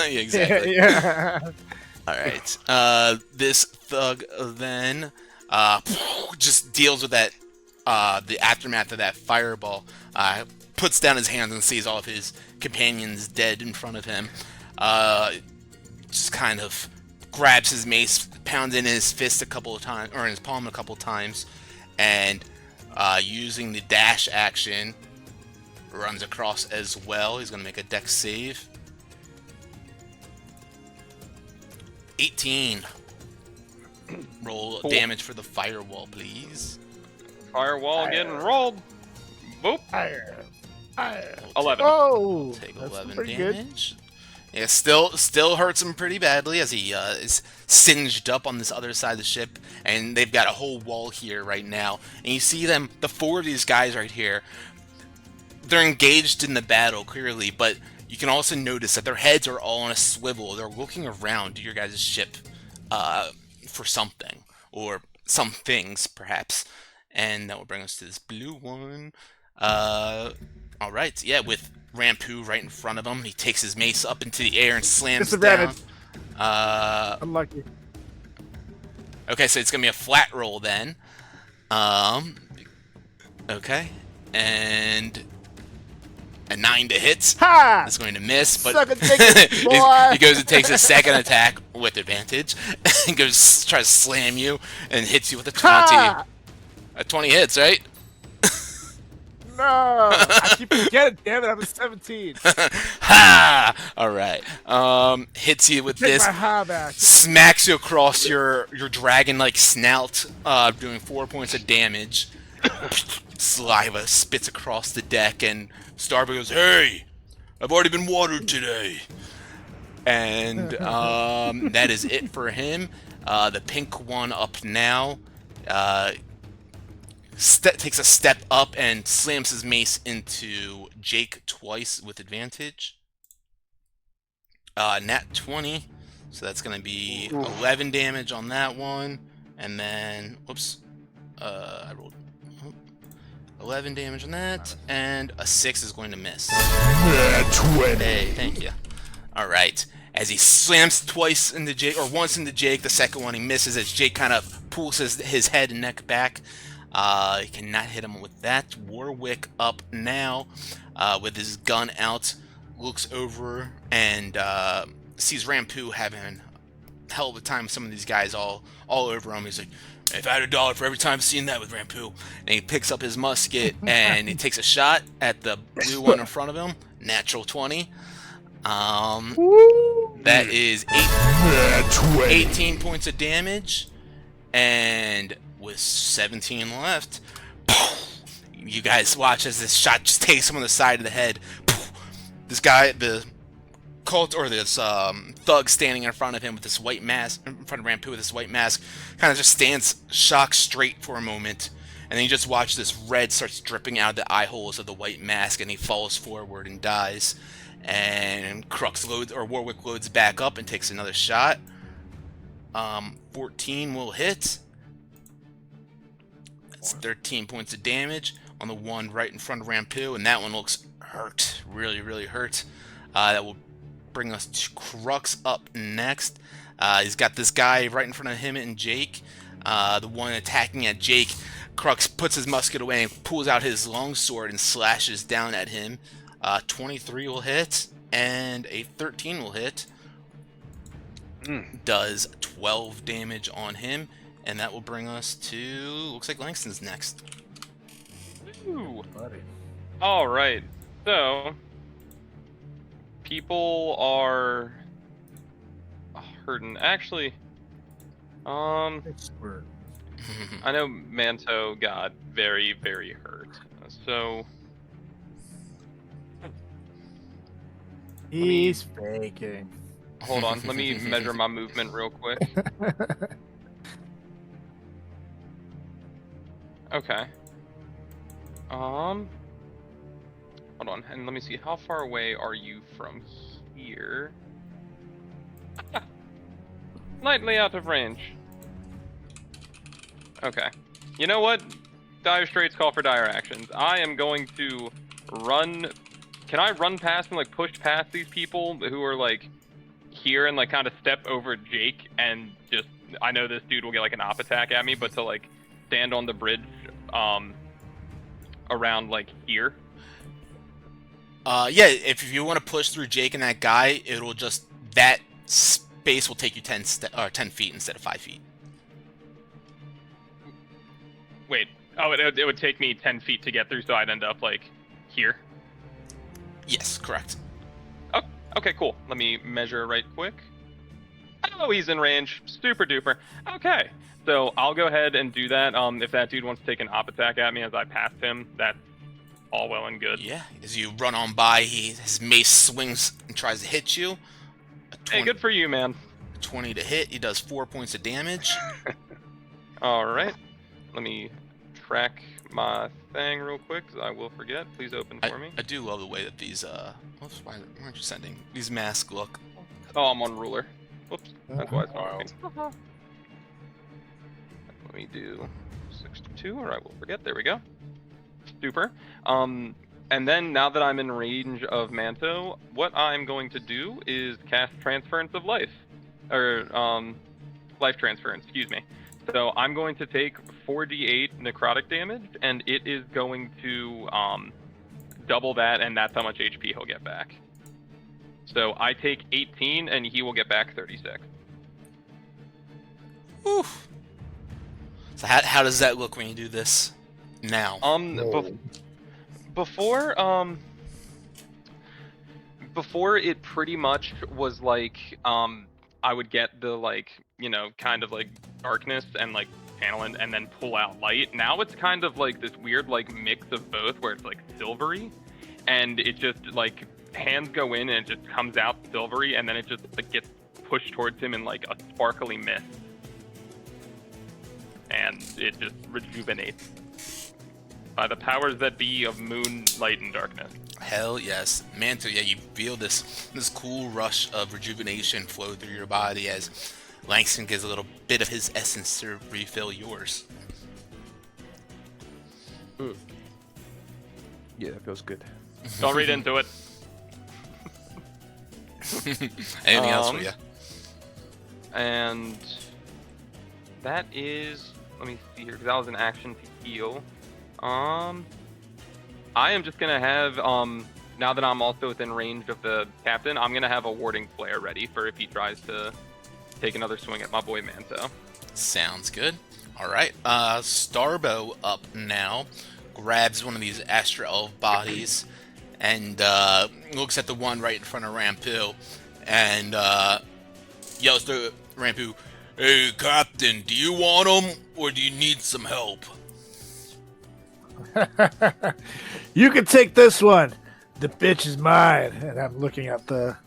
Speaker 2: Yeah, exactly.
Speaker 1: Yeah.
Speaker 2: All right. This thug then just deals with that, the aftermath of that fireball. Puts down his hands and sees all of his companions dead in front of him. Just kind of grabs his mace, pounds in his fist a couple of times, or in his palm a couple of times, and using the dash action, runs across as well. He's going to make a dex save. 18. Roll damage for the firewall, please.
Speaker 5: Firewall getting rolled. Boop.
Speaker 1: Fire.
Speaker 5: 11.
Speaker 1: Oh,
Speaker 2: Take
Speaker 1: that's
Speaker 2: 11
Speaker 1: pretty good.
Speaker 2: damage. Yeah, still hurts him pretty badly as he is singed up on this other side of the ship, and they've got a whole wall here right now. And you see them, the 4 of these guys right here, they're engaged in the battle clearly, but you can also notice that their heads are all on a swivel. They're looking around your guys' ship for something, or some things perhaps. And that will bring us to this blue one. Alright, yeah, with Rampu right in front of him. He takes his mace up into the air and slams it down.
Speaker 1: Disadvantage. Unlucky.
Speaker 2: Okay, so it's going to be a flat roll then. Okay, and a 9 to hit.
Speaker 1: Ha!
Speaker 2: That's going to miss, but
Speaker 1: Suck a dick, boy.
Speaker 2: he goes and takes a second attack with advantage and goes tries to slam you and hits you with a 20.
Speaker 1: Ha!
Speaker 2: A 20 hits, right?
Speaker 1: No, I keep forgetting. Damn it, I'm a 17.
Speaker 2: Ha! All right. Hits you with
Speaker 1: Take
Speaker 2: this.
Speaker 1: my ha back.
Speaker 2: Smacks you across your dragon-like snout, doing 4 points of damage. Saliva spits across the deck, and Starboy goes, "Hey, I've already been watered today." And that is it for him. The pink one up now. Takes a step up and slams his mace into Jake twice with advantage. Nat 20, so that's going to be 11 damage on that one. And then, whoops, I rolled 11 damage on that, and a 6 is going to miss. Hey, thank you. Alright, as he slams twice into Jake, or once into Jake, the second one he misses as Jake kind of pulls his head and neck back. He cannot hit him with that. Warwick up now with his gun out, looks over and sees Rampu having a hell of a time with some of these guys all over him. He's like, "If I had $1 for every time I've seen that with Rampu." And he picks up his musket and he takes a shot at the blue one in front of him. Natural 20. That is 18 points of damage. And with 17 left, you guys watch as this shot just takes him on the side of the head. This guy, the cult, or this thug standing in front of him with this white mask, in front of Rampu with this white mask, kind of just stands shocked straight for a moment, and then you just watch this red starts dripping out of the eye holes of the white mask, and he falls forward and dies. And Warwick loads back up and takes another shot. 14 will hit. That's 13 points of damage. on the one right in front of Rampu, and that one looks hurt. Really, really hurt. That will bring us to Crux up next. He's got this guy right in front of him and Jake. The one attacking at Jake, Crux puts his musket away and pulls out his longsword and slashes down at him. 23 will hit, and a 13 will hit. Does 12 damage on him, and that will bring us to, looks like Langston's next.
Speaker 5: Ooh.
Speaker 1: Buddy.
Speaker 5: All right. So people are hurting. Actually,
Speaker 1: Expert.
Speaker 5: I know Manto got very, very hurt. So
Speaker 1: He's faking.
Speaker 5: hold on. Let me measure my movement real quick. Okay. Hold on, and let me see. How far away are you from here? Slightly out of range. Okay. You know what? Dire Straits call for dire actions. I am going to run. Can I run past and like push past these people who are like here and like kind of step over Jake and just? I know this dude will get like an op attack at me, but to like stand on the bridge, around like here.
Speaker 2: Yeah, if you want to push through Jake and that guy, it'll just, that space will take you 10 feet instead of 5 feet.
Speaker 5: Wait. Oh, it would take me 10 feet to get through, so I'd end up like here.
Speaker 2: Yes, correct.
Speaker 5: Oh, okay, cool. Let me measure right quick. Oh, he's in range. Super duper. Okay. So I'll go ahead and do that. If that dude wants to take an op attack at me as I pass him, that's all well and good.
Speaker 2: Yeah, as you run on by, his mace swings and tries to hit you.
Speaker 5: Hey, good for you, man.
Speaker 2: 20 to hit. He does 4 points of damage.
Speaker 5: All right. Let me track my thing real quick, because I will forget. Please open for me.
Speaker 2: I do love the way that these, whoops, why aren't you sending? These masks look.
Speaker 5: Oh, I'm on ruler. Whoops. That's why it's not working. Let me do 62, or I will forget. There we go. Super. And then now that I'm in range of Manto, what I'm going to do is cast Transference of Life. Or, Life Transference, excuse me. So I'm going to take 4d8 necrotic damage, and it is going to double that, and that's how much HP he'll get back. So I take 18, and he will get back 36.
Speaker 2: Oof. So how does that look when you do this now?
Speaker 5: Before it pretty much was like I would get the like, you know, kind of like darkness and like panel and then pull out light. Now it's kind of like this weird like mix of both where it's like silvery and it just like hands go in and it just comes out silvery and then it just like gets pushed towards him in like a sparkly mist. And it just rejuvenates by the powers that be of moon, light, and darkness.
Speaker 2: Hell yes. Manto, yeah, you feel this cool rush of rejuvenation flow through your body as Langston gives a little bit of his essence to refill yours.
Speaker 4: Yeah, that feels good.
Speaker 5: Don't read into it.
Speaker 2: Anything else for you?
Speaker 5: And that is, let me see here, because that was an action to heal. I am just gonna have, now that I'm also within range of the captain, I'm gonna have a warding flare ready for if he tries to take another swing at my boy Manto.
Speaker 2: Sounds good. Alright, Starbo up now, grabs one of these Astra Elf bodies, and looks at the one right in front of Rampu, and yells to Rampu, "Hey, Captain, do you want him, or do you need some help?"
Speaker 1: You can take this one. The bitch is mine. And I'm looking at the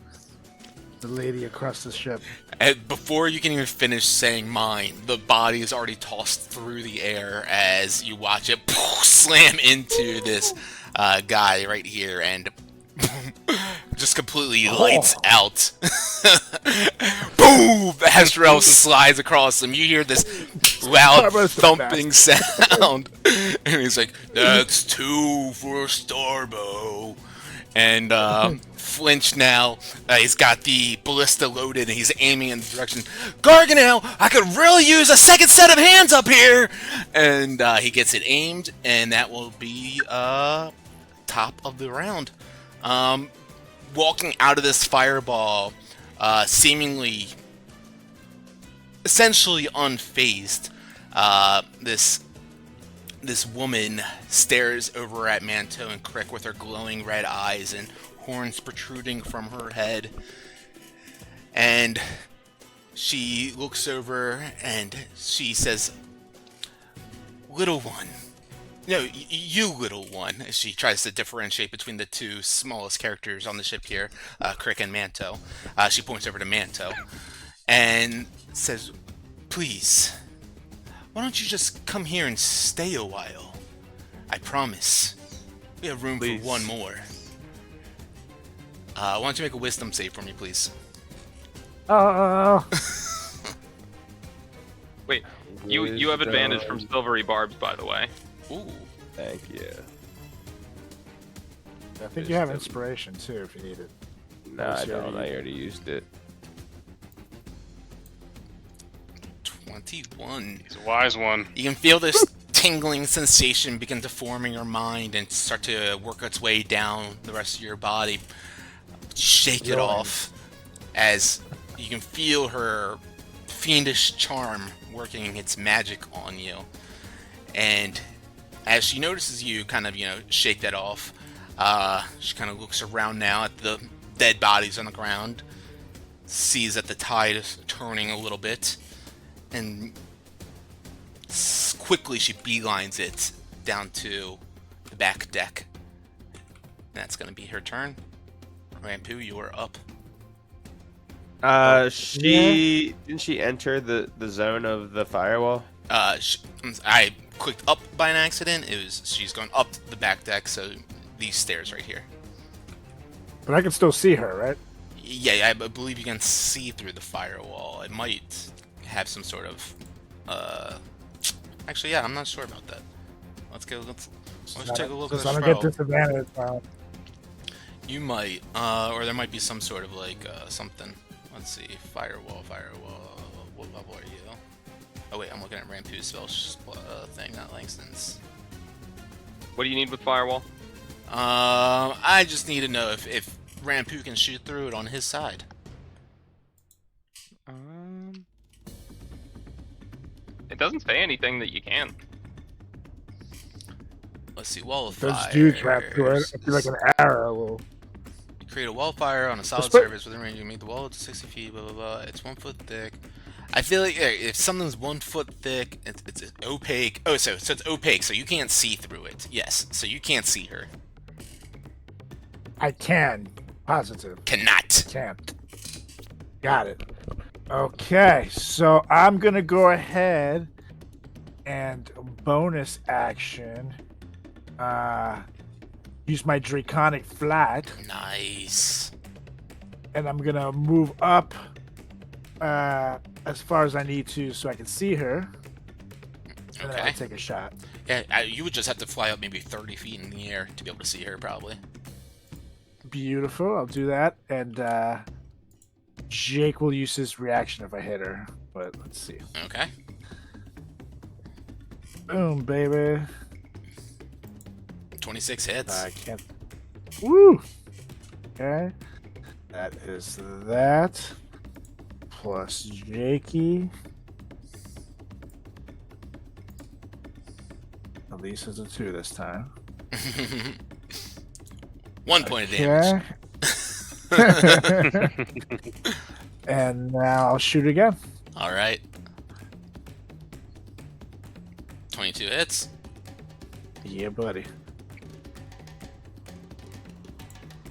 Speaker 1: lady across the ship.
Speaker 2: And before you can even finish saying mine, the body is already tossed through the air as you watch it slam into this guy right here. And just completely lights out. Boom! Astral slides across him. You hear this loud
Speaker 1: Starbo's the
Speaker 2: thumping sound, and he's like, "That's 2 for Starbo." And Flinch now, he's got the ballista loaded, and he's aiming in the direction. Garganel, I could really use a second set of hands up here! And he gets it aimed, and that will be top of the round. Walking out of this fireball, seemingly, essentially unfazed, this woman stares over at Manto and Crick with her glowing red eyes and horns protruding from her head. And she looks over and she says, "Little one." No, you little one. As she tries to differentiate between the two smallest characters on the ship here, Crick and Manto. She points over to Manto and says, "Please, why don't you just come here and stay a while? I promise. We have room
Speaker 4: Please.
Speaker 2: for one more." Why don't you make a wisdom save for me, please?
Speaker 5: Wait, you have advantage from silvery barbs, by the way.
Speaker 2: Ooh.
Speaker 4: Thank you.
Speaker 1: I think you have inspiration too if you need it.
Speaker 4: Nah, I don't. I already used it.
Speaker 2: 21.
Speaker 3: He's a wise one.
Speaker 2: You can feel this tingling sensation begin to form in your mind and start to work its way down the rest of your body. Shake it off as you can feel her fiendish charm working its magic on you. And as she notices you kind of, shake that off, she kind of looks around now at the dead bodies on the ground, sees that the tide is turning a little bit, and quickly she beelines it down to the back deck. That's going to be her turn. Rampu, you are up.
Speaker 4: Didn't she enter the zone of the firewall?
Speaker 2: I clicked up by an accident. She's going up the back deck, so these stairs right here.
Speaker 1: But I can still see her, right?
Speaker 2: Yeah, I believe you can see through the firewall. It might have some sort of. Actually, yeah, I'm not sure about that. Let's take a look at this
Speaker 1: I'm gonna
Speaker 2: row.
Speaker 1: get disadvantage.
Speaker 2: You might, or there might be some sort of something. Let's see, firewall. What level are you? Oh wait, I'm looking at Rampu's spell thing, not Langston's.
Speaker 5: What do you need with firewall?
Speaker 2: I just need to know if Rampu can shoot through it on his side.
Speaker 5: It doesn't say anything that you can.
Speaker 2: Let's see, wall of
Speaker 1: Those
Speaker 2: fire.
Speaker 1: dudes wrap through it. I feel like an arrow will.
Speaker 2: Create a wall of fire on a solid
Speaker 1: put-
Speaker 2: surface within range. You make the wall to 60 feet. Blah blah blah. It's 1 foot thick. I feel like if something's 1 foot thick, it's opaque. Oh, so it's opaque, so you can't see through it. Yes, so you can't see her.
Speaker 1: I can. Positive.
Speaker 2: Cannot.
Speaker 1: Can't. Got it. Okay, so I'm gonna go ahead and bonus action. Use my Draconic Flat,
Speaker 2: Nice.
Speaker 1: and I'm gonna move up as far as I need to so I can see her. And then
Speaker 2: Okay.
Speaker 1: I'll take a shot.
Speaker 2: Yeah, you would just have to fly up maybe 30 feet in the air to be able to see her, probably.
Speaker 1: Beautiful. I'll do that, and Jake will use his reaction if I hit her. But let's see.
Speaker 2: Okay.
Speaker 1: Boom, baby.
Speaker 2: 26 hits.
Speaker 1: I can't. Woo! Okay. That is that. Plus Jakey. At least it's a 2 this time.
Speaker 2: 1 point of damage.
Speaker 1: Okay. And now I'll shoot again.
Speaker 2: All right. 22 hits.
Speaker 1: Yeah, buddy.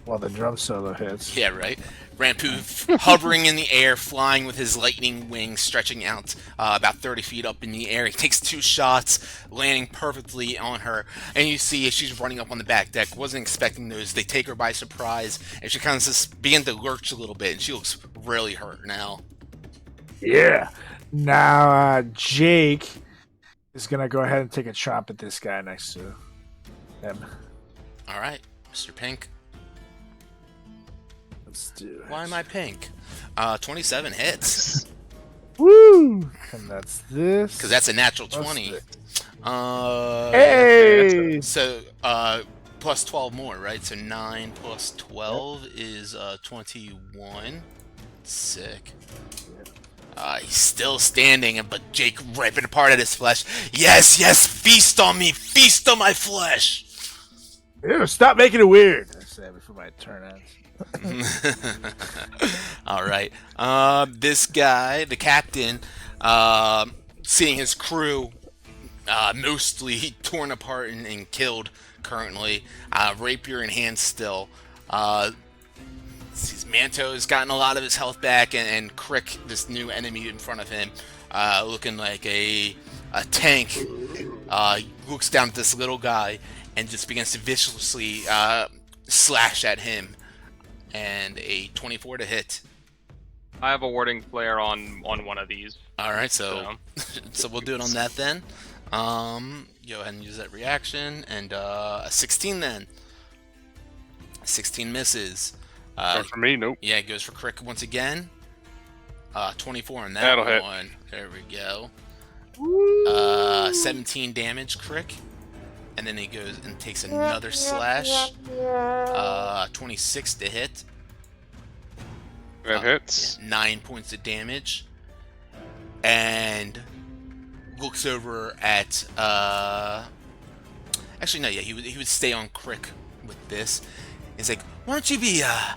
Speaker 1: While the drum solo hits.
Speaker 2: Yeah, right. Rampu hovering in the air, flying with his lightning wings stretching out about 30 feet up in the air. He takes 2 shots, landing perfectly on her. And you see as she's running up on the back deck, wasn't expecting those. They take her by surprise, and she kind of just begin to lurch a little bit, and she looks really hurt now.
Speaker 1: Yeah. Now, Jake is going to go ahead and take a chomp at this guy next to him.
Speaker 2: All right, Mr. Pink.
Speaker 1: Let's do it.
Speaker 2: Why am I pink? 27 hits.
Speaker 1: Woo! And that's this.
Speaker 2: Because that's a natural
Speaker 1: Plus
Speaker 2: 20.
Speaker 1: this.
Speaker 2: Hey!
Speaker 1: Hey!
Speaker 2: So, plus 12 more, right? So 9 plus 12 is 21. Sick. He's still standing, but Jake ripping apart at his flesh. Yes, yes, feast on me! Feast on my flesh!
Speaker 1: Ew, stop making it weird. I say before my turn ends.
Speaker 2: All right. This guy, the captain, seeing his crew mostly torn apart and killed currently, rapier in hand still. Sees Manto has gotten a lot of his health back, and Crick, this new enemy in front of him, looking like a tank, looks down at this little guy and just begins to viciously slash at him. And a 24 to hit.
Speaker 5: I have a warding flare on one of these.
Speaker 2: All right, so so we'll do it on that then. Go ahead and use that reaction, and a 16 then. 16 misses.
Speaker 3: For me, nope.
Speaker 2: Yeah, it goes for Crick once again. 24 on that
Speaker 3: That'll hit.
Speaker 2: one. There we go. 17 damage, Crick. And then he goes and takes another slash. 26 to hit.
Speaker 3: That hits.
Speaker 2: 9 points of damage. And looks over at actually no, yeah, he would stay on Crick with this. He's like, why don't you be a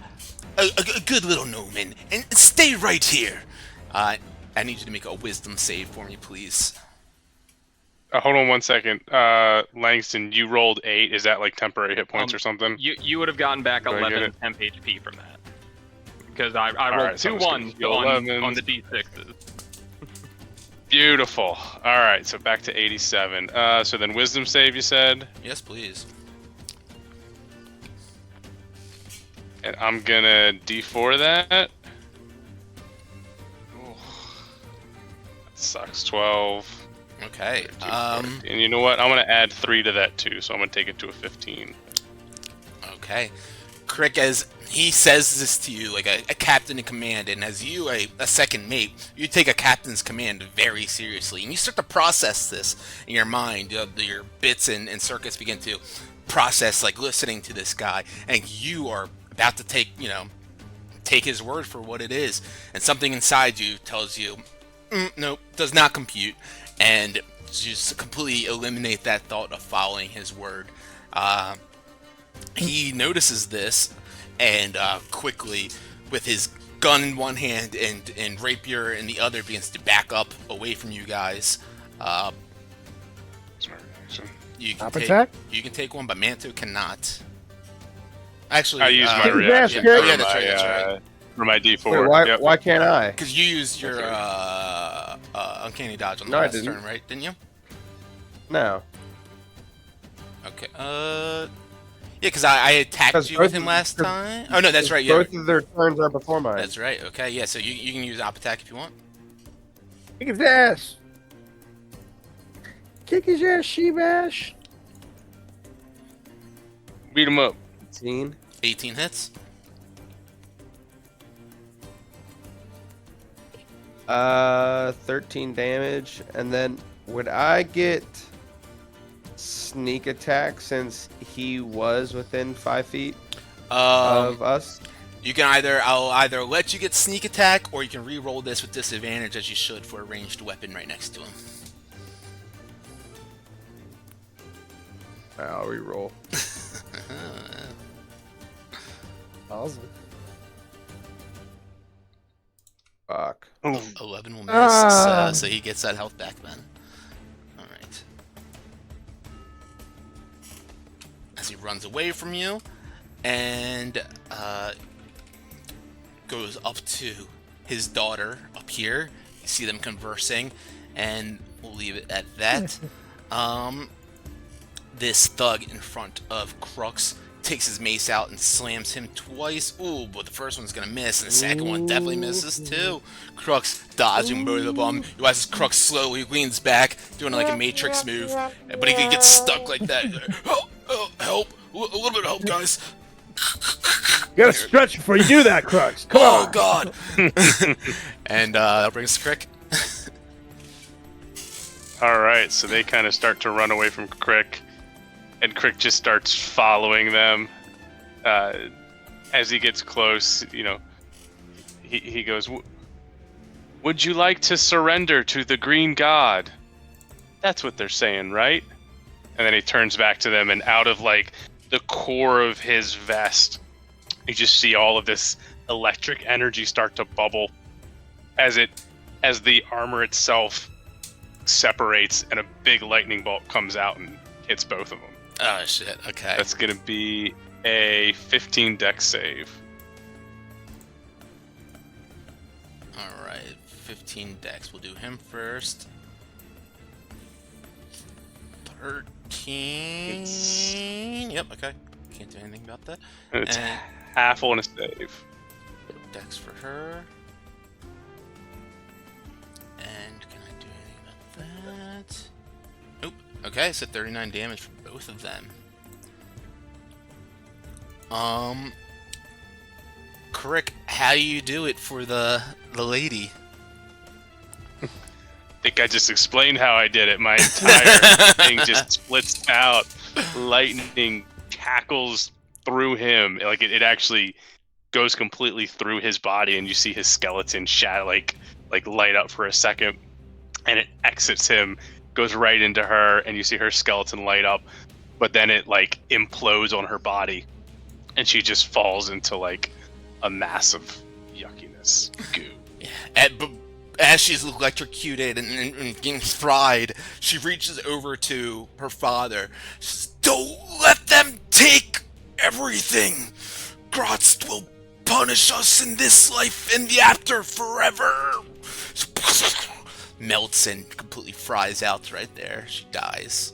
Speaker 2: good little gnome and stay right here? I need you to make a wisdom save for me, please.
Speaker 3: Hold on 1 second. Langston, you rolled 8. Is that like temporary hit points or something?
Speaker 5: You would have gotten back
Speaker 3: Do I get
Speaker 5: 11
Speaker 3: it?
Speaker 5: temp HP from that. Because I rolled
Speaker 3: Alright, so
Speaker 5: 2
Speaker 3: I'm just gonna
Speaker 5: 1s
Speaker 3: feel
Speaker 5: on
Speaker 3: 11s.
Speaker 5: the D6s.
Speaker 3: Beautiful. All right, so back to 87. So then wisdom save, you said?
Speaker 2: Yes, please.
Speaker 3: And I'm gonna D4 that. Ooh. That sucks. 12.
Speaker 2: Okay.
Speaker 3: And you know what? I'm gonna add 3 to that too, so I'm gonna take it to a 15.
Speaker 2: Okay. Crick, as he says this to you, like a captain in command, and as you, a second mate, you take a captain's command very seriously, and you start to process this in your mind. Your bits and circuits begin to process, like listening to this guy, and you are about to take his word for what it is, and something inside you tells you, nope, does not compute, and just completely eliminate that thought of following his word. He notices this, and quickly, with his gun in one hand and rapier in the other, begins to back up away from you guys. You can
Speaker 1: Attack?
Speaker 2: You can take one, but Manto cannot. Actually,
Speaker 3: I use my
Speaker 1: Yeah,
Speaker 3: reaction
Speaker 1: yeah,
Speaker 3: for,
Speaker 2: that's right, that's right.
Speaker 3: For my D4.
Speaker 4: Wait, why can't I?
Speaker 2: Because you used your uncanny dodge on the
Speaker 4: No, I
Speaker 2: last
Speaker 4: didn't.
Speaker 2: turn, right? Didn't you?
Speaker 4: No.
Speaker 2: Okay. Yeah, because I attacked
Speaker 4: 'Cause
Speaker 2: you with
Speaker 4: both
Speaker 2: him
Speaker 4: of-
Speaker 2: last
Speaker 4: 'cause-
Speaker 2: time. Oh no, that's right. Yeah,
Speaker 4: Both of their turns are before mine.
Speaker 2: that's right. Okay, yeah. So you can use op attack if you want.
Speaker 1: Kick his ass. Kick his ass, Shebash.
Speaker 3: Beat him up.
Speaker 4: 18.
Speaker 2: 18 hits.
Speaker 4: 13 damage, and then would I get sneak attack since he was within 5 feet of us?
Speaker 2: You can I'll either let you get sneak attack, or you can re-roll this with disadvantage, as you should for a ranged weapon right next to him.
Speaker 4: I'll re-roll.
Speaker 1: Awesome.
Speaker 4: Fuck.
Speaker 2: 11 will miss, so he gets that health back then. Alright. As he runs away from you, and goes up to his daughter up here. You see them conversing, and we'll leave it at that. This thug in front of Crux takes his mace out and slams him twice. Ooh, but the first one's gonna miss, and the second one definitely misses too. Crux dodging both of them. You watch as Crux slowly leans back, doing like a Matrix move, but he can get stuck like that. Help! Help! A little bit of help, guys.
Speaker 1: You gotta stretch before you do that, Crux. Come
Speaker 2: Oh
Speaker 1: on.
Speaker 2: God! And that brings us to Crick.
Speaker 3: All right, so they kind of start to run away from Crick, and Crick just starts following them. As he gets close, you know, he goes, "Would you like to surrender to the Green God?" That's what they're saying, right? And then he turns back to them, and out of like the core of his vest, you just see all of this electric energy start to bubble as the armor itself separates, and a big lightning bolt comes out and hits both of them.
Speaker 2: Oh shit! Okay.
Speaker 3: That's gonna be a 15 dex save.
Speaker 2: All right. 15 dex. We'll do him first. 13. Yep. Okay. Can't do anything about that.
Speaker 3: And it's
Speaker 2: And
Speaker 3: half on a save.
Speaker 2: dex for her. And can I do anything about that? Nope. Okay, so 39 damage for both of them. Crick, how do you do it for the lady?
Speaker 3: I think I just explained how I did it. My entire thing just splits out. Lightning cackles through him. Like it actually goes completely through his body, and you see his skeleton like light up for a second, and it exits him, goes right into her, and you see her skeleton light up, but then it like implodes on her body, and she just falls into like a massive yuckiness goo.
Speaker 2: As she's electrocuted and getting fried, she reaches over to her father. She says, "Don't let them take everything. Grotz will punish us in this life and the after forever." Melts and completely fries out right there. She dies.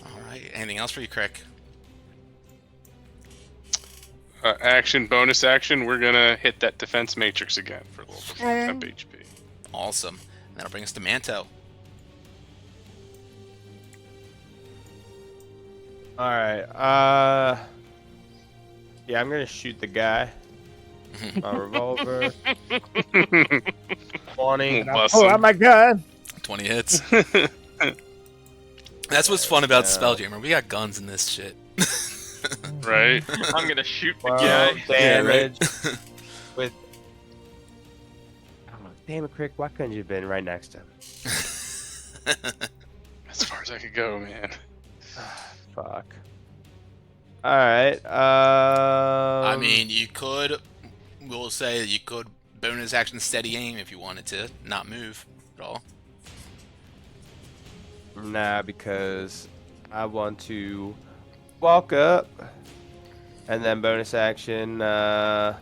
Speaker 2: Alright, anything else for you, Crick?
Speaker 3: Action, bonus action, we're gonna hit that defense matrix again for a little bit of HP.
Speaker 2: Awesome. And that'll bring us to Manto.
Speaker 4: Alright, yeah, I'm gonna shoot the guy. My revolver. 20.
Speaker 1: Oh my god.
Speaker 2: 20 hits. That's what's fun about Spelljammer. We got guns in this shit.
Speaker 3: Right?
Speaker 5: I'm gonna shoot the
Speaker 4: 12
Speaker 5: guy.
Speaker 4: damage with. Oh, damn it, Crick! Why couldn't you have been right next to him?
Speaker 3: As far as I could go, man.
Speaker 4: Fuck. All right.
Speaker 2: I mean, you could. We'll say that you could bonus action steady aim if you wanted to, not move at all.
Speaker 4: Nah, because I want to walk up and then bonus action throw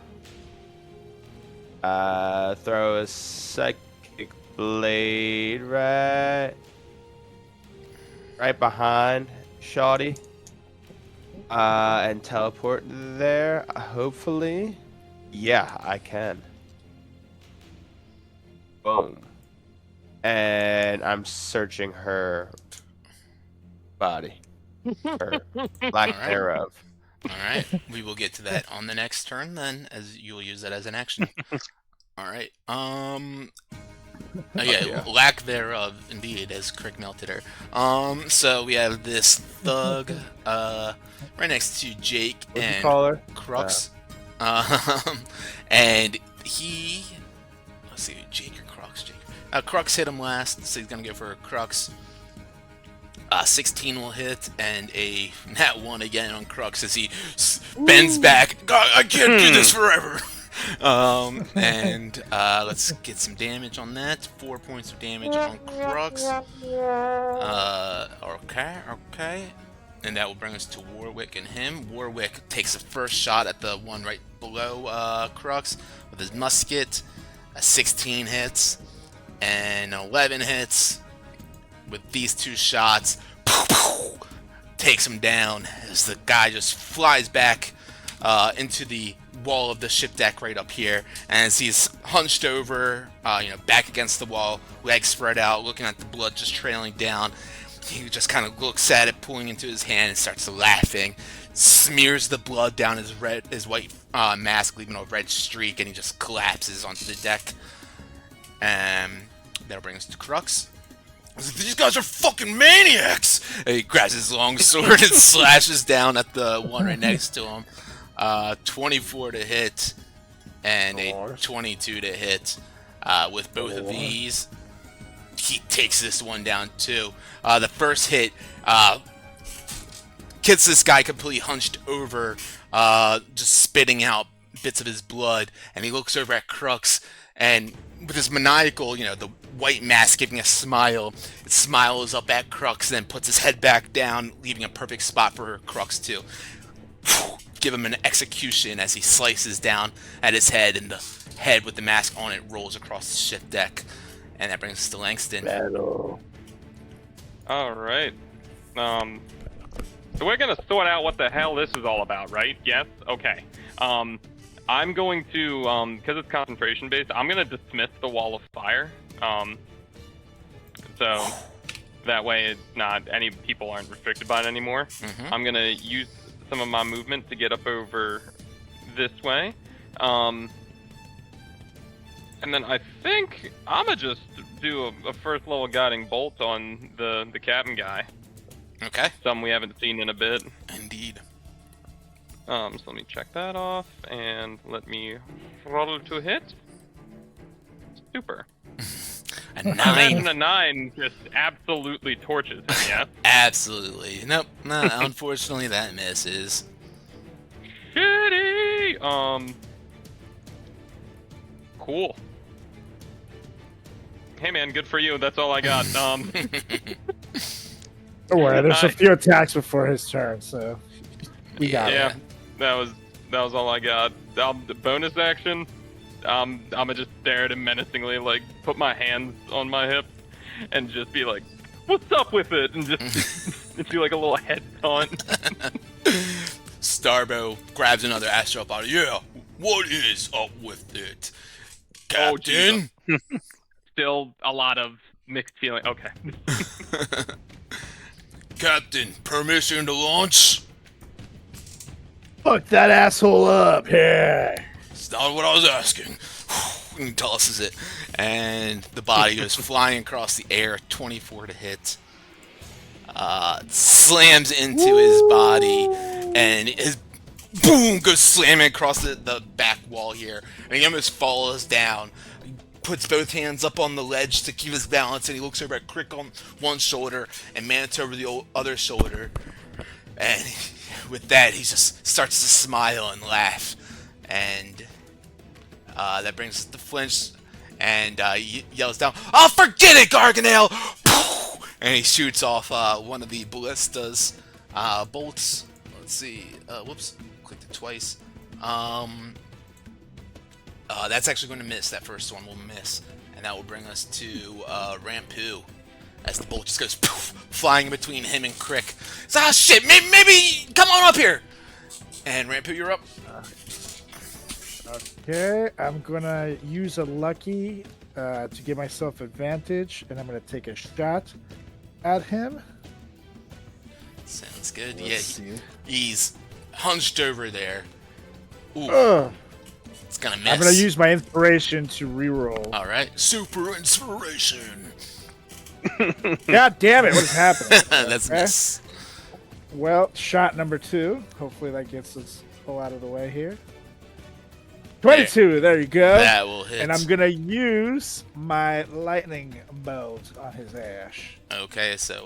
Speaker 4: a psychic blade right behind Shoddy and teleport there, hopefully. Yeah, I can. Boom. And I'm searching her body. Or lack
Speaker 2: Alright.
Speaker 4: thereof.
Speaker 2: Alright, we will get to that on the next turn then, as you'll use that as an action. Alright, yeah, lack thereof, indeed, as Crick melted her. So we have this thug, right next to Jake
Speaker 4: What'd you
Speaker 2: and
Speaker 4: call her?
Speaker 2: Crux. And he, let's see, Jake or Crux? Jake. Crux hit him last, so he's gonna go for Crux. 16 will hit, and a nat 1 again on Crux as he bends back. God, I can't do this forever. And let's get some damage on that. 4 points of damage on Crux. Okay. And that will bring us to Warwick and him. Warwick takes the first shot at the one right below Crux with his musket. A 16 hits and 11 hits. With these 2 shots, takes him down as the guy just flies back into the wall of the ship deck right up here. And as he's hunched over, back against the wall, legs spread out, looking at the blood just trailing down, he just kind of looks at it, pulling into his hand, and starts laughing. Smears the blood down his white mask, leaving a red streak, and he just collapses onto the deck. And that'll bring us to Crux. These guys are fucking maniacs! And he grabs his long sword and slashes down at the one right next to him. 24 to hit and a 22 to hit. With both of these, he takes this one down too. The first hit gets this guy completely hunched over, just spitting out bits of his blood, and he looks over at Crux, and with his maniacal, the white mask giving a smile, it smiles up at Crux, then puts his head back down, leaving a perfect spot for Crux to give him an execution as he slices down at his head, and the head with the mask on it rolls across the ship deck. And that brings us to Langston.
Speaker 1: Battle.
Speaker 5: Alright. So we're gonna sort out what the hell this is all about, right? Yes? Okay. I'm going to, because it's concentration based, I'm gonna dismiss the wall of fire. So that way it's not, any people aren't restricted by it anymore.
Speaker 2: Mm-hmm.
Speaker 5: I'm gonna use some of my movement to get up over this way. And then I think I'm gonna just do a first level guiding bolt on the captain guy.
Speaker 2: Okay.
Speaker 5: Something we haven't seen in a bit.
Speaker 2: Indeed.
Speaker 5: So let me check that off, and let me roll to hit. Super.
Speaker 2: A
Speaker 5: Imagine
Speaker 2: 9.
Speaker 5: a 9 just absolutely torches him, yeah?
Speaker 2: Absolutely. Nope. No, unfortunately that misses.
Speaker 5: Shitty! Cool. Hey man, good for you, that's all I got.
Speaker 1: Don't worry, there's a few attacks before his turn, so we got
Speaker 5: Yeah,
Speaker 1: it.
Speaker 5: that was all I got. The bonus action, I'm gonna just stare at him menacingly, like put my hands on my hip, and just be like, "What's up with it?" And just do like a little head taunt.
Speaker 2: Starbo grabs another astral body. Yeah, what is up with it,
Speaker 5: Oh,
Speaker 2: Captain?
Speaker 5: Still a lot of mixed feeling. Okay.
Speaker 2: Captain, permission to launch?
Speaker 1: Fuck that asshole up here.
Speaker 2: It's not what I was asking. He tosses it, and the body goes flying across the air. 24 to hit. Slams into his body, and his boom goes slamming across the back wall here, and he almost falls down. He puts both hands up on the ledge to keep his balance, and he looks over at Crick on one shoulder and Manit over the other shoulder, and with that he just starts to smile and laugh, and that brings us to Flinch, and he yells down, "Oh, forget it, Garganel!" And he shoots off one of the ballistas bolts. Let's see. Whoops. Clicked it twice. That's actually going to miss. That first one will miss. And that will bring us to Rampu. As the bolt just goes poof, flying between him and Crick. It's, ah, shit! Maybe come on up here! And Rampu, you're up.
Speaker 1: Okay, I'm gonna use a lucky to give myself advantage, and I'm gonna take a shot at him.
Speaker 2: Sounds good.
Speaker 1: Let's see.
Speaker 2: He's hunched over there. Ooh,
Speaker 1: Ugh.
Speaker 2: it's gonna miss.
Speaker 1: I'm gonna use my inspiration to reroll.
Speaker 2: All right, super inspiration.
Speaker 1: God damn it! What is happening?
Speaker 2: That's a
Speaker 1: Okay.
Speaker 2: miss.
Speaker 1: Well, shot number 2. Hopefully that gets us all out of the way here. 22. There you go.
Speaker 2: That will hit.
Speaker 1: And I'm gonna use my lightning bolt on his ass.
Speaker 2: Okay, so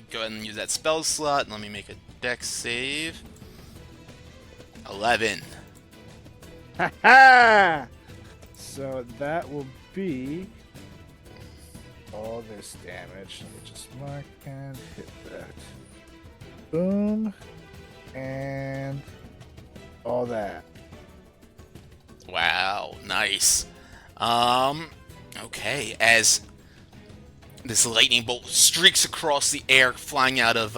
Speaker 2: go ahead and use that spell slot, and let me make a dex save. 11.
Speaker 1: Ha ha! So that will be all this damage. Let me just mark and hit that. Boom. And all that.
Speaker 2: Wow, nice. Okay, as this lightning bolt streaks across the air, flying out of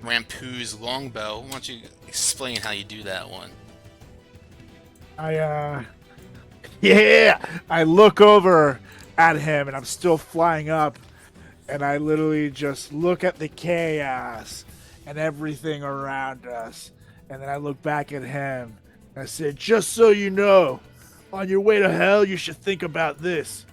Speaker 2: Rampu's longbow. Why don't you explain how you do that one?
Speaker 1: I look over at him and I'm still flying up, and I literally just look at the chaos and everything around us, and then I look back at him and I said, just so you know, on your way to hell, you should think about this.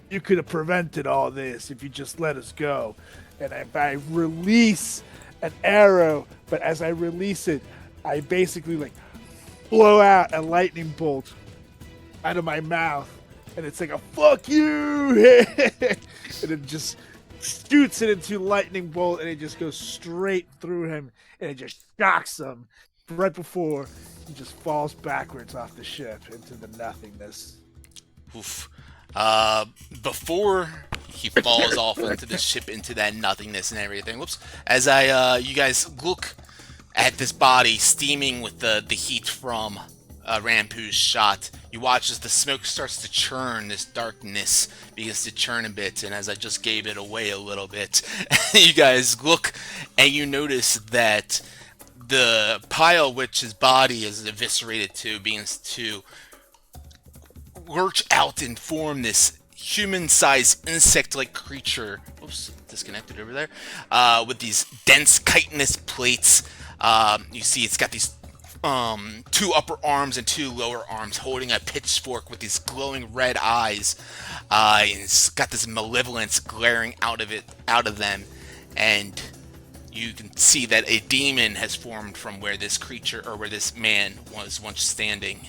Speaker 1: You could have prevented all this if you just let us go. And if I release an arrow, but as I release it, I basically like blow out a lightning bolt out of my mouth, and it's like a fuck you, and it just shoots it into lightning bolt, and it just goes straight through him, and it just shocks him right before he just falls backwards off the ship into the nothingness.
Speaker 2: Oof. Before he falls off into the ship, into that nothingness and everything. Whoops. As you guys look at this body steaming with the heat from Rampu's shot, you watch as the smoke starts to churn, this darkness begins to churn a bit, and as I just gave it away a little bit, you guys look and you notice that the pile which his body is eviscerated to begins to lurch out and form this human-sized insect-like creature. Oops, disconnected over there. With these dense chitinous plates. You see it's got these 2 upper arms and 2 lower arms holding a pitchfork with these glowing red eyes. And it's got this malevolence glaring out of them. And you can see that a demon has formed from where this creature, or where this man was once standing.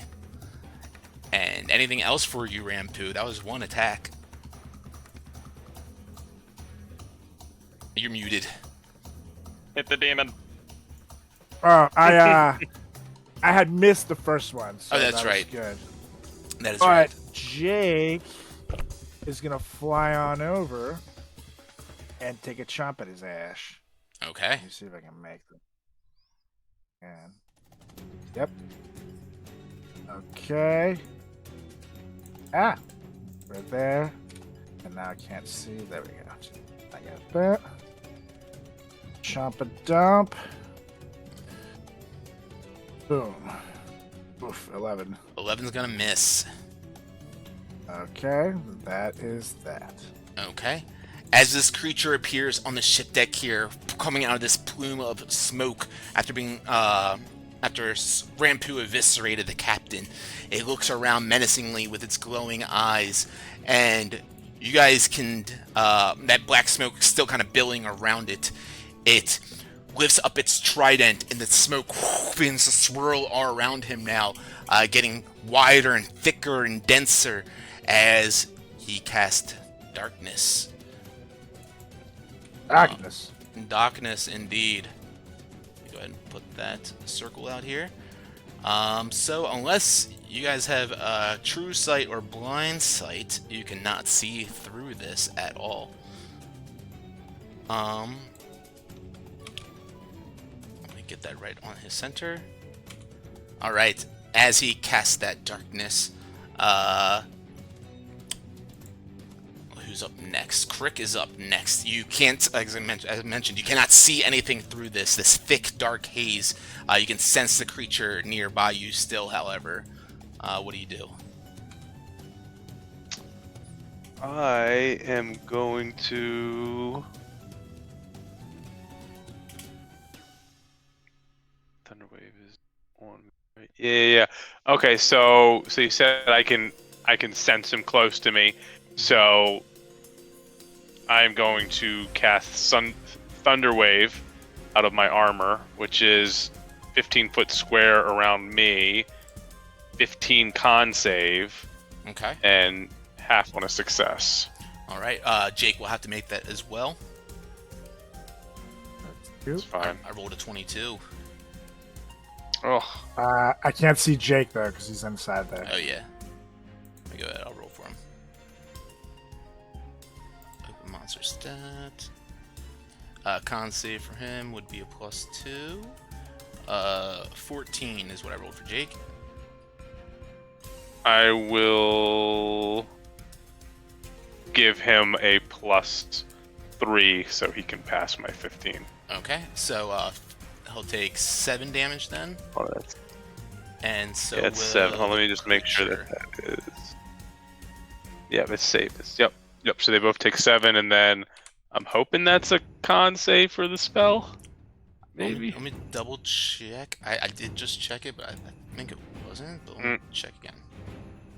Speaker 2: And anything else for you, Rampu? That was 1 attack. You're muted.
Speaker 5: Hit the demon.
Speaker 1: Oh, I had missed the first one. So
Speaker 2: Oh, that's
Speaker 1: that
Speaker 2: right.
Speaker 1: was good.
Speaker 2: That is
Speaker 1: All
Speaker 2: right.
Speaker 1: right, Jake is gonna fly on over and take a chomp at his ass.
Speaker 2: Okay.
Speaker 1: Let me see if I can make them. And yep. Okay. Ah, right there. And now I can't see. There we go. I got that. Chomp a dump. Boom. Oof, 11.
Speaker 2: 11's gonna miss.
Speaker 1: Okay, that is that.
Speaker 2: Okay. As this creature appears on the ship deck here, coming out of this plume of smoke after being after Rampu eviscerated the captain, it looks around menacingly with its glowing eyes, and you guys can that black smoke still kind of billowing around it. It lifts up its trident, and the smoke begins to swirl all around him now, getting wider and thicker and denser as he casts darkness.
Speaker 1: Darkness.
Speaker 2: Darkness, indeed. Go ahead and put that circle out here. So unless you guys have true sight or blind sight, you cannot see through this at all. Let me get that right on his center. All right. As he casts that darkness, who's up next? Crick is up next. You can't, as I mentioned, you cannot see anything through this thick, dark haze. You can sense the creature nearby you still, however. What do you do?
Speaker 3: I am going to... Thunderwave is on. Right? Yeah. Okay, so you said I can sense him close to me. So I'm going to cast Thunderwave out of my armor, which is 15-foot square around me, 15 con save,
Speaker 2: Okay.
Speaker 3: and half on a success.
Speaker 2: All right. Jake will have to make that as well.
Speaker 3: It's fine.
Speaker 2: I rolled a 22.
Speaker 3: Oh,
Speaker 1: I can't see Jake though because he's inside there.
Speaker 2: Oh yeah. Let me go ahead. I'll roll for him. Open monster stat. Con save for him would be a +2. 14 is what I rolled for Jake.
Speaker 3: I will give him a +3 so he can pass my 15.
Speaker 2: Okay, so he'll take 7 damage then.
Speaker 3: Oh, that's,
Speaker 2: And so
Speaker 3: yeah, it's 7. Hold on, let me just make sure that is. Yeah, it's safe. Yep. So they both take 7, and then I'm hoping that's a con save for the spell. Maybe.
Speaker 2: Let me double check. I did just check it, but I think it wasn't. But let me check again.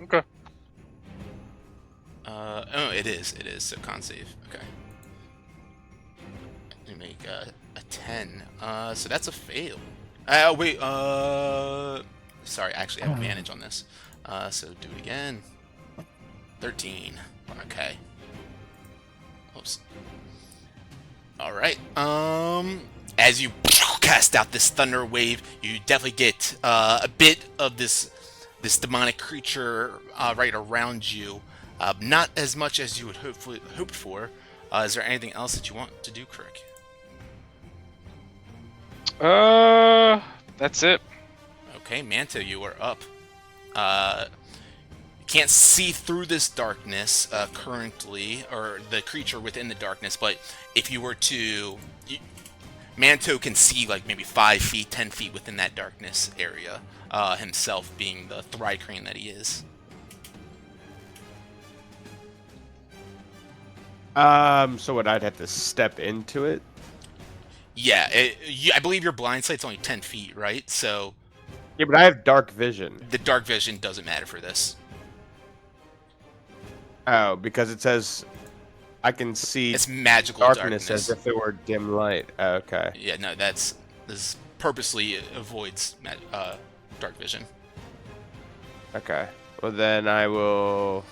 Speaker 3: Okay.
Speaker 2: Oh, it is. It is. So con save. Okay. Let me make a 10. So that's a fail. Wait. Sorry. Actually, I have advantage on this. So do it again. 13. Okay. Oops. All right. As you cast out this thunder wave, you definitely get a bit of this demonic creature right around you. Not as much as you would hoped for. Is there anything else that you want to do, Crick?
Speaker 3: That's it.
Speaker 2: Okay, Manto, you are up. Can't see through this darkness currently, or the creature within the darkness, but if you were to... Manto can see like maybe 5 feet, 10 feet within that darkness area, himself being the Thri-Crane that he is.
Speaker 4: So what, I'd have to step into it?
Speaker 2: Yeah, I believe your blind sight's only 10 feet, right? So...
Speaker 4: Yeah, but I have dark vision.
Speaker 2: The dark vision doesn't matter for this.
Speaker 4: Oh, because it says I can see
Speaker 2: It's magical
Speaker 4: darkness as if it were dim light. Oh, okay.
Speaker 2: Yeah, no, this purposely avoids dark vision.
Speaker 4: Okay. Well, then I will,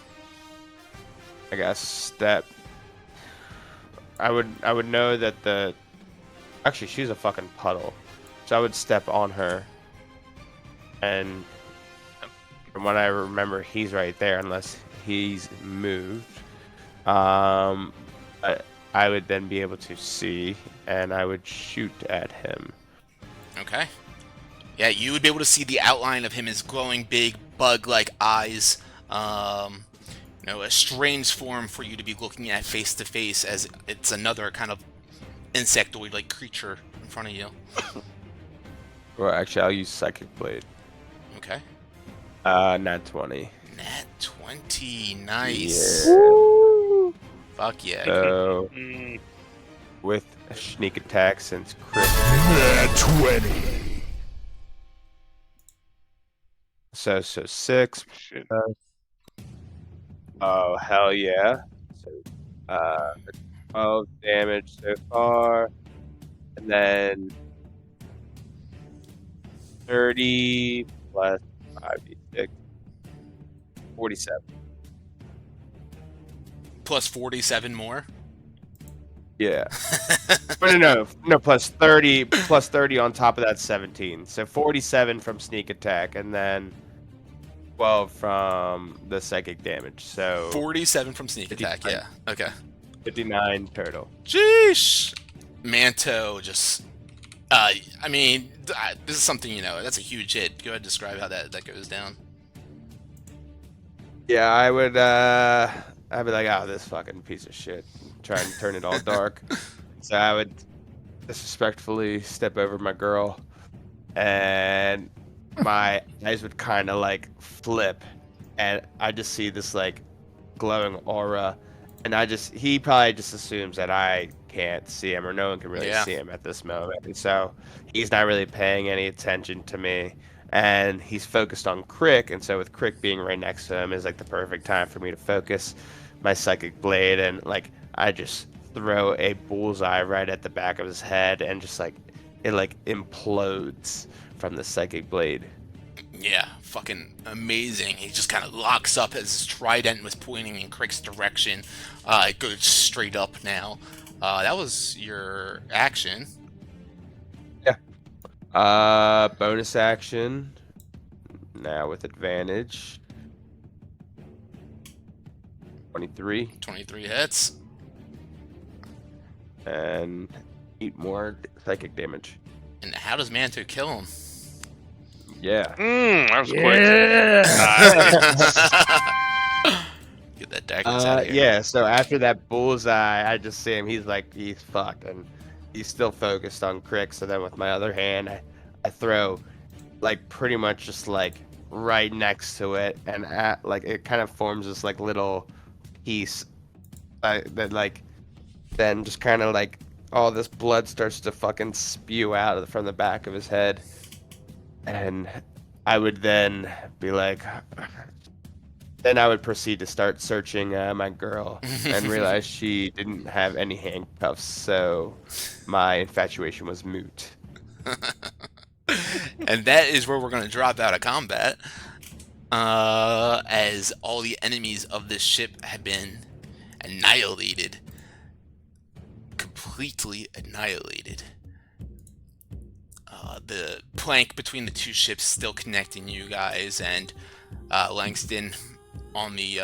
Speaker 4: I guess, step. I would know that actually, she's a fucking puddle, so I would step on her. And from what I remember, he's right there, unless he's moved. I would then be able to see, and I would shoot at him.
Speaker 2: Okay. Yeah, you would be able to see the outline of him, his glowing big bug-like eyes. A strange form for you to be looking at face to face, as it's another kind of insectoid-like creature in front of you.
Speaker 4: Well, actually, I'll use Psychic Blade.
Speaker 2: Okay.
Speaker 4: Nat 20.
Speaker 2: Nat 20, nice.
Speaker 4: Yeah.
Speaker 2: Fuck yeah.
Speaker 4: So, with a sneak attack, since crit.
Speaker 1: Nat 20.
Speaker 4: So 6.
Speaker 3: Shit.
Speaker 4: Oh, hell yeah. So, 12 damage so far. And then 30 plus 5d6. 47.
Speaker 2: Plus 47 more.
Speaker 4: Yeah. But no, plus 30 on top of that 17. So 47 from sneak attack, and then 12 from the psychic damage. So
Speaker 2: 47 from sneak attack,
Speaker 4: 59.
Speaker 2: yeah. Okay.
Speaker 4: 59 total.
Speaker 2: Jeesh! Manto just... this is something, that's a huge hit. Go ahead and describe how that goes down.
Speaker 4: Yeah, I would, I'd be like, oh, this fucking piece of shit. Try and turn it all dark. So I would disrespectfully step over my girl, and my eyes would kind of like flip, and I just see this like glowing aura, and he probably just assumes that I can't see him, or no one can really see him at this moment, and so he's not really paying any attention to me, and he's focused on Crick, and so with Crick being right next to him is like the perfect time for me to focus my psychic blade, and like I just throw a bullseye right at the back of his head, and just like it like implodes from the psychic blade.
Speaker 2: Yeah, fucking amazing. He just kind of locks up as his trident was pointing in Crick's direction. It goes straight up now. That was your action.
Speaker 4: Yeah. Bonus action. Now with advantage. 23.
Speaker 2: 23 hits.
Speaker 4: And 8 more psychic damage.
Speaker 2: And how does Manto kill him?
Speaker 4: Yeah.
Speaker 3: That was quick.
Speaker 1: Yeah.
Speaker 2: Get that dagger out of here.
Speaker 4: Yeah, so after that bullseye, I just see him. He's fucked, and he's still focused on Crick. So then with my other hand, I throw, like, pretty much just, like, right next to it, and it kind of forms this, like, little piece that, like, then just kind of, like, all this blood starts to fucking spew out from the back of his head. And I would then be like... Then I would proceed to start searching my girl and realize she didn't have any handcuffs, so my infatuation was moot.
Speaker 2: And that is where we're going to drop out of combat, as all the enemies of this ship have been annihilated. Completely annihilated. The plank between the two ships still connecting you guys, and Langston on the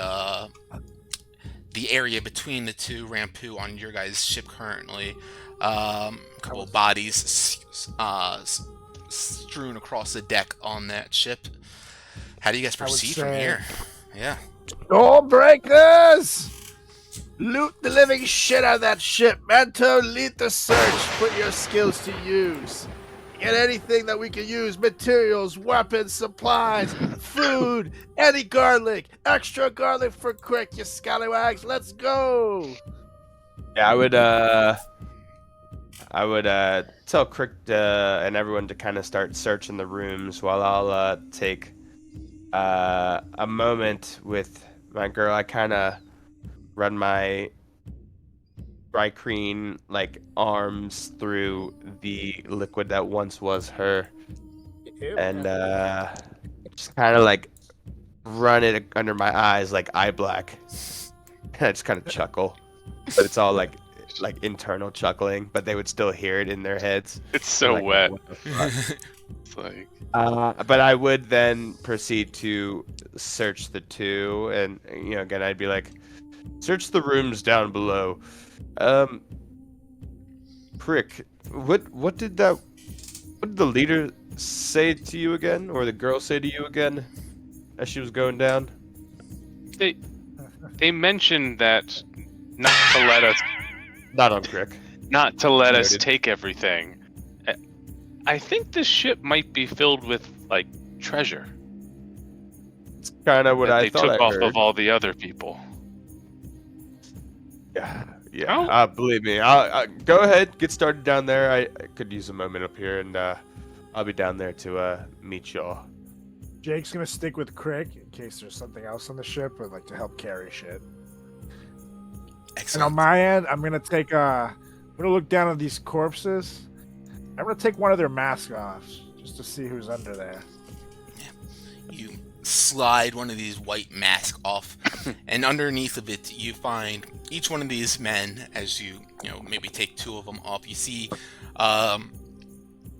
Speaker 2: area between the two, Rampu on your guys' ship currently. A couple of bodies strewn across the deck on that ship. How do you guys proceed from here? Yeah.
Speaker 1: Stormbreakers! Loot the living shit out of that ship. Manto, lead the search. Put your skills to use. Get anything that we can use. Materials, weapons, supplies, food, any garlic. Extra garlic for Crick, you scallywags. Let's go.
Speaker 4: Yeah, I would tell Crick and everyone to kind of start searching the rooms while I'll take a moment with my girl. I kind of run my Rykkreen like arms through the liquid that once was her, and just kind of like run it under my eyes like eye black. And I just kind of chuckle, but it's all like internal chuckling, but they would still hear it in their heads.
Speaker 3: It's so
Speaker 4: like,
Speaker 3: wet.
Speaker 4: what the fuck?
Speaker 3: It's like,
Speaker 4: but I would then proceed to search the two, and again I'd be like, search the rooms down below. Crick, what did the leader say to you again, or the girl say to you again, as she was going down?
Speaker 3: they mentioned that not to let us
Speaker 4: Not on Crick.
Speaker 3: Noted. Take everything. I think this ship might be filled with like treasure.
Speaker 4: It's kind of what
Speaker 3: that
Speaker 4: I
Speaker 3: they
Speaker 4: thought.
Speaker 3: took
Speaker 4: I
Speaker 3: off
Speaker 4: heard.
Speaker 3: of all the other people.
Speaker 4: Yeah.
Speaker 3: Oh.
Speaker 4: Believe me. I go ahead, get started down there. I could use a moment up here, and I'll be down there to meet y'all.
Speaker 1: Jake's gonna stick with Crick in case there's something else on the ship, or like to help carry shit. And on
Speaker 2: Excellent.
Speaker 1: my end, I'm gonna take I'm gonna look down at these corpses. I'm gonna take one of their masks off just to see who's under there.
Speaker 2: You slide one of these white masks off, and underneath of it, you find each one of these men. As you maybe take two of them off, you see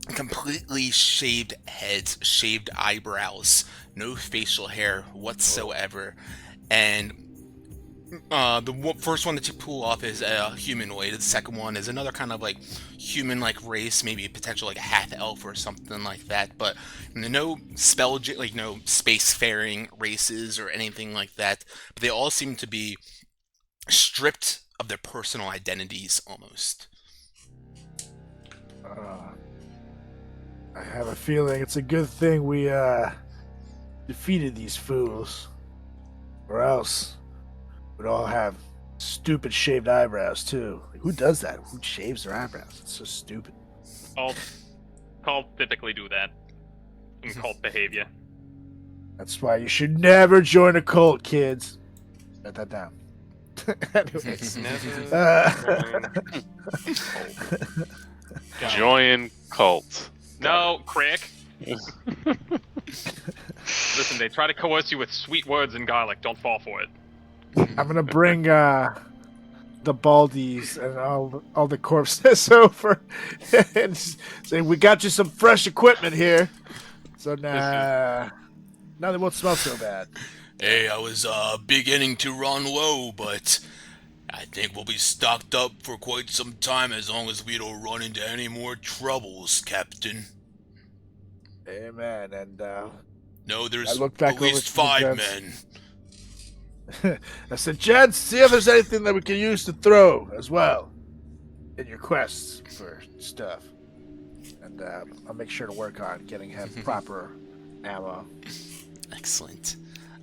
Speaker 2: completely shaved heads, shaved eyebrows, no facial hair whatsoever, and the first one that you pull off is a humanoid. The second one is another kind of like human-like race, maybe a potential like a half elf or something like that. But no no spacefaring races or anything like that. But they all seem to be stripped of their personal identities almost.
Speaker 1: I have a feeling it's a good thing we defeated these fools, or else we'd all have stupid shaved eyebrows too. Like, who does that? Who shaves their eyebrows? It's so stupid.
Speaker 5: Cult typically do that in cult behavior.
Speaker 1: That's why you should never join a cult, kids. Write that down. Anyways.
Speaker 3: Join cult.
Speaker 5: No, Crick. Listen, they try to coerce you with sweet words and garlic. Don't fall for it.
Speaker 1: I'm gonna bring the baldies and all the corpses over and say, we got you some fresh equipment here. So now they won't smell so bad.
Speaker 2: Hey, I was beginning to run low, but I think we'll be stocked up for quite some time as long as we don't run into any more troubles, Captain.
Speaker 1: Amen. And
Speaker 2: No,
Speaker 1: I
Speaker 2: there's
Speaker 1: look back
Speaker 2: at
Speaker 1: over
Speaker 2: least
Speaker 1: to the
Speaker 2: 5
Speaker 1: gents.
Speaker 2: men.
Speaker 1: I said, gents, see if there's anything that we can use to throw as well in your quests for stuff. And I'll make sure to work on getting him proper ammo.
Speaker 2: Excellent.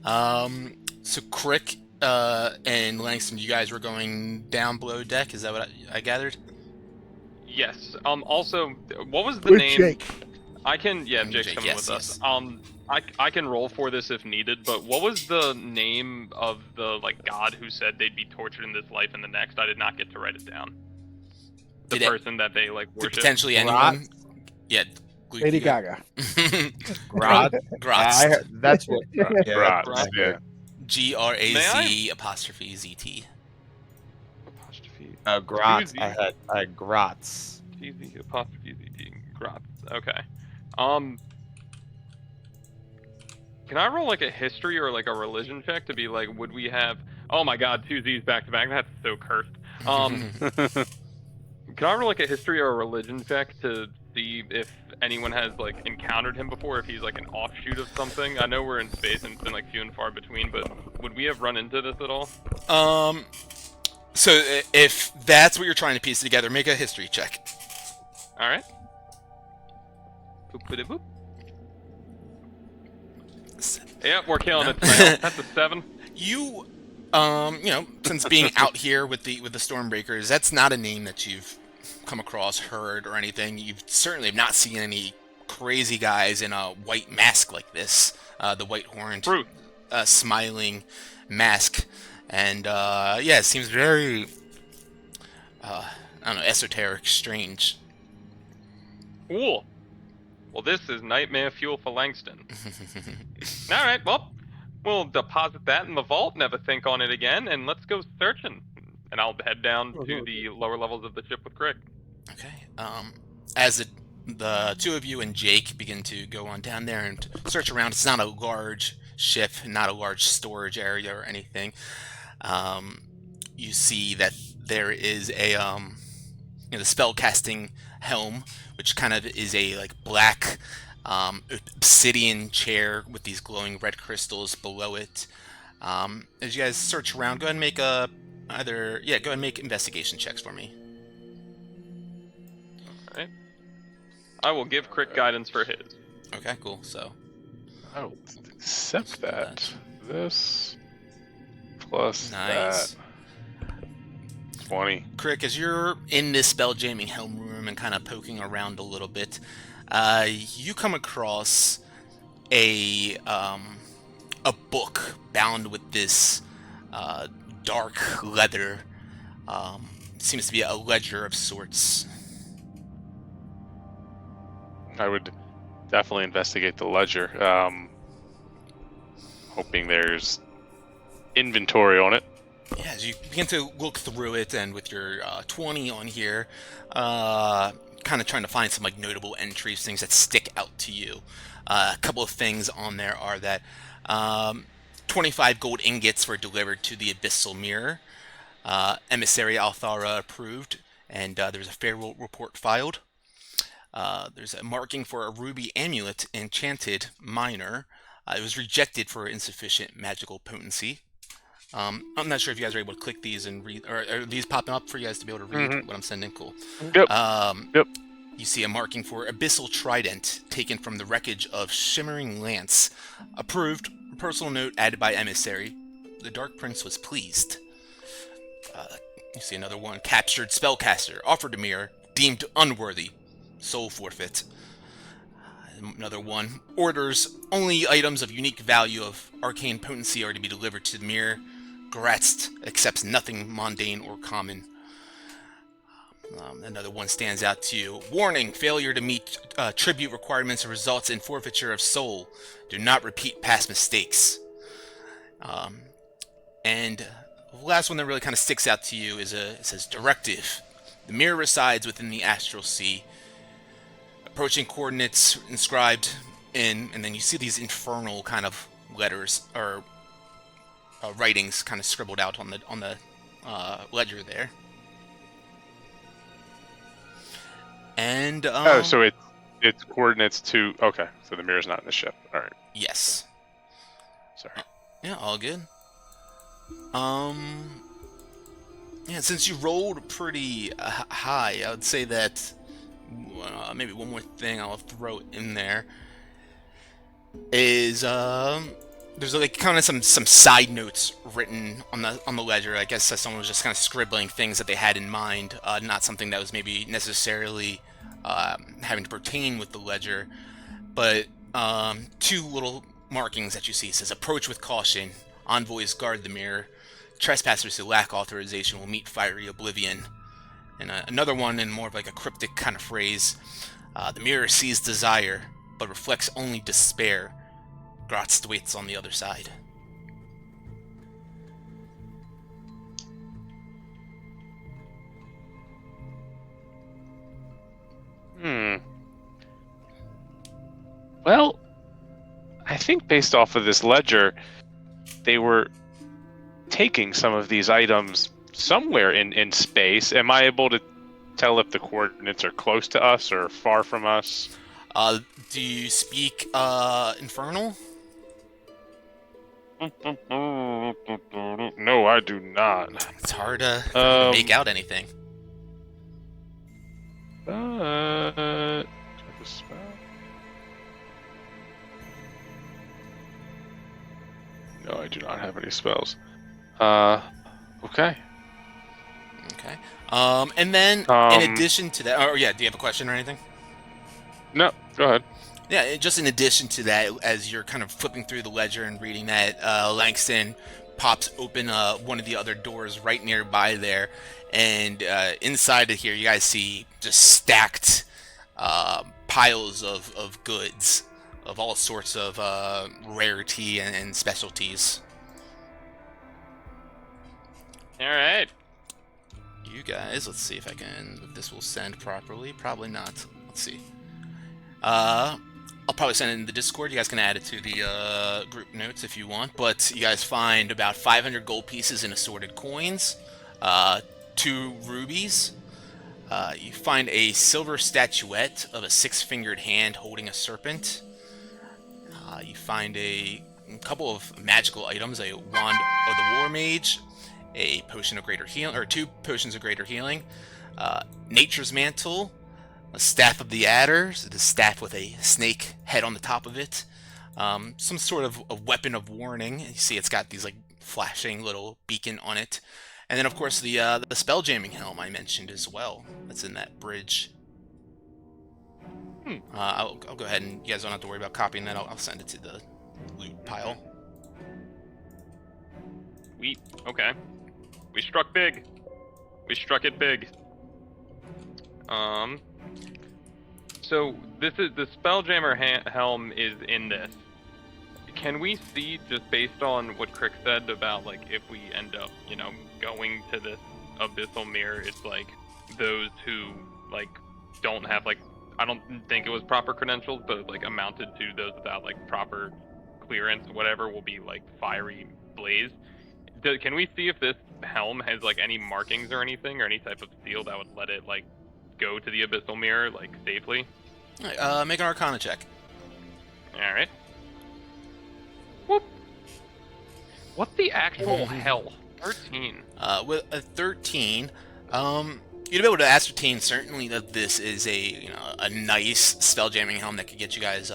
Speaker 2: So Crick and Langston, you guys were going down below deck. Is that what I gathered?
Speaker 5: Yes. Also, what was the
Speaker 1: With
Speaker 5: name?
Speaker 1: Jake.
Speaker 5: I can. Yeah,
Speaker 2: And
Speaker 5: Jake's
Speaker 2: Jake,
Speaker 5: coming
Speaker 2: yes,
Speaker 5: with us.
Speaker 2: yes.
Speaker 5: I can roll for this if needed. But what was the name of the god who said they'd be tortured in this life and the next? I did not get to write it down. The person that they
Speaker 2: Did
Speaker 5: worship.
Speaker 2: potentially anyone? Yeah.
Speaker 1: Lady Gaga.
Speaker 6: Grot.
Speaker 2: Grotz.
Speaker 6: That's what.
Speaker 3: Grotz,
Speaker 5: Grotz.
Speaker 3: yeah.
Speaker 2: GRAZ apostrophe ZT.
Speaker 5: Apostrophe.
Speaker 6: Grot.
Speaker 5: Tuesday.
Speaker 6: I had Grots.
Speaker 5: TZ apostrophe ZT. Grotz. Okay. Can I roll like a history or like a religion check to be like, would we have? Oh my God, 2 Z's back to back. That's so cursed. Can I roll like a history or a religion check to see if anyone has like encountered him before, if he's like an offshoot of something? I know we're in space and it's been like few and far between, but would we have run into this at all?
Speaker 2: So if that's what you're trying to piece together, make a history check.
Speaker 5: All right. Boop, boop. Yeah, we're killing it tonight. That's a 7.
Speaker 2: You know, since being out here with the Stormbreakers, that's not a name that you've come across, heard, or anything. You've certainly have not seen any crazy guys in a white mask like this, the white horned, smiling mask, and yeah, it seems very, I don't know, esoteric, strange.
Speaker 5: Cool. Well, this is nightmare fuel for Langston. All right, well, we'll deposit that in the vault, never think on it again, and let's go searching. And I'll head down to the lower levels of the ship with Crick.
Speaker 2: Okay. As the two of you and Jake begin to go on down there and search around, it's not a large ship, not a large storage area or anything. You see that there is a the spellcasting helm, which kind of is a like black obsidian chair with these glowing red crystals below it. As you guys search around, go ahead and make go ahead and make investigation checks for me.
Speaker 5: All right. I will give Crick guidance for his.
Speaker 2: Okay, cool. So
Speaker 3: I will accept that. This plus
Speaker 2: nice.
Speaker 3: that. 20.
Speaker 2: Crick, as you're in this spelljamming helm room and kind of poking around a little bit, you come across a book bound with this dark leather. Seems to be a ledger of sorts.
Speaker 3: I would definitely investigate the ledger. Hoping there's inventory on it.
Speaker 2: Yeah, as you begin to look through it, and with your 20 on here, kind of trying to find some like notable entries, things that stick out to you. A couple of things on there are that 25 gold ingots were delivered to the Abyssal Mirror, emissary Althara approved, and there's a farewell report filed. There's a marking for a ruby amulet enchanted minor. It was rejected for insufficient magical potency. I'm not sure if you guys are able to click these and read, or are these popping up for you guys to be able to read what I'm sending? Cool.
Speaker 3: Yep.
Speaker 2: Yep. You see a marking for Abyssal Trident taken from the wreckage of Shimmering Lance. Approved. Personal note added by emissary. The Dark Prince was pleased. You see another one. Captured spellcaster. Offered to mirror. Deemed unworthy. Soul forfeit. Another one. Orders. Only items of unique value of arcane potency are to be delivered to the mirror. Gratz accepts nothing mundane or common. Another one stands out to you. Warning, failure to meet tribute requirements results in forfeiture of soul. Do not repeat past mistakes. And the last one that really kind of sticks out to you is it says directive. The mirror resides within the astral sea. Approaching coordinates inscribed in, and then you see these infernal kind of letters or writings kind of scribbled out on the ledger there. And
Speaker 3: Oh, so it's coordinates to. Okay, so the mirror's not in the ship. All right.
Speaker 2: yes.
Speaker 3: Sorry.
Speaker 2: Yeah, all good. Yeah, since you rolled pretty high, I would say that maybe one more thing I'll throw in there is there's like kind of some side notes written on the ledger. I guess someone was just kind of scribbling things that they had in mind, not something that was maybe necessarily having to pertain with the ledger, but two little markings that you see. It says approach with caution, envoys guard the mirror, trespassers who lack authorization will meet fiery oblivion. And another one in more of like a cryptic kind of phrase, the mirror sees desire but reflects only despair. Gratz waits on the other side.
Speaker 3: Well, I think based off of this ledger, they were taking some of these items somewhere in space. Am I able to tell if the coordinates are close to us or far from us?
Speaker 2: Do you speak Infernal?
Speaker 3: No, I do not.
Speaker 2: It's hard to make out anything.
Speaker 3: Type of spell? No, I do not have any spells. Okay.
Speaker 2: Okay. And then in addition to that, oh yeah, do you have a question or anything?
Speaker 3: No, go ahead.
Speaker 2: Yeah, just in addition to that, as you're kind of flipping through the ledger and reading that, Langston pops open one of the other doors right nearby there, and inside of here, you guys see just stacked piles of goods of all sorts of rarity and specialties.
Speaker 5: All right.
Speaker 2: You guys, let's see if this will send properly. Probably not. Let's see. I'll probably send it in the Discord. You guys can add it to the group notes if you want. But you guys find about 500 gold pieces in assorted coins, 2 rubies. You find a silver statuette of a 6-fingered hand holding a serpent. You find a couple of magical items: a wand of the War Mage, a potion of greater healing, or 2 potions of greater healing, Nature's Mantle, a staff of the adder, so the staff with a snake head on the top of it, some sort of a weapon of warning. You see it's got these like flashing little beacon on it, and then of course the spelljamming helm I mentioned as well. That's in that bridge. I'll go ahead, and you guys don't have to worry about copying that. I'll send it to the loot pile.
Speaker 5: Okay. We struck big. We struck it big. So this is the Spelljammer helm is in this. Can we see, just based on what Crick said about like if we end up, going to this abyssal mirror, it's like those who like don't have like, I don't think it was proper credentials, but like amounted to those without like proper clearance or whatever will be like fiery blaze. Can we see if this helm has like any markings or anything, or any type of seal that would let it like go to the abyssal mirror like safely?
Speaker 2: Alright, make an Arcana check.
Speaker 5: All right. Whoop. What's the actual hell? 13.
Speaker 2: With a 13, you'd be able to ascertain certainly that this is a nice spelljamming helm that could get you guys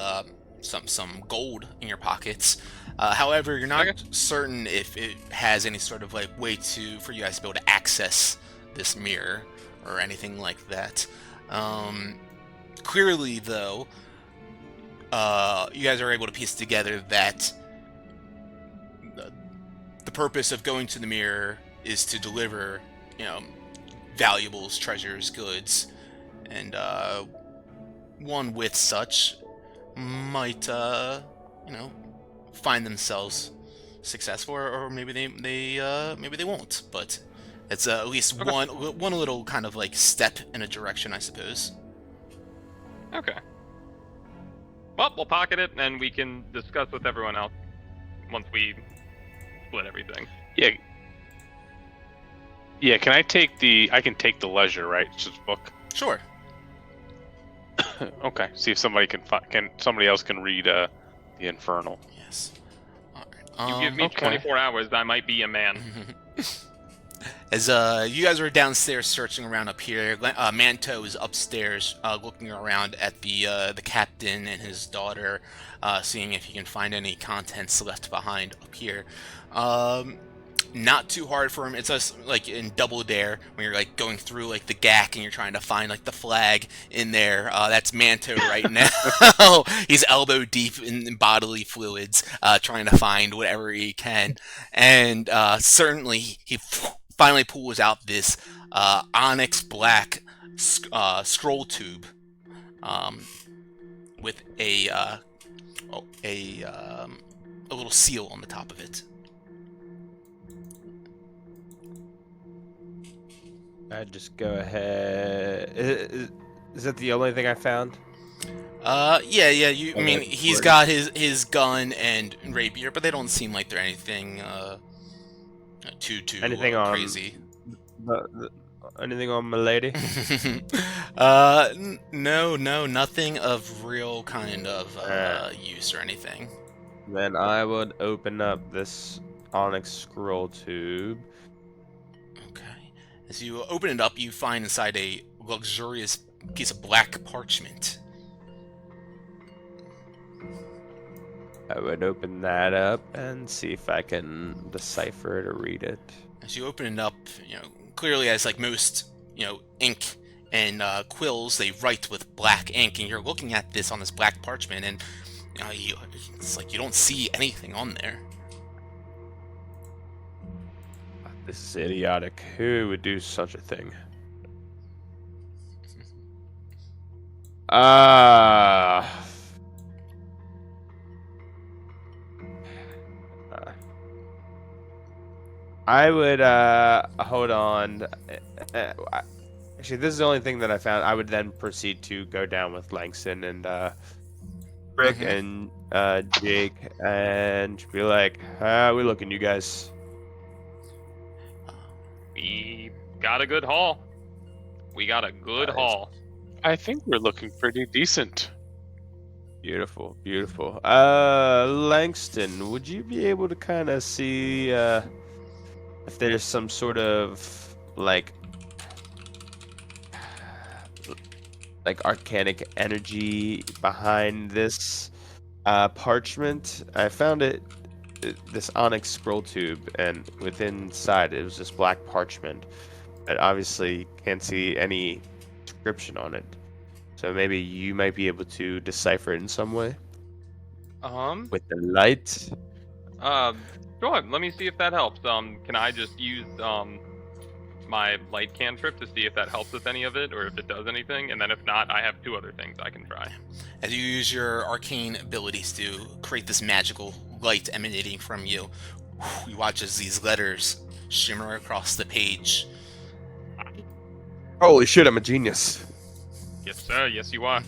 Speaker 2: some gold in your pockets. However, you're not certain if it has any sort of like way for you guys to be able to access this mirror or anything like that. Clearly, though, you guys are able to piece together that the purpose of going to the mirror is to deliver, valuables, treasures, goods, and one with such might, find themselves successful, or maybe they won't. But it's at least one little kind of like step in a direction, I suppose.
Speaker 5: Okay. Well, we'll pocket it, and we can discuss with everyone else once we split everything.
Speaker 3: Yeah. Yeah, can I take the? I can take the leisure, right? It's just book.
Speaker 2: Sure.
Speaker 3: Okay. See if somebody can somebody else can read the infernal.
Speaker 2: Yes. All
Speaker 5: You
Speaker 2: right.
Speaker 5: give me
Speaker 3: Okay.
Speaker 5: 24 hours, I might be a man.
Speaker 2: As you guys are downstairs searching around up here, Manto is upstairs looking around at the captain and his daughter, seeing if he can find any contents left behind up here. Not too hard for him. It's just like in Double Dare when you're like going through like the GAC and you're trying to find like the flag in there. That's Manto right now. He's elbow deep in bodily fluids, trying to find whatever he can, and certainly he finally pulls out this onyx black scroll tube with a little seal on the top of it.
Speaker 6: I'd just go ahead. Is that the only thing I found?
Speaker 2: Yeah. I mean, he's got his gun and rapier, but they don't seem like they're anything too
Speaker 6: Anything on
Speaker 2: crazy.
Speaker 6: Anything on my lady?
Speaker 2: No, nothing of real kind of use or anything.
Speaker 6: Then I would open up this onyx scroll tube.
Speaker 2: Okay. As you open it up, you find inside a luxurious piece of black parchment.
Speaker 6: I would open that up and see if I can decipher it or read it.
Speaker 2: As you open it up, clearly as like most, ink and quills, they write with black ink, and you're looking at this on this black parchment, and it's like you don't see anything on there.
Speaker 6: This is idiotic. Who would do such a thing? I would hold on. Actually, this is the only thing that I found. I would then proceed to go down with Langston and Rick and Jake and be like, "How we looking, you guys?"
Speaker 5: We got a good haul. We got a good haul.
Speaker 3: I think we're looking pretty decent.
Speaker 6: Beautiful, beautiful. Langston, would you be able to kind of see if there's some sort of like arcanic energy behind this parchment? I found this onyx scroll tube, and within inside it was this black parchment. I obviously can't see any inscription on it. So maybe you might be able to decipher it in some way with the light.
Speaker 5: Sure. Let me see if that helps. Can I just use my light cantrip to see if that helps with any of it, or if it does anything? And then if not, I have 2 other things I can try.
Speaker 2: As you use your arcane abilities to create this magical light emanating from you, you watch as these letters shimmer across the page.
Speaker 4: Holy shit, I'm a genius.
Speaker 5: Yes, sir. Yes, you are.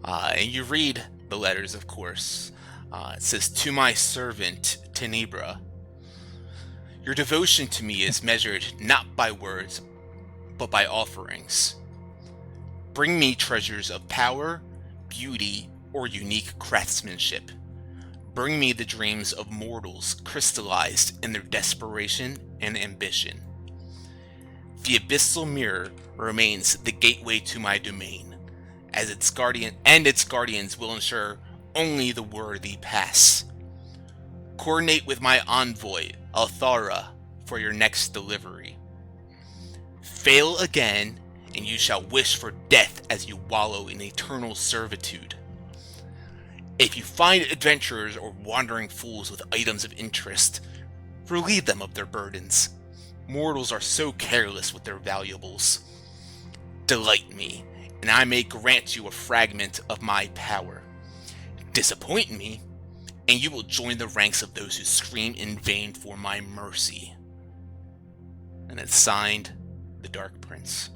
Speaker 2: And you read the letters, of course. It says, "To my servant, Tenebra, your devotion to me is measured not by words, but by offerings. Bring me treasures of power, beauty, or unique craftsmanship. Bring me the dreams of mortals crystallized in their desperation and ambition. The abyssal mirror remains the gateway to my domain, as its guardians will ensure only the worthy pass. Coordinate with my envoy, Althara, for your next delivery. Fail again, and you shall wish for death as you wallow in eternal servitude. If you find adventurers or wandering fools with items of interest, relieve them of their burdens. Mortals are so careless with their valuables. Delight me, and I may grant you a fragment of my power. Disappoint me, and you will join the ranks of those who scream in vain for my mercy." And it's signed, the Dark Prince.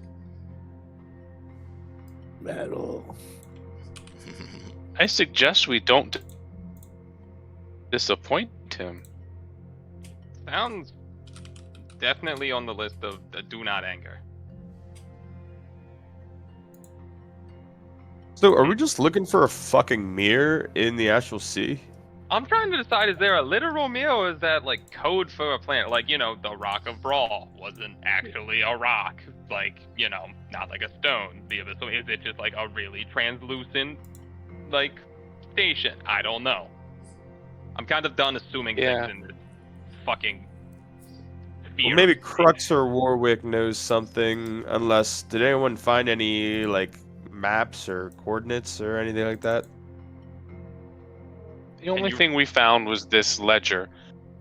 Speaker 1: Metal.
Speaker 3: I suggest we don't disappoint him.
Speaker 5: Sounds definitely on the list of the do not anger.
Speaker 6: So, are we just looking for a fucking mirror in the Astral Sea?
Speaker 5: I'm trying to decide, is there a literal mirror or is that like code for a planet? Like, you know, the Rock of Brawl wasn't actually a rock. Like, you know, not like a stone. So is it just like a really translucent, like, station? I don't know. I'm kind of done assuming things in this fucking sphere.
Speaker 6: Well, maybe Crux or Warwick knows something, unless... Did anyone find any, like, maps or coordinates or anything like that?
Speaker 3: The only thing we found was this ledger,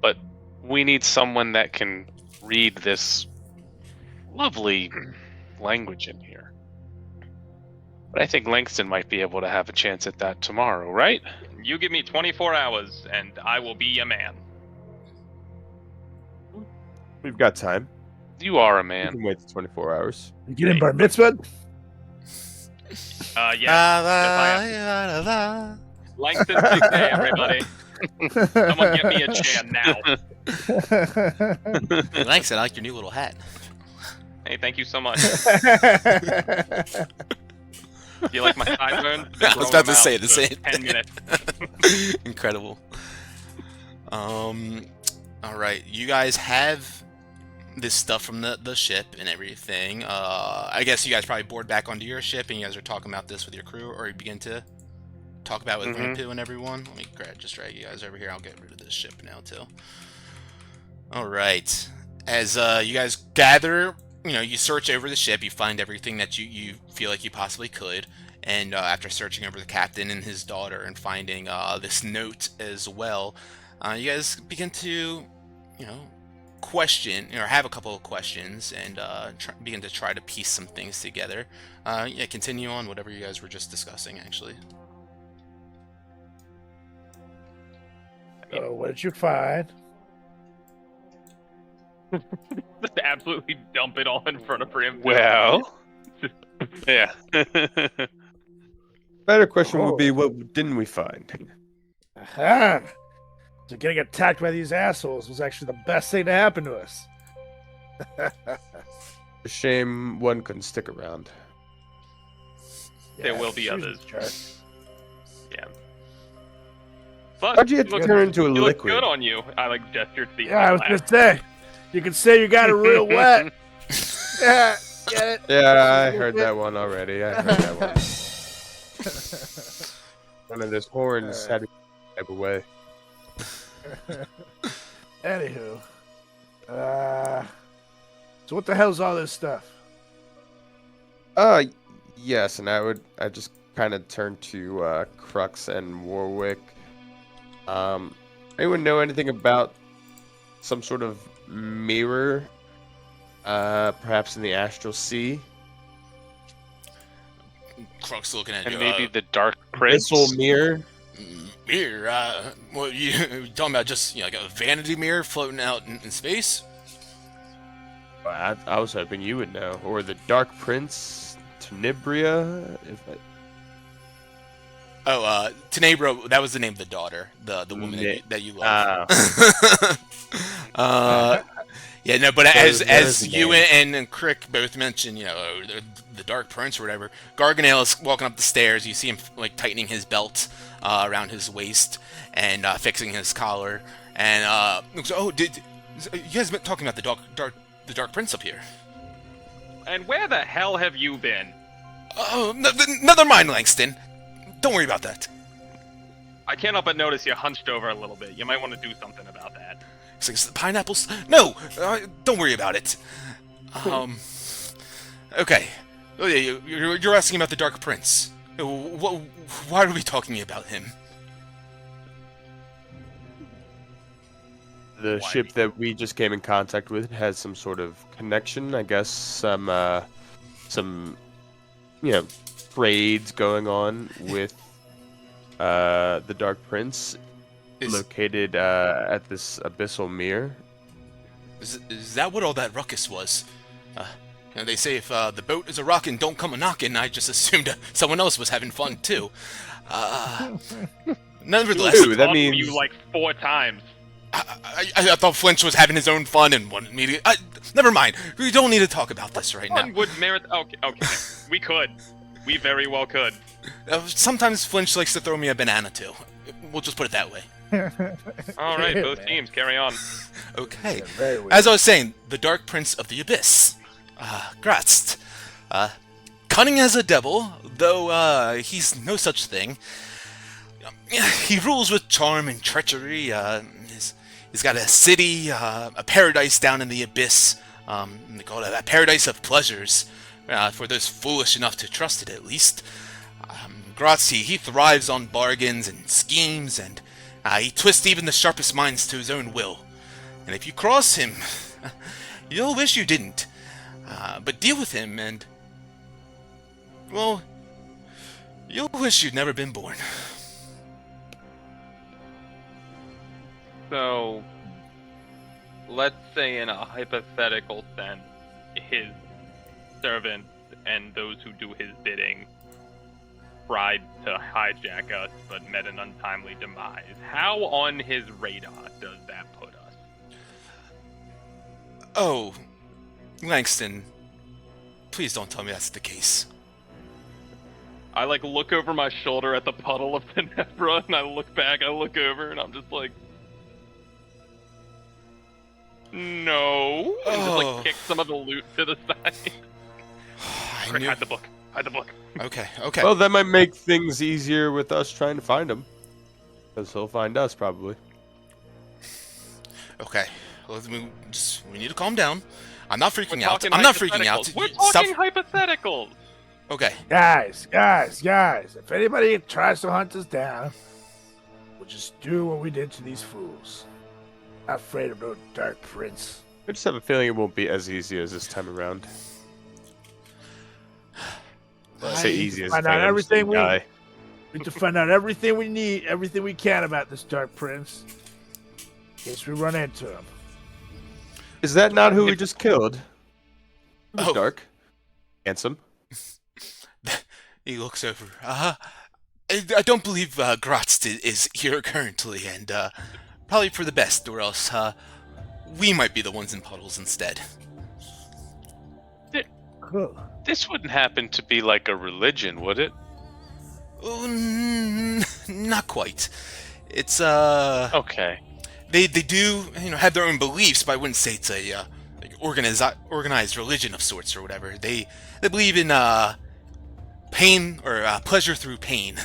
Speaker 3: but we need someone that can read this lovely language in here. But I think Langston might be able to have a chance at that tomorrow, right?
Speaker 5: You give me 24 hours and I will be a man.
Speaker 6: We've got time.
Speaker 3: You are a
Speaker 6: We
Speaker 3: man.
Speaker 6: can wait the 24 hours.
Speaker 1: You getting bar mitzvah?
Speaker 5: Yeah. Yes, I am. Langston's big day, everybody. Someone get me a chair now.
Speaker 2: Hey, Langston, I like your new little hat.
Speaker 5: Hey, thank you so much. You like my sideburns?
Speaker 2: I was about to say the same
Speaker 5: 10
Speaker 2: thing.
Speaker 5: minutes.
Speaker 2: Incredible. All right, you guys have this stuff from the ship and everything. I guess you guys probably board back onto your ship and you guys are talking about this with your crew, or you begin to talk about it with Rimpu and everyone. Let me just drag you guys over here. I'll get rid of this ship now too. All right, as you guys gather, you know, you search over the ship, you find everything that you feel like you possibly could, and after searching over the captain and his daughter and finding this note as well, you guys begin to, you know, question or have a couple of questions and begin to try to piece some things together. Yeah, continue on whatever you guys were just discussing, actually.
Speaker 1: What did you find?
Speaker 5: Just absolutely dump it all in front of him.
Speaker 3: Well, yeah.
Speaker 6: Better question would be, what didn't we find?
Speaker 1: Aha! So getting attacked by these assholes was actually the best thing to happen to us.
Speaker 6: A shame one couldn't stick around.
Speaker 5: There will be
Speaker 1: she was
Speaker 5: others.
Speaker 1: a jerk.
Speaker 5: Yeah. Plus,
Speaker 6: How'd you have to turn into a
Speaker 5: you look
Speaker 6: liquid?
Speaker 5: good on you. I like gestured to the
Speaker 1: Yeah, I was gonna say, you can say you got it real wet. Yeah, get it?
Speaker 6: Yeah, I heard that one already. I heard that one. One of those horns had to type away.
Speaker 1: Anywho, so what the hell's all this stuff?
Speaker 6: Yes, and I just kind of turn to Crux and Warwick. Anyone know anything about some sort of mirror, perhaps in the Astral Sea?
Speaker 2: Crux looking at
Speaker 3: And
Speaker 2: you.
Speaker 3: maybe the Dark Prince.
Speaker 6: Abyssal mirror?
Speaker 2: Mirror, what you talking about? Just, you know, like a vanity mirror floating out in space?
Speaker 6: I was hoping you would know. Or the Dark Prince, Tenebria?
Speaker 2: Tenebra, that was the name of the daughter, the woman that you love. Yeah, no, but as you and Crick both mentioned, you know, the Dark Prince or whatever, Garganel is walking up the stairs. You see him like tightening his belt around his waist and fixing his collar. And did you guys been talking about the Dark Prince up here?
Speaker 5: And where the hell have you been?
Speaker 2: Oh, never mind, Langston. Don't worry about that.
Speaker 5: I can't help but notice you're hunched over a little bit. You might want to do something about that.
Speaker 2: It's like, pineapples? No, don't worry about it. Okay. Oh, yeah, you're asking about the Dark Prince. Why are we talking about him?
Speaker 6: The ship that we just came in contact with has some sort of connection, I guess. Some trades going on with the Dark Prince, located at this abyssal mirror.
Speaker 2: Is that what all that ruckus was? You know, they say if the boat is a rockin', don't come a knockin'. I just assumed someone else was having fun too. Nevertheless,
Speaker 6: Ooh, that means
Speaker 5: you like 4 times.
Speaker 2: I thought Flinch was having his own fun and wanted me to. Never mind. We don't need to talk about this right now.
Speaker 5: Fun would merit. Okay. We could. We very well could.
Speaker 2: Sometimes Flinch likes to throw me a banana too. We'll just put it that way.
Speaker 5: All right, both teams, carry on.
Speaker 2: Okay.
Speaker 1: Yeah, very weird.
Speaker 2: As I was saying, the Dark Prince of the Abyss, Gratzt. Cunning as a devil, though he's no such thing. He rules with charm and treachery. He's got a city, a paradise down in the abyss. They call it a paradise of pleasures, for those foolish enough to trust it, at least. Gratzt, he thrives on bargains and schemes, and he twists even the sharpest minds to his own will. And if you cross him, you'll wish you didn't. But deal with him, and well, you'll wish you'd never been born.
Speaker 5: So, let's say in a hypothetical sense, his servants and those who do his bidding tried to hijack us but met an untimely demise. How on his radar does that put us?
Speaker 2: Oh, Langston, please don't tell me that's the case.
Speaker 5: I look over my shoulder at the puddle of Tenebra, and I look back, I look over, and I'm just like, no. And just kick some of the loot to the side.
Speaker 2: I knew.
Speaker 5: Hide the book. Hide the book.
Speaker 2: Okay.
Speaker 4: Well, that might make things easier with us trying to find him. Because he'll find us, probably.
Speaker 2: Okay. Well, we need to calm down. I'm not freaking out.
Speaker 5: Talking
Speaker 2: I'm not freaking out.
Speaker 5: hypotheticals. We're talking hypotheticals.
Speaker 2: Okay.
Speaker 1: Guys, if anybody tries to hunt us down, we'll just do what we did to these fools. Not afraid of no Dark Prince.
Speaker 4: I just have a feeling it won't be as easy as this time around. I say easy as
Speaker 1: find out everything we need to find out everything we need, everything we can about this Dark Prince, in case we run into him.
Speaker 4: Is that not who we just killed?
Speaker 2: Oh.
Speaker 4: Dark. Handsome.
Speaker 2: He looks over. I don't believe Gratzt is here currently, and probably for the best, or else we might be the ones in puddles instead.
Speaker 1: Cool.
Speaker 3: This wouldn't happen to be like a religion, would it?
Speaker 2: Not quite. It's
Speaker 3: Okay.
Speaker 2: They do have their own beliefs, but I wouldn't say it's a organized religion of sorts or whatever. They believe in pain or pleasure through pain.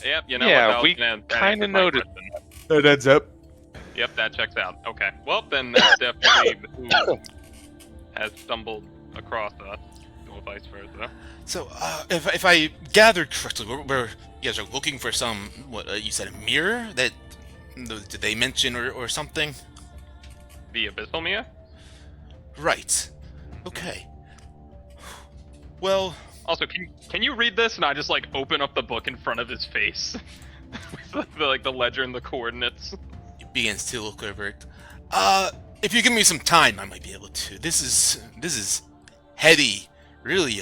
Speaker 5: Yep,
Speaker 3: Yeah,
Speaker 5: what,
Speaker 3: we
Speaker 5: that
Speaker 3: kinda
Speaker 5: answers my
Speaker 3: noted-
Speaker 5: question.
Speaker 4: That adds up.
Speaker 5: Yep, that checks out. Okay, well then that's definitely who has stumbled across us, or vice versa.
Speaker 2: So, if I gathered correctly, you guys are looking for some, you said a mirror? Did they mention or something?
Speaker 5: The Abyssal Mia?
Speaker 2: Right. Okay. Well...
Speaker 5: Also, can you read this? And I just open up the book in front of his face. With the ledger and the coordinates.
Speaker 2: He begins to look over it. If you give me some time, I might be able to. This is heady, really,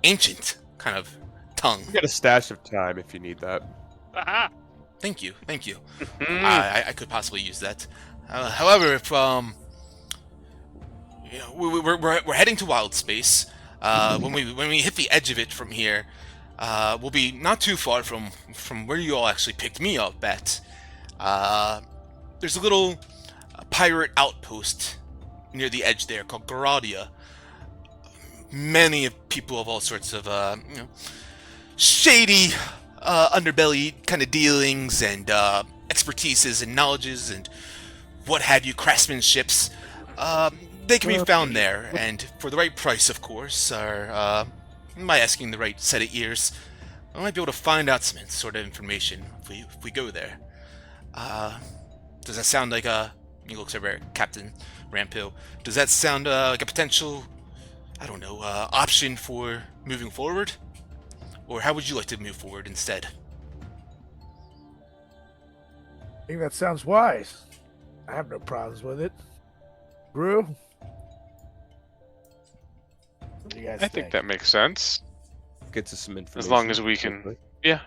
Speaker 2: ancient kind of tongue.
Speaker 4: We got a stash of time if you need that.
Speaker 5: Aha!
Speaker 2: Thank you. I could possibly use that. However, if we're heading to Wild Space. When we hit the edge of it from here, we'll be not too far from where you all actually picked me up at. There's a little pirate outpost near the edge there called Garadia. Many people of all sorts of shady underbelly kind of dealings and expertises and knowledges and what have you, craftsmanships. They can be found there, and for the right price, of course, or by asking the right set of ears, I might be able to find out some sort of information if we go there. Does that sound like he looks over at Captain Rampill. Does that sound like a potential, I don't know, option for moving forward? Or how would you like to move forward instead?
Speaker 1: I think that sounds wise. I have no problems with it. Brew? What do you guys
Speaker 3: I think that makes sense.
Speaker 4: Gets us some information.
Speaker 3: As long as we can. Yeah.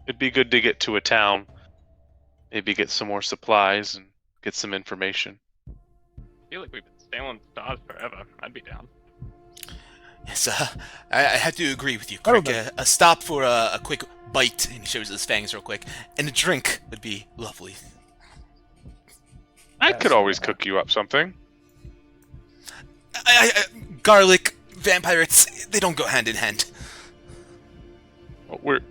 Speaker 3: It'd be good to get to a town, maybe get some more supplies and get some information.
Speaker 5: I feel like we've been sailing stars forever. I'd be down.
Speaker 2: Yes, I have to agree with you,
Speaker 1: I don't
Speaker 2: Crick. A stop for a quick bite, and he shows his fangs real quick, and a drink would be lovely.
Speaker 3: I could always cook you up something.
Speaker 2: Garlic, vampires, they don't go hand in hand.
Speaker 3: Well,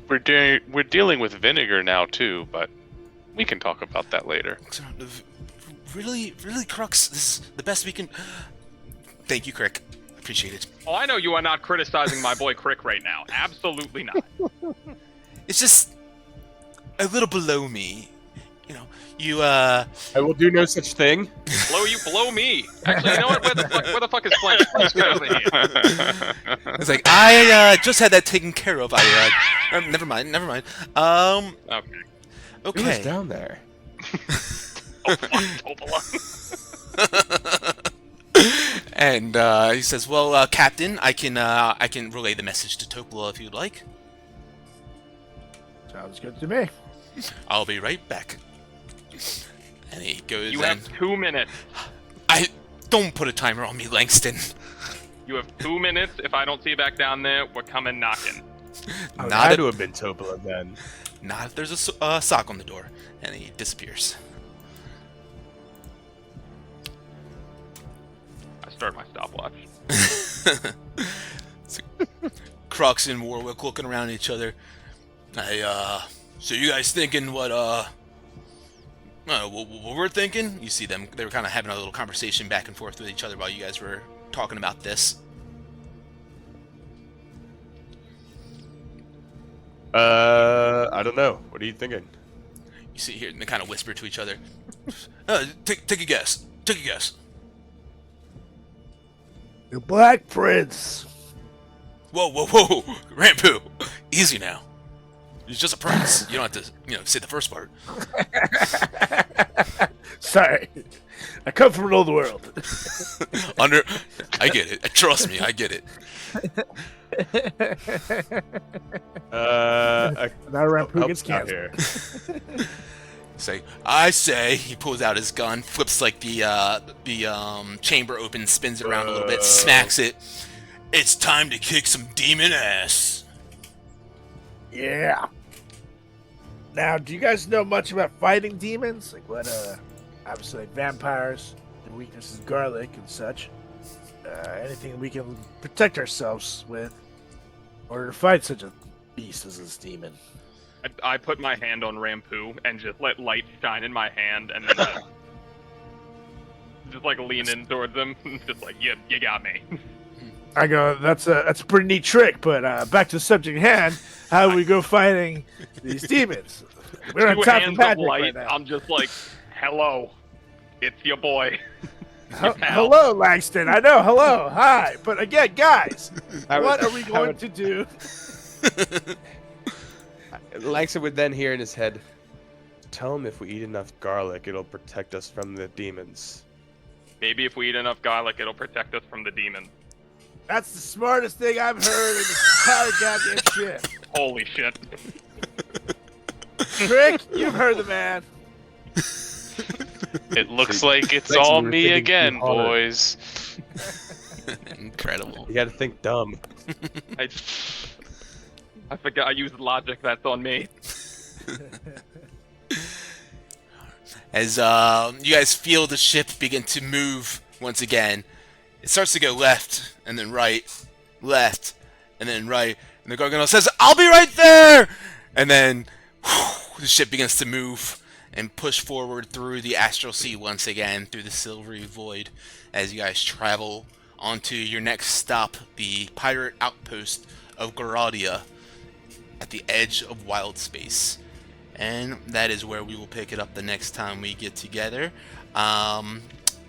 Speaker 3: we're dealing with vinegar now too, but we can talk about that later.
Speaker 2: Really, Crux, this is the best we can... Thank you, Crick. Appreciate it.
Speaker 5: Oh, I know you are not criticizing my boy Crick right now. Absolutely not.
Speaker 2: It's just a little below me. You know, you,
Speaker 4: I will do no such thing.
Speaker 5: Blow me. Actually, you know what? Where the fuck is Plank? Let's get over here.
Speaker 2: It's like, I just had that taken care of. Never mind.
Speaker 5: Okay.
Speaker 4: Who was down there?
Speaker 5: Oh, fuck, Topola.
Speaker 2: And he says, "Well, Captain, I can relay the message to Topola if you'd like.
Speaker 1: Sounds good to me.
Speaker 2: I'll be right back." And he goes.
Speaker 5: You have 2 minutes.
Speaker 2: I don't put a timer on me, Langston.
Speaker 5: You have 2 minutes. If I don't see you back down there, we're coming knocking.
Speaker 4: I
Speaker 2: Not
Speaker 4: had
Speaker 2: if,
Speaker 4: to have been Topola then.
Speaker 2: not if there's a sock on the door, and he disappears.
Speaker 5: I start my stopwatch.
Speaker 2: Crux and Warwick looking around at each other. So you guys thinking what we're thinking? You see them, they were kind of having a little conversation back and forth with each other while you guys were talking about this.
Speaker 4: I don't know. What are you thinking?
Speaker 2: You see here, and they kind of whisper to each other. Take a guess. Take a guess.
Speaker 1: The Black Prince.
Speaker 2: Whoa, Rampu, easy now. He's just a prince. You don't have to, say the first part.
Speaker 1: Sorry. I come from an old world.
Speaker 2: I get it. Trust me, I get it.
Speaker 1: Now Rampu gets
Speaker 4: out
Speaker 1: canceled.
Speaker 4: here.
Speaker 2: I say, he pulls out his gun, flips like the chamber open, spins it around a little bit, smacks it. It's time to kick some demon ass.
Speaker 1: Yeah. Now, do you guys know much about fighting demons? Like what, obviously like vampires, their weakness is garlic and such. Anything we can protect ourselves with in order to fight such a beast as this demon.
Speaker 5: I put my hand on Rampu and just let light shine in my hand, and then just like lean in towards him, just like you got me.
Speaker 1: I go, that's a pretty neat trick, but back to the subject at hand. How do we go fighting these demons? We don't have
Speaker 5: 2
Speaker 1: time for
Speaker 5: hands of
Speaker 1: magic
Speaker 5: light.
Speaker 1: right now.
Speaker 5: I'm just like, hello, it's your boy.
Speaker 1: Hello, Langston. I know. Hello. Hi. But again, guys, what are we going to do?
Speaker 4: Langston would then hear in his head, "Tell him if we eat enough garlic, it'll protect us from the demons."
Speaker 5: Maybe if we eat enough garlic, it'll protect us from the demon.
Speaker 1: That's the smartest thing I've heard in this entire goddamn shit.
Speaker 5: Holy shit.
Speaker 1: Rick, you've heard the man.
Speaker 3: It looks like it's
Speaker 4: Thanks,
Speaker 3: all
Speaker 4: we were
Speaker 3: me
Speaker 4: thinking
Speaker 3: again,
Speaker 4: too hard.
Speaker 3: boys.
Speaker 2: Incredible.
Speaker 4: You gotta think dumb.
Speaker 5: I forgot I used logic. That's on me.
Speaker 2: As you guys feel the ship begin to move once again, it starts to go left and then right, left and then right, and the Gargano says, "I'll be right there!" And then the ship begins to move and push forward through the astral sea once again, through the silvery void, as you guys travel onto your next stop, the pirate outpost of Garadia, at the edge of wild space. And that is where we will pick it up the next time we get together.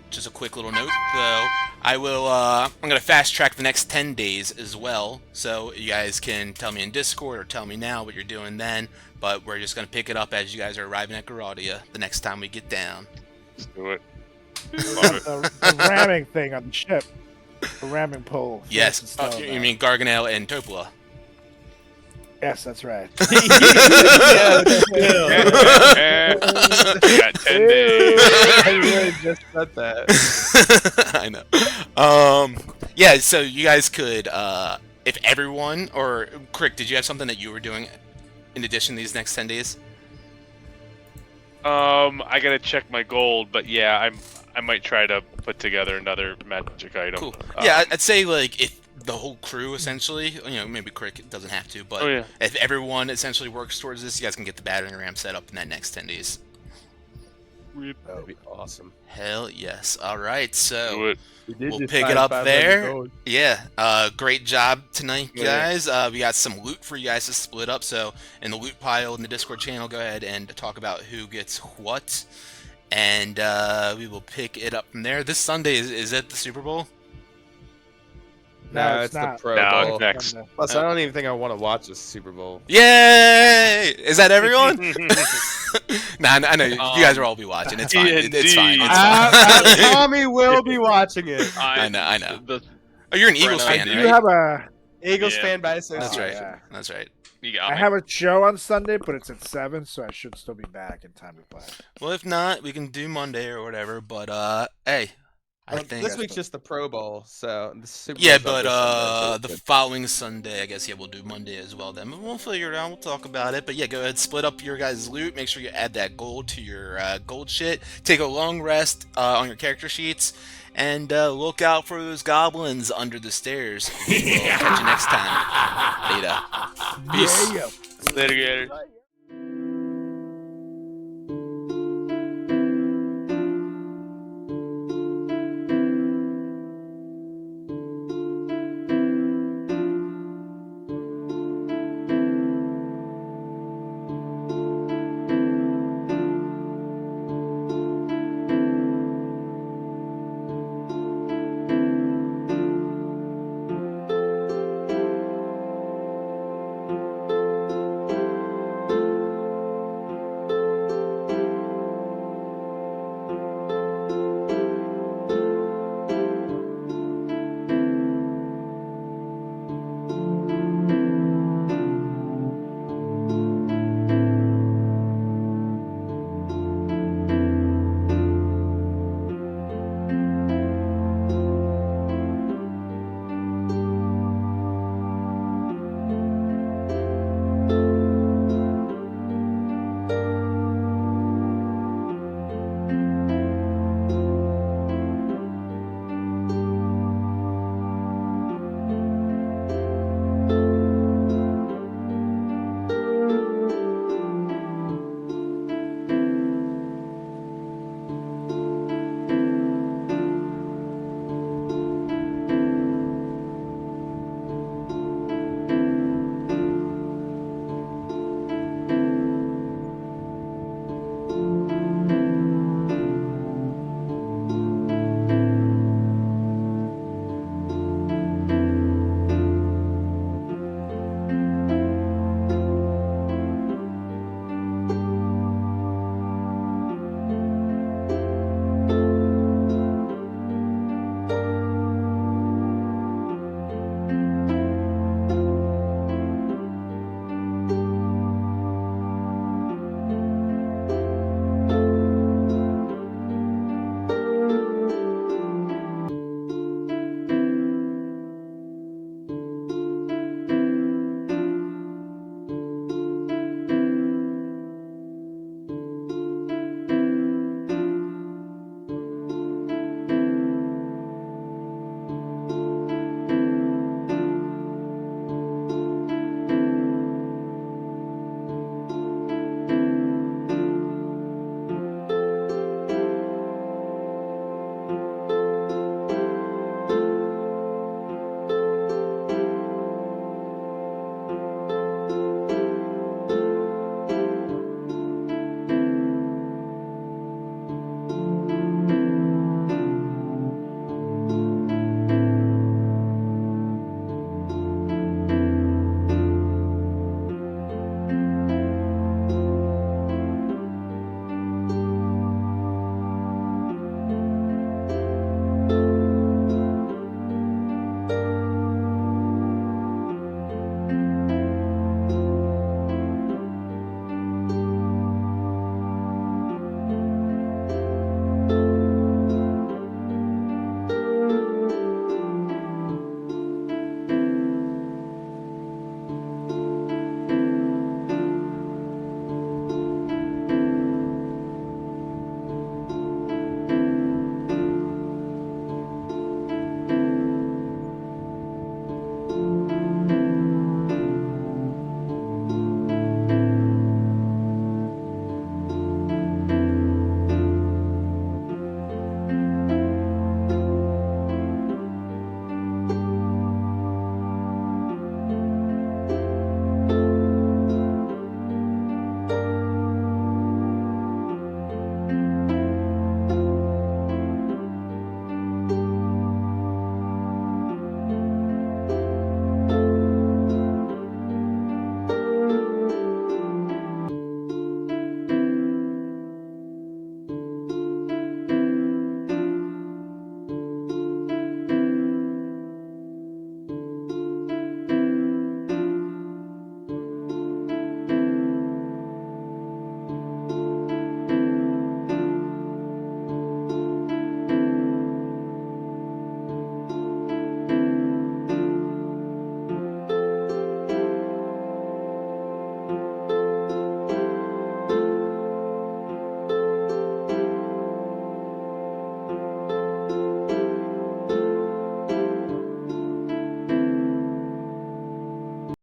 Speaker 2: Just a quick little note, though. I'm going to fast track the next 10 days as well, so you guys can tell me in Discord or tell me now what you're doing then, but we're just going to pick it up as you guys are arriving at Garadia the next time we get down.
Speaker 3: Let's do it.
Speaker 1: The ramming thing on the ship. The ramming pole.
Speaker 2: Yes, you mean Garganel and Topola.
Speaker 1: Yes, that's right.
Speaker 4: Yeah,
Speaker 3: You got 10 days.
Speaker 4: I really just said that.
Speaker 2: I know. Yeah, so you guys could, if everyone, or Crick, did you have something that you were doing in addition these next 10 days?
Speaker 3: I gotta check my gold, but yeah, I might try to put together another magic item.
Speaker 2: Cool. Yeah, I'd say, like, if the whole crew, essentially, you know, maybe Crick doesn't have to, but
Speaker 3: Oh, yeah.
Speaker 2: if everyone essentially works towards this, you guys can get the battering ram set up in that next 10 days.
Speaker 4: That would be awesome.
Speaker 2: Hell yes. All right,
Speaker 3: Do
Speaker 2: so
Speaker 3: it.
Speaker 2: we'll pick it up there. Yeah, great job tonight, guys. We got some loot for you guys to split up, so in the loot pile in the Discord channel, go ahead and talk about who gets what, and we will pick it up from there. This Sunday, is it the Super Bowl?
Speaker 4: No, it's the
Speaker 1: not.
Speaker 4: Pro
Speaker 3: No,
Speaker 4: Bowl.
Speaker 3: it's next.
Speaker 4: Plus, I don't even think I want to watch the Super Bowl.
Speaker 2: Yay! Is that everyone? Nah, I know you guys will all be watching. It's fine. It's fine. It's fine.
Speaker 4: Tommy will be watching it.
Speaker 2: I know. Oh, you're an Eagles
Speaker 1: I
Speaker 2: fan,
Speaker 1: do
Speaker 2: right?
Speaker 1: have a
Speaker 4: Eagles
Speaker 5: Yeah.
Speaker 4: fan by
Speaker 2: That's
Speaker 4: association.
Speaker 2: right.
Speaker 1: yeah.
Speaker 2: That's right.
Speaker 5: You got
Speaker 1: I
Speaker 5: me.
Speaker 1: have a show on Sunday, but it's at 7, so I should still be back in time to play.
Speaker 2: Well, if not, we can do Monday or whatever. But hey, I
Speaker 4: Well,
Speaker 2: think
Speaker 4: this week's just the Pro Bowl, so the Super
Speaker 2: yeah,
Speaker 4: Bowl's on
Speaker 2: but
Speaker 4: this Sunday, so
Speaker 2: the
Speaker 4: it's good.
Speaker 2: following Sunday, I guess, yeah, we'll do Monday as well. Then we'll figure it out. We'll talk about it. But yeah, go ahead, split up your guys' loot. Make sure you add that gold to your gold shit. Take a long rest on your character sheets, and look out for those goblins under the stairs. We'll catch you next time. Later. Peace.
Speaker 1: Yeah.
Speaker 3: Later, Gator.